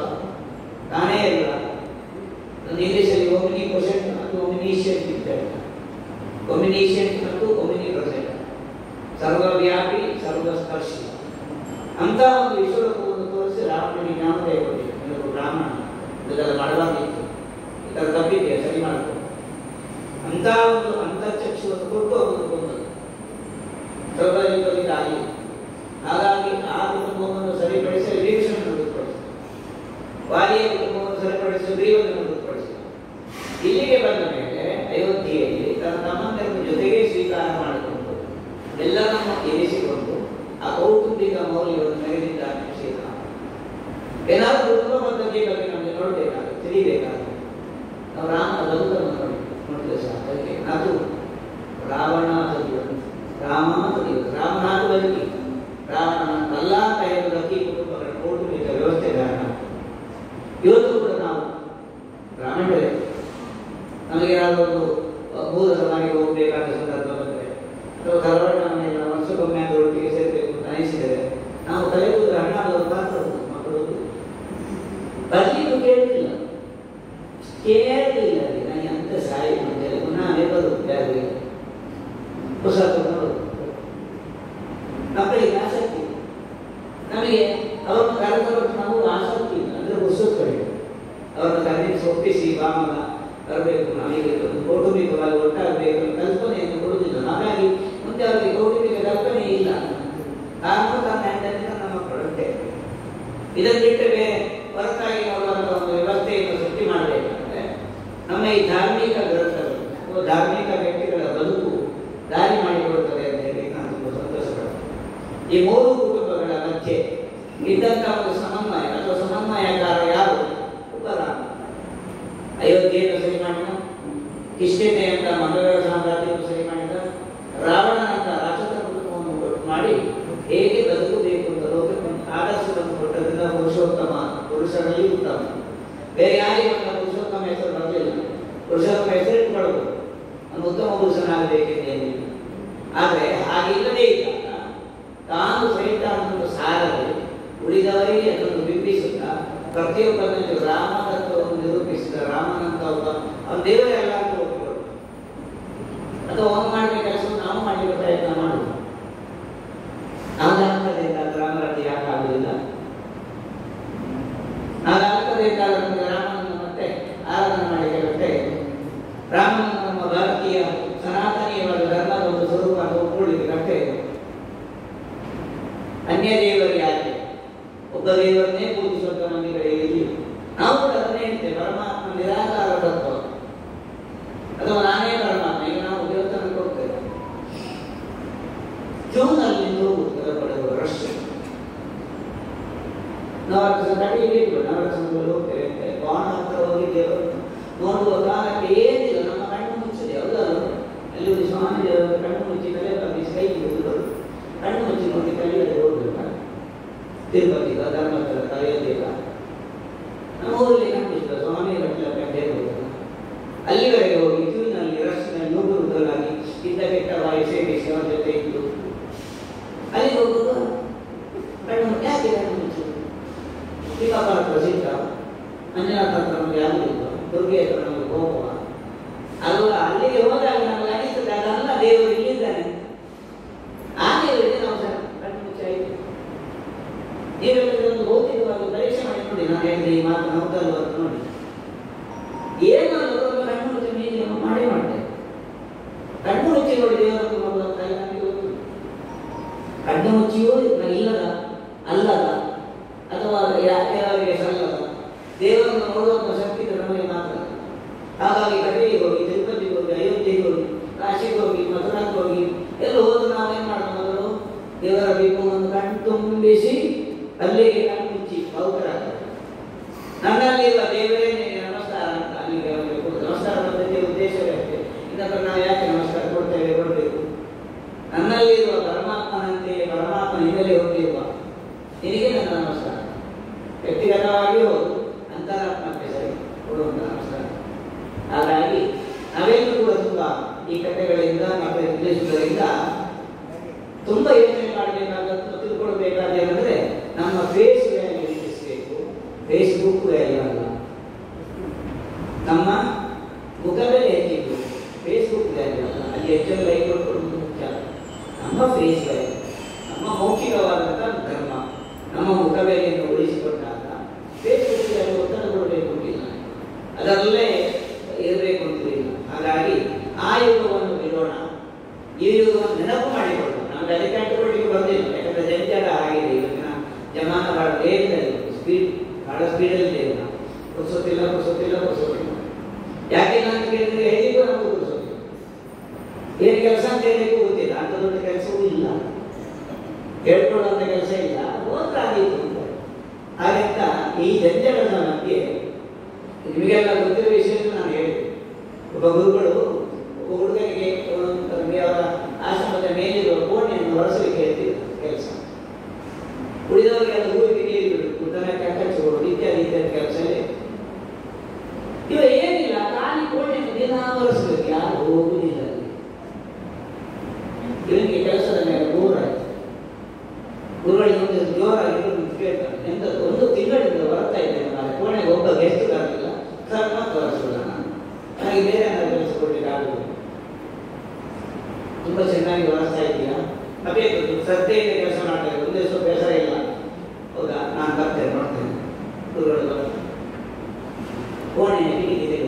ತಾನೇ ಎಲ್ಲ. ಇಂಗ್ಲಿಷಲ್ಲಿ ಒಮಿನಿಪೊಸೆಂಟ್ ಮತ್ತು ಒಮಿನಿಷಿಯಂಟ್ ಇದ್ದಾರೆ. ಒಮಿನಿಷಿಯಂಟ್ ಮತ್ತು ಒಮಿನಿಪ್ರೆಸೆಂಟ್, ಸರ್ವವ್ಯಾಪಿ ಸರ್ವಸ್ಪರ್ಶಿ ಅಂತ ಒಂದು ವಿಶ್ವರೂಪವನ್ನು ತೋರಿಸಿ ರಾವಣನಿಗೆ ಜ್ಞಾನೋದಯ ಕೊಟ್ಟಿದೆ. ನೀವು ಬ್ರಾಹ್ಮಣ, ಇದೆಲ್ಲ ಮಾಡಬಾರ್ದಿತ್ತು, ಇದರ ತಪ್ಪಿದೆಯಾ, ಸರಿ ಮಾಡಬೇಕು ಅಂತ ಒಂದು ಅಂತರ್ಚಕ್ಷುವನ್ನು ಕೊಟ್ಟು ಅವನು ಕೊಂದದ್ದು. ಸರ್ವರಿಗಾಗಿ ಹಾಗಾಗಿ ಆ ಕುಟುಂಬವನ್ನು ಸರಿಪಡಿಸಿ ವಿಭೀಷಣನ್ನು ಮೃತಪಡಿಸಿದ, ವಾಲಿಯ ಕುಟುಂಬವನ್ನು ಸರಿಪಡಿಸಿ ಗ್ರೀವನನ್ನು ಮೃತಪಡಿಸಿದ. ಇಲ್ಲಿಗೆ ಬಂದ ಮೇಲೆ ಅಯೋಧ್ಯೆಯಲ್ಲಿ ತನ್ನ ತಮ್ಮಂದರನ್ನು ಜೊತೆಗೆ ಸ್ವೀಕಾರ ಮಾಡಿಕೊಂಡು ಎಲ್ಲರನ್ನು ಎನಿಸಿಕೊಂಡು ಆ ಕೌಟುಂಬಿಕ ಮೌಲ್ಯವನ್ನು ಮೆರೆದಿದ್ದಾನೆ ಶ್ರೀರಾಮ. ಏನಾದರೂ ಕುಟುಂಬ ಪದ್ಧತಿಯ ಬಗ್ಗೆ ನಮಗೆ ನೋಡಬೇಕಾಗುತ್ತೆ, ತಿಳಿಬೇಕಾಗುತ್ತೆ. ನಾವು ರಾಮನ ಬದುಕನ್ನು ನೋಡಿದ್ರೆ ಸಹ ಅದಕ್ಕೆ ಅದು ರಾವಣ ತದಿಯೋದು, ರಾಮ ತದಿಯೋದು, ರಾಮನಾಥ್ ಬದುಕಿ ರಾವಣನಲ್ಲ ಅಂತ ಹೇಳುವುದಕ್ಕೆ ಈ ಕುಟುಂಬಗಳ ಕೌಟುಂಬಿಕ ವ್ಯವಸ್ಥೆ ಕಾರಣ. ಇವತ್ತು ಕೂಡ ನಾವು ಬ್ರಾಹ್ಮಣರೇ ನಮಗೆ ಯಾರಾದರೂ ಭೂತ ಸಮಾಧಿಗೆ ಹೋಗಬೇಕಾದ ಸಂದರ್ಭ ಬಂದರೆ ಅಥವಾ ಕರಾವಳಿ ಮನೆಯಲ್ಲಿ ವರ್ಷಕ್ಕೊಮ್ಮೆ ಅದು ಒಟ್ಟಿಗೆ ಸೇರಬೇಕು ಅಂತ ಅನಿಸಿದರೆ ನಾವು ತಲೆಗೂದ ಹಣ್ಣಾದವರು ಪಾತ್ರ ಮಕ್ಕಳು ಬರ್ಲಿಕ್ಕೂ ಕೇಳುತ್ತಿಲ್ಲ, ಕೇಳಲಿಲ್ಲ. ನನಗೆ ಅಂತ ಸಾಯಿ ಅಂತೇಳಿ ಪುನಃ ನೆಬರು ಯಾರು ಹೊಸ ಮಕ್ಕಳಿಗೆ ಆಸಕ್ತಿ, ನಮಗೆ ಅವರನ್ನು ಕರೆದವತ್ತು ನಾವು ಆಸಕ್ತಿ ಇಲ್ಲ ಅಂದರೆ ಹೊಸತ್ಕೊಳ್ಳಿ ಅವರನ್ನು ಕರೆಸಿ ಒಪ್ಪಿಸಿ ಬಾಮನ ಬರಬೇಕು, ನಾವೀಗ ಕೌಟುಂಬಿಕವಾಗಿ ಒಟ್ಟಾಗಬೇಕು ಕಲ್ಪನೆಯನ್ನು ಕೊಡುವುದಿಲ್ಲ. ಹಾಗಾಗಿ ಮುಂದೆ ಅವರಿಗೆ ಕೌಟುಂಬಿಕ ಕಲ್ಪನೆ ಇಲ್ಲ. ನಾನು ತನ್ನ ಹೆಂಡತಿ ನನ್ನ ಮಕ್ಕಳಂತೆ ಇದನ್ನು ಬಿಟ್ಟು ಬೇರೆ ಹೊರತಾಗಿ ನೋಡುವಂಥ ಒಂದು ವ್ಯವಸ್ಥೆಯನ್ನು ಸೃಷ್ಟಿ ಮಾಡಬೇಕಂದ್ರೆ ನಮ್ಮ ಈ ಧಾರ್ಮಿಕ ಗ್ರಂಥಗಳು ಅಥವಾ ಧಾರ್ಮಿಕ ವ್ಯಕ್ತಿಗಳ ಬದುಕು ದಾರಿ ಮಾಡಿಕೊಡುತ್ತದೆ ಅಂತ ಹೇಳಿ ನಾನು ತುಂಬ ಸಂತೋಷಪಡ್ತೇನೆ. ಈ 3 ಕುಟುಂಬಗಳ ಮಧ್ಯೆ ಇದ್ದಂಥ ಒಂದು ಸಮನ್ವಯ ಅಥವಾ ಸಮನ್ವಯಕಾರ ಯಾರು? ಒಬ್ಬ ರಾಮ. ಅಯೋಧ್ಯೆಯನ್ನು ಸರಿ ಮಾಡಿದ, ಕಿಷ್ಕಿಂಧೆ ಅಂತ ಮಂಗಲ ಸಾಮ್ರಾಜ್ಯವನ್ನು ಸರಿ ಮಾಡಿದ, ರಾವಣನಂತ ರಾಕ್ಷಸ ಕುಟುಂಬವನ್ನು ಮಾಡಿ ಹೇಗೆ ಬದುಕಬೇಕು ಅಂತ ಲೋಕಕ್ಕೆ ಆದರ್ಶವನ್ನು ಕೊಟ್ಟದ್ರಿಂದ ಪುರುಷೋತ್ತಮ, ಪುರುಷರಲ್ಲಿ ಉತ್ತಮ. ಬೇರೆ ಯಾರಿಗೂ ಪುರುಷೋತ್ತಮ ಹೆಸರು ಬರಲಿಲ್ಲ. ಪುರುಷೋತ್ತಮ ಹೆಸರು ಇಟ್ಕೊಳ್ಬೋದು, ನಾನು ಉತ್ತಮ ಪುರುಷನಾಗಬೇಕೆಂದೇನಿಲ್ಲ. ಆದರೆ ಹಾಗಿಲ್ಲದೇ ಇದ್ದಾಗ ತಾನು ಸಹಿತ ಒಂದು ಸಾರದೆ ಉಳಿದವರಿಗೆ ಅದನ್ನು ಬಿಂಬಿಸುತ್ತಾ ಪ್ರತಿಯೊಬ್ಬರಲ್ಲಿ ರಾಮತತ್ವವನ್ನು ನಿರೂಪಿಸಿದ ರಾಮನಂತ ಒಬ್ಬ ಅವನ ದೇವರೇ ಎಲ್ಲ ಅಂತ ಒಪ್ಪಿಕೊಳ್ಳು ಅಥವಾ ಅವನು ಮಾಡಿದ ಕೆಲಸವನ್ನು ನಾವು ಮಾಡಲಿಕ್ಕೆ ಪ್ರಯತ್ನ ಮಾಡುವುದು. ನಾದಾಗ್ತದಿಂದ ರಾಮರಾಜ್ಯ ಯಾಕೆ ಆಗುವುದಿಲ್ಲ? ನಾದಾಗ್ತದಿಂದ ರಾಮನನ್ನು ಮತ್ತೆ ಆರಾಧನೆ ಮಾಡಲಿಕ್ಕೆ ರಾಮನನ್ನು ನಮ್ಮ ಭಾರತೀಯ ಸನಾತನೀಯವಾದ ಧರ್ಮದ ಒಂದು ಸ್ವರೂಪ ಅಂತ ಒಪ್ಪಿಕೊಳ್ಳಿಕ್ಕೆ ಕಷ್ಟ ಇದೆ. ಅನ್ಯ ದೇವರು ಯಾಕೆ? ಒಬ್ಬ ದೇವರನ್ನೇ ಪೂಜಿಸುವಂತ ಮಂದಿಗಳಲ್ಲಿ ನಾವು ಕೂಡ ಅದನ್ನೇ ಹೇಳ್ತೇವೆ, ಪರಮಾತ್ಮ ನಿರಾಕಾರ ತತ್ವ ಅಥವಾ ನಾನೇ ಪರಮಾತ್ಮ. ಈಗ ನಾವು ದೇವಸ್ಥಾನಕ್ಕೆ ಹೋಗ್ತೇವೆ, ಜೂನಲ್ಲಿ ಪಡೆಯುವ ರಶ್ ನವರತ್ನದಲ್ಲಿ ಹೋಗ್ತೇವೆ ಅಂತ ಬಾಣ ಹತ್ರ ಹೋಗಿ ದೇವರು ನೋಡುವ ಕಾಲಕ್ಕೆ ಏನಿಲ್ಲ, ನಮ್ಮ ಕಣ್ಣು ಮುಚ್ಚಿದೆ. ಎಲ್ಲರೂ ಅಲ್ಲಿ ಒಂದು ಸ್ವಾಮಿ ದೇವರ ಕಣ್ಣು ಮುಚ್ಚಿ ತಲೆ ಕೈ ಕಣ್ಣು ಮುಚ್ಚಿ ನೋಡಿ ಕಲಿಯದೆ ಹೋಗ್ಬೇಕು. ತಿರುಪತಿಗ, ಧರ್ಮಸ್ಥಳ, ಅಯೋಧ್ಯೆಗ, ನಮ್ಮ ಊರಲ್ಲಿ ಕಾಣಿಸಿದ ಸ್ವಾಮಿ ಗಟ್ಟಲೆ ಹೋಗ್ತಾರೆ. ಅಲ್ಲಿವರೆಗೆ ಹೋಗಿ ಕ್ಯೂನಲ್ಲಿ ರಸ್ಸಿನಲ್ಲಿ ನೂಗುರುಗಳಾಗಿ ಇದ್ದ ಕೆಟ್ಟ ವಾಯು ಸೇವಿಸಿ ಅವರ ಜೊತೆ ಇದ್ದು ಅಲ್ಲಿಗೆ ಹೋಗುವಾಗ ಕಣ್ಣು ಯಾಕೆ ಕಣ್ಣು ಮುಚ್ಚು? ತಿಮ್ಮಪ್ಪ ಪ್ರಸಿದ್ಧ, ಮಂಜುನಾಥ ಹತ್ರ ನಮಗೆ ಆಗುದಿಲ್ಲ, ದುರ್ಗೆ ಹತ್ರ ನಮಗೆ ಹೋಗುವ ಅಲ್ವ. ಅಲ್ಲಿಗೆ ಹೋದಾಗ ನಮಗೆ ಅನಿಸ್ತದೆ ಅದಲ್ಲ ದೇವರು ಇಲ್ಲಿದ್ದಾನೆ. ಆ ದೇವರಿಗೆ ನಾವು ಕಣ್ಣು ಮುಚ್ಚಾಯಿತು. ನೀವೆಲ್ಲ ಒಂದು ಭೌತಿಕವಾಗಿ ಪರೀಕ್ಷೆ ಮಾಡಿ ನೋಡಿ. ನಾನು ಹೇಳಿದ್ರೆ ಈ ಮಾತು ಹೌದಲ್ವ ಅಂತ ನೋಡಿ. ಏನು ಕಣ್ಣು ಮುಚ್ಚಿ ನೀವು ಮಾಡೇ ಮಾಡ್ತೇವೆ. ಕಣ್ಣು ಮುಚ್ಚಿ ನೋಡಿ ದೇವರನ್ನು ನೋಡುವಂತ ನಮಗೆ ಗೊತ್ತು. ಕಣ್ಣು ಮುಚ್ಚಿಯೂ ಇಲ್ಲದ ಅಲ್ಲದ ಅಥವಾ ಯಾರಿಗೆ ಸಲ್ಲದ ದೇವರನ್ನು ನೋಡುವಂತ ಶಕ್ತಿ ನಮಗೆ ಮಾತ್ರ. ಹಾಗಾಗಿ ಕಡೆಗೆ ಹೋಗಿ, ತಿರುಪತಿಗೆ ಹೋಗಿ, ಅಯೋಧ್ಯೆಗೆ ಹೋಗಿ, ಕಾಶಿಗೆ ಹೋಗಿ, ಮಥುರಾಕ್ಕೆ ಹೋಗಿ ಎಲ್ಲ ಹೋದ್ರು ನಾವೇನ್ ಮಾಡೋದು? ಮೊದಲು ದೇವರ ದೀಪವನ್ನು ಕಣ್ತುಂಬಿಸಿ ಅಲ್ಲಿಗೆ ಕಣ್ಣು ಮುಚ್ಚಿ ಭಾವುಕರಾಗ್ತಾರೆ. ನನ್ನಲ್ಲಿರುವ ದೇವರೇ ನಮಸ್ಕಾರ ಅಂತ ಅಲ್ಲಿಗೆ ಅವರಿಗೆ ನಮಸ್ಕಾರ ಪದ್ಧತಿಯ ಉದ್ದೇಶವೇ ಅಷ್ಟೇ. ಇದಕ್ಕೆ ನಾವು ಯಾಕೆ ನಮಸ್ಕಾರ ಕೊಡಬೇಕು? ನನ್ನಲ್ಲಿರುವ ಪರಮಾತ್ಮನಂತೆಯೇ ಪರಮಾತ್ಮ ನಿನ್ನಲ್ಲಿ ಹೊಂದಿರುವ ನಿನಗೆ ನನ್ನ ನಮಸ್ಕಾರ. ವ್ಯಕ್ತಿಗತವಾಗಿ ಹೌದು, ಅಂತರಾತ್ಮಕ್ಕೆ ಸರಿ ಕೊಡುವಂತ ನಮಸ್ಕಾರ. ಹಾಗಾಗಿ ನಾವೆಲ್ಲರೂ ಕೂಡ ತುಂಬಾ ಈ ಕಥೆಗಳಿಂದ ಮತ್ತೆ ತಿಳಿಸುವುದರಿಂದ ತುಂಬಾ ಯೋಚನೆ ಮಾಡಬೇಕಾದದ್ದು, ತಿಳ್ಕೊಳ್ಬೇಕಾದೇನೆಂದ್ರೆ ನಮ್ಮ ಫೇಸ್ ವ್ಯಾಲ್ಯೂ ಹೆಚ್ಚಿಸಬೇಕು, ಫೇಸ್ಬುಕ್ ವ್ಯಾಲ್ಯೂ ಅಲ್ಲ. ನಮ್ಮ ಮುಖದಲ್ಲಿ ಹೆಚ್ಚಿದ್ದು ಫೇಸ್ಬುಕ್ ವ್ಯಾಲ್ಯೂ ಅಲ್ಲ. ಅಲ್ಲಿ ಹೆಚ್ಚು ಲೈಕ್ ಕೊಡುವುದು ಮುಖ್ಯ. ನಮ್ಮ ಫೇಸ್ ವ್ಯಾಲ್ಯೂ, ನಮ್ಮ ಮೌಖಿಕವಾದಂತಹ ಧರ್ಮ, ನಮ್ಮ ಮುಖಬೇಲೆಯನ್ನು ಉಳಿಸಿಕೊಂಡಾಗ ಫೇಸ್ಬುಕ್ ವ್ಯಾಲ್ಯೂ ಒತ್ತಡ ಕೊಡಬೇಕು ಅಂತಿಲ್ಲ, ಅದರಲ್ಲೇ ಇರಬೇಕು ಅಂತಿಲ್ಲ. ಹಾಗಾಗಿ ಆ ಯುಗವನ್ನು ಬಿಡೋಣ, ಈ ಯುಗವನ್ನು ನೆನಪು ಮಾಡಿಕೊಳ್ಳೋಣ. ನಮ್ಗೆ ಅದಕ್ಕೆ ಅಂಟುಕೊಳ್ಳಿಕ್ಕೆ ಬಂದಿಲ್ಲ, ಯಾಕಂದ್ರೆ ಜಂಜಾಟ ಆಗಿದೆ. ಇವತ್ತಿನ ಜಮಾನ ಬಹಳ ವೇಗದಲ್ಲಿ, ಬಹಳ ಸ್ಪೀಡಲ್ಲಿ ಇದೆ. ಪುರ್ಸೊತ್ತಿಲ್ಲ. ಯಾಕೆಲ್ಲ ಅಂತ ಕೇಳಿದ್ರೆ ಹೇಳಿಗೂ ನಮಗೂ ಪುರ್ಸೊತ್ತಿಲ್ಲ. ಏನು ಕೆಲಸ ಅಂತ ಹೇಳಲಿಕ್ಕೂ ಗೊತ್ತಿಲ್ಲ, ಅಂತ ದೊಡ್ಡ ಕೆಲಸವೂ ಇಲ್ಲ, ಹೇಳ್ಕೊಳ್ಳುವಂತ ಕೆಲಸ ಇಲ್ಲ, ಹೋದ್ರೆ ಆದೀತು ಅಂತ. ಹಾಗಂತ ಈ ಜಂಜಾಟದ ಮಧ್ಯೆ ನಿಮಗೆಲ್ಲ ಗೊತ್ತಿರೋ ವಿಷಯ ನಾನು ಹೇಳಿದೆ. ಒಬ್ಬ ಗುರುಗಳು ಒಬ್ಬ ಹುಡುಗನಿಗೆ ಅವರ ಆಶ್ರಮದ ಮೇಲಿರುವ ಕೋಣೆಯನ್ನು ಹೊರಸಲಿಕ್ಕೆ ಹೇಳ್ತಿದ್ರು ಕೆಲಸ. ಉಳಿದವರಿಗೆಲ್ಲ ಹೂವಿಗೆ ನೀರು ಬಿಡುದು, ಉದ್ದನಕ್ಕೆ ಕಚ್ಚಿಕೊಡುದು ಇತ್ಯಾದಿ ಇತ್ಯಾದಿ ಕೆಲಸ ಇವ ಏನಿಲ್ಲ, ಖಾಲಿ ಕೋಣೆಯನ್ನು ದಿನ ಹೊರಸಬೇಕು, ಯಾರು ಹೋಗುವುದಿಲ್ಲ. ಇವನಿಗೆ ಕೆಲಸದ ಮೇಲೆ ಬೋರಾಯ್ತು. ಗುರುಗಳಿಗೆ ಒಂದು ಜೋರಾಗಿ ಕೇಳ್ತಾನೆ, ಎಂತ ಒಂದು ತಿಂಗಳಿಂದ ಬರ್ತಾ ಇದ್ದೇನೆ ನಾನು ಕೋಣೆಗೆ ಒಬ್ಬ ಗೆಸ್ಟ್ ಆಗಲಿಲ್ಲ, ಸರ್ ಮತ್ತೆ ಹೊರಸಲ್ಲ, ನನಗೆ ಬೇರೆ ಏನಾದ್ರು ಕೆಲಸ ಕೊಡ್ಲಿಕ್ಕೆ ಆಗುವುದು. ತುಂಬಾ ಚೆನ್ನಾಗಿ ಹೊರಸ್ತಾ ಇದೆಯಾ, ಅದೇ ಶ್ರದ್ಧೆಯಿಂದ ಕೆಲಸ ಮಾಡ್ತಾರೆ, ಒಂದೇ ಸ್ವಲ್ಪ ಹೆಸರ ಇಲ್ಲ, ಹೌದಾ ನಾನು ಬರ್ತೇನೆ ನೋಡ್ತೇನೆ. ಗುರುಗಳು ಕೋಣೆಯ ಕಿಟಕಿ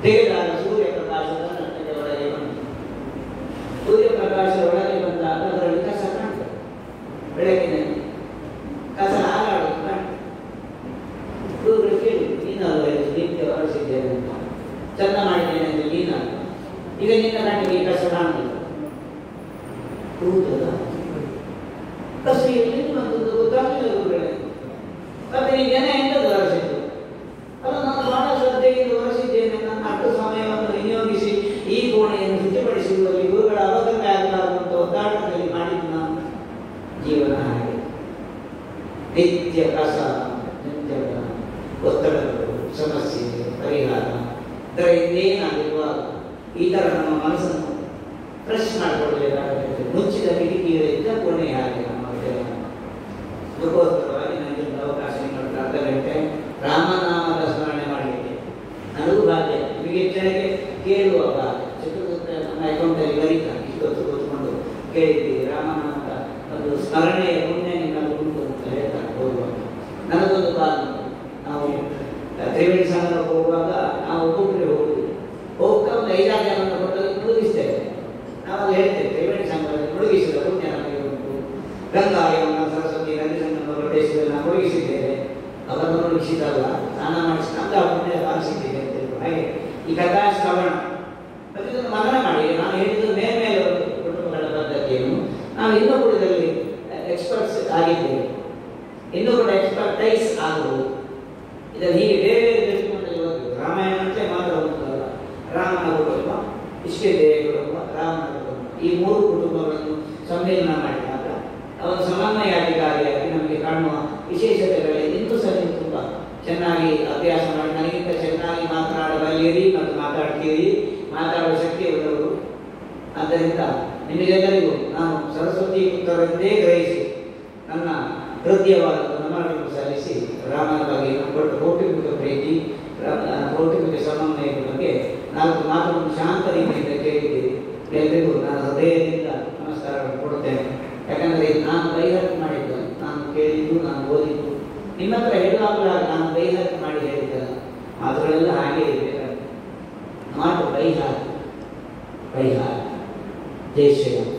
ತೆಗೆದಾಗ ಸೂರ್ಯಪ್ರಕಾಶದ ನಟ್ಟಕ್ಕೆ ಒಳಗೆ ಬಂತು. ಸೂರ್ಯಪ್ರಕಾಶ ಒಳಗೆ ಬಂದಾಗ ಅದರಲ್ಲಿ ಕಸ ಕಾಣ್ತದೆ. ಬೆಳಕಿನಲ್ಲಿ ಕಸ ಹಾರಾಡುವುದು ಕಾಣ್ತದೆ. ಗುರುಗಳು ಕೇಳಿದ್ರು, ನೀನಲ್ವ ಇದು ನಿತ್ಯ ಹೊರಸಿದ್ದೇನೆ ಅಂತ, ಚಂದ ಮಾಡಿದ್ದೇನೆ ಅಂತ ನೀನಲ್ವ, ಈಗ ನಿನ್ನ ಕಣ್ಣಿಗೆ ಈ ಕಸ ಕಾಣುವುದಿಲ್ಲ. ಹೌದಲ್ಲ, ಕಸ ಎಲ್ಲಿ ಬಂದದ್ದು ಗೊತ್ತಾಗಲಿಲ್ಲ ಗುರುಗಳೇ. ಮತ್ತೆ ಈ ಜನ ಎಂತದ್ದು ಹೊರಸಿದ್ದು? ಅದು ನಾನು ಬಹಳ ಶ್ರದ್ಧೆಯಿಂದ ಹೊರಸಿದ್ದೇನೆ, ನನ್ನ ಅಷ್ಟು ಸಮಯವನ್ನು ವಿನಿಯೋಗಿಸಿ ಈ ಕೋಣೆಯನ್ನು ಶುಚಿಪಡಿಸುವಲ್ಲಿ ಗುರುಗಳ ಅವಗತ ಆಗಲಾರಂತ ಒದ್ದಾಟದಲ್ಲಿ ಮಾಡಿದ್ದು ನಾನು. ಜೀವನ ಹಾಗೆ ನಿತ್ಯ ಕಸ, ಒತ್ತಡಗಳು, ಸಮಸ್ಯೆ, ಪರಿಹಾರ, ಇದರ ಇನ್ನೇನಾಗಿರುವಾಗ ಈ ತರ ನಮ್ಮ ಮನಸ್ಸನ್ನು ಫ್ರೆಶ್ ಮಾಡಿಕೊಳ್ಳಬೇಕಾಗುತ್ತೆ. ಮುಚ್ಚಿದ ಕಿಟಕಿಗಳಿಂದ ಕೋಣೆ ಹಾಗೆ ನಮ್ಮ ಅದಕ್ಕೋಸ್ಕರವಾಗಿ ನನಗೆ ಅವಕಾಶ ನಿಮ್ಮಲ್ಲಿ ಅರ್ಧ ಗಂಟೆ ರಾಮನಾಮದ ಸ್ಮರಣೆ ಮಾಡಲಿಕ್ಕೆ ನನಗೂ ಭಾಗ್ಯ, ನಿಮಗೆ ಹೆಚ್ಚಾಗಿ ಕೇಳುವ ಭಾಗ್ಯ. ಚಿತ್ರದುರ್ಗ ನಮ್ಮ ಅಕೌಂಟಲ್ಲಿ ಬರೀತಾನೆ, ಇಷ್ಟೊತ್ತು ಕೂತ್ಕೊಂಡು ಕೇಳಿದ್ದೀವಿ ರಾಮನಾಮದ ಒಂದು ಸ್ಮರಣೆಯ ಪುಣ್ಯ ನಿಮ್ಮಲ್ಲಿ ಉಂಟು ಅಂತ ಹೇಳ್ತಾರೆ ಹೋಗುವಾಗ. ನನಗೊಂದು ಕಾಲು, ನಾವು ತ್ರಿವೇಣಿ ಸಂಗಮಕ್ಕೆ ಹೋಗುವಾಗ ನಾವು ಒಬ್ಬೊಬ್ಬರೇ ಹೋಗುವುದು, ಹೋಗ್ತಾ ಒಂದು 5-6 ಜನವನ್ನು ಕೊಟ್ಟಲ್ಲಿ ಮುಳುಗಿಸ್ತೇವೆ. ನಾವು ಹೇಳ್ತೇವೆ ತ್ರಿವೇಣಿ ಸಂಗಮದಲ್ಲಿ ಮುಳುಗಿಸಿದ ಪುಣ್ಯ ನಮಗೆ ಉಂಟು. ಗಂಗಾಯವನ್ನು ಸರಸ್ವತಿ ನದಿ ಸಂಗಮ ಪ್ರದೇಶದಲ್ಲಿ ನಾವು ಮುಳುಗಿಸಿದ್ದೇವೆ, ಅವರನ್ನು ಮುಳುಗಿಸಿದಲ್ಲ, ಸ್ನಾನ ಮಾಡಿಸಿ ನಮ್ಗೆ ಆ ಪುಣ್ಯ ಪಾಲಿಸಿದ್ದೇವೆ ಅಂತ ಹೇಳಿ. ಹಾಗೆ ಈ ಕಥಾ ಶ್ರವಣ ಮತ್ತು ಇದನ್ನು ಮನನ ಮಾಡಿ, ನಾನು ಹೇಳಿದ್ದು ಮೇಲೆ ಕುಟುಂಬಗಳ ಪದ್ಧತಿಯನ್ನು ನಾವು ಇನ್ನೂ ಕೂಡ ಇದರಲ್ಲಿ ಎಕ್ಸ್ಪರ್ಟ್ಸ್ ಆಗಿದ್ದೇವೆ, ಇನ್ನೂ ಕೂಡ ಎಕ್ಸ್ಪರ್ಟೈಸ್ ಆಗಬಹುದು. ಇದನ್ನು ಹೀಗೆ ಬೇರೆ ಬೇರೆ ದೃಷ್ಟಿಕೋನದಲ್ಲಿ ಓದಬೇಕು. ರಾಮಾಯಣ ಅಂತಲೇ ಮಾತ್ರ ಓದುತ್ತಲ್ಲ, ರಾಮನ ಕುಟುಂಬ, ಇಷ್ಟಿದೇವಿಯ ಕುಟುಂಬ, ರಾಮನ ಕುಟುಂಬ, ಈ 3 ಕುಟುಂಬಗಳನ್ನು ಸಮ್ಮೇಳನ ಮಾಡಿದಾಗ ಅವನು ಸಮನ್ವಯಾಧಿಕಾರಿಯಾಗಿ ಚೆನ್ನಾಗಿ ಅಭ್ಯಾಸ ಮಾಡಿ ನನಗಿಂತ ಚೆನ್ನಾಗಿ ಮಾತನಾಡಬಲ್ಲಿರಿ ಮತ್ತು ಮಾತಾಡ್ತೀರಿ, ಮಾತಾಡುವ ಶಕ್ತಿ ಉಳ್ಳವರು. ಆದ್ದರಿಂದ ನಿಮಗೆಲ್ಲರಿಗೂ ನಾನು ಸರಸ್ವತಿ ಪುತ್ರರೆಂದೇ ಗ್ರಹಿಸಿ ನನ್ನ ಹೃದಯವಾದ ನಮನಗಳನ್ನು ಸಲ್ಲಿಸಿ ರಾಮನ ಬಗ್ಗೆ ಕೊಟ್ಟು ಕೌಟುಂಬಿಕ ಪ್ರೀತಿ, ಕೌಟುಂಬಿಕ ಸಮನ್ವಯದ ಬಗ್ಗೆ 4 ಮಾತುಗಳನ್ನು ಶಾಂತ ರೀತಿಯಿಂದ ಕೇಳಿದ್ದೀರಿ. ಎಲ್ಲರಿಗೂ ನಾನು ಹೃದಯದಿಂದ ನಮಸ್ಕಾರವನ್ನು ಕೊಡುತ್ತೇನೆ. ಯಾಕಂದರೆ ನಾನು ಬೈಹರ್ಟ್ ಮಾಡಿದ್ದು, ನಾನು ಕೇಳಿದ್ದು, ನಾನು ಓದಿದ್ದು, ನಿಮ್ಮ ಹತ್ರ ಹೇಳುವಾಗಲಾಗ ನಾನು ಬೈಹರ್ಟ್ ಮಾಡಿ ಹೇಳಿದ್ದಲ್ಲ, ಮಾತುಗಳೆಲ್ಲ ಹಾಗೆ ಇರಬೇಕಾಗುತ್ತೆ. ಮಾತು ಬೈಹಾರ್ ಜೈ ಶ್ರೀರಾಮ್.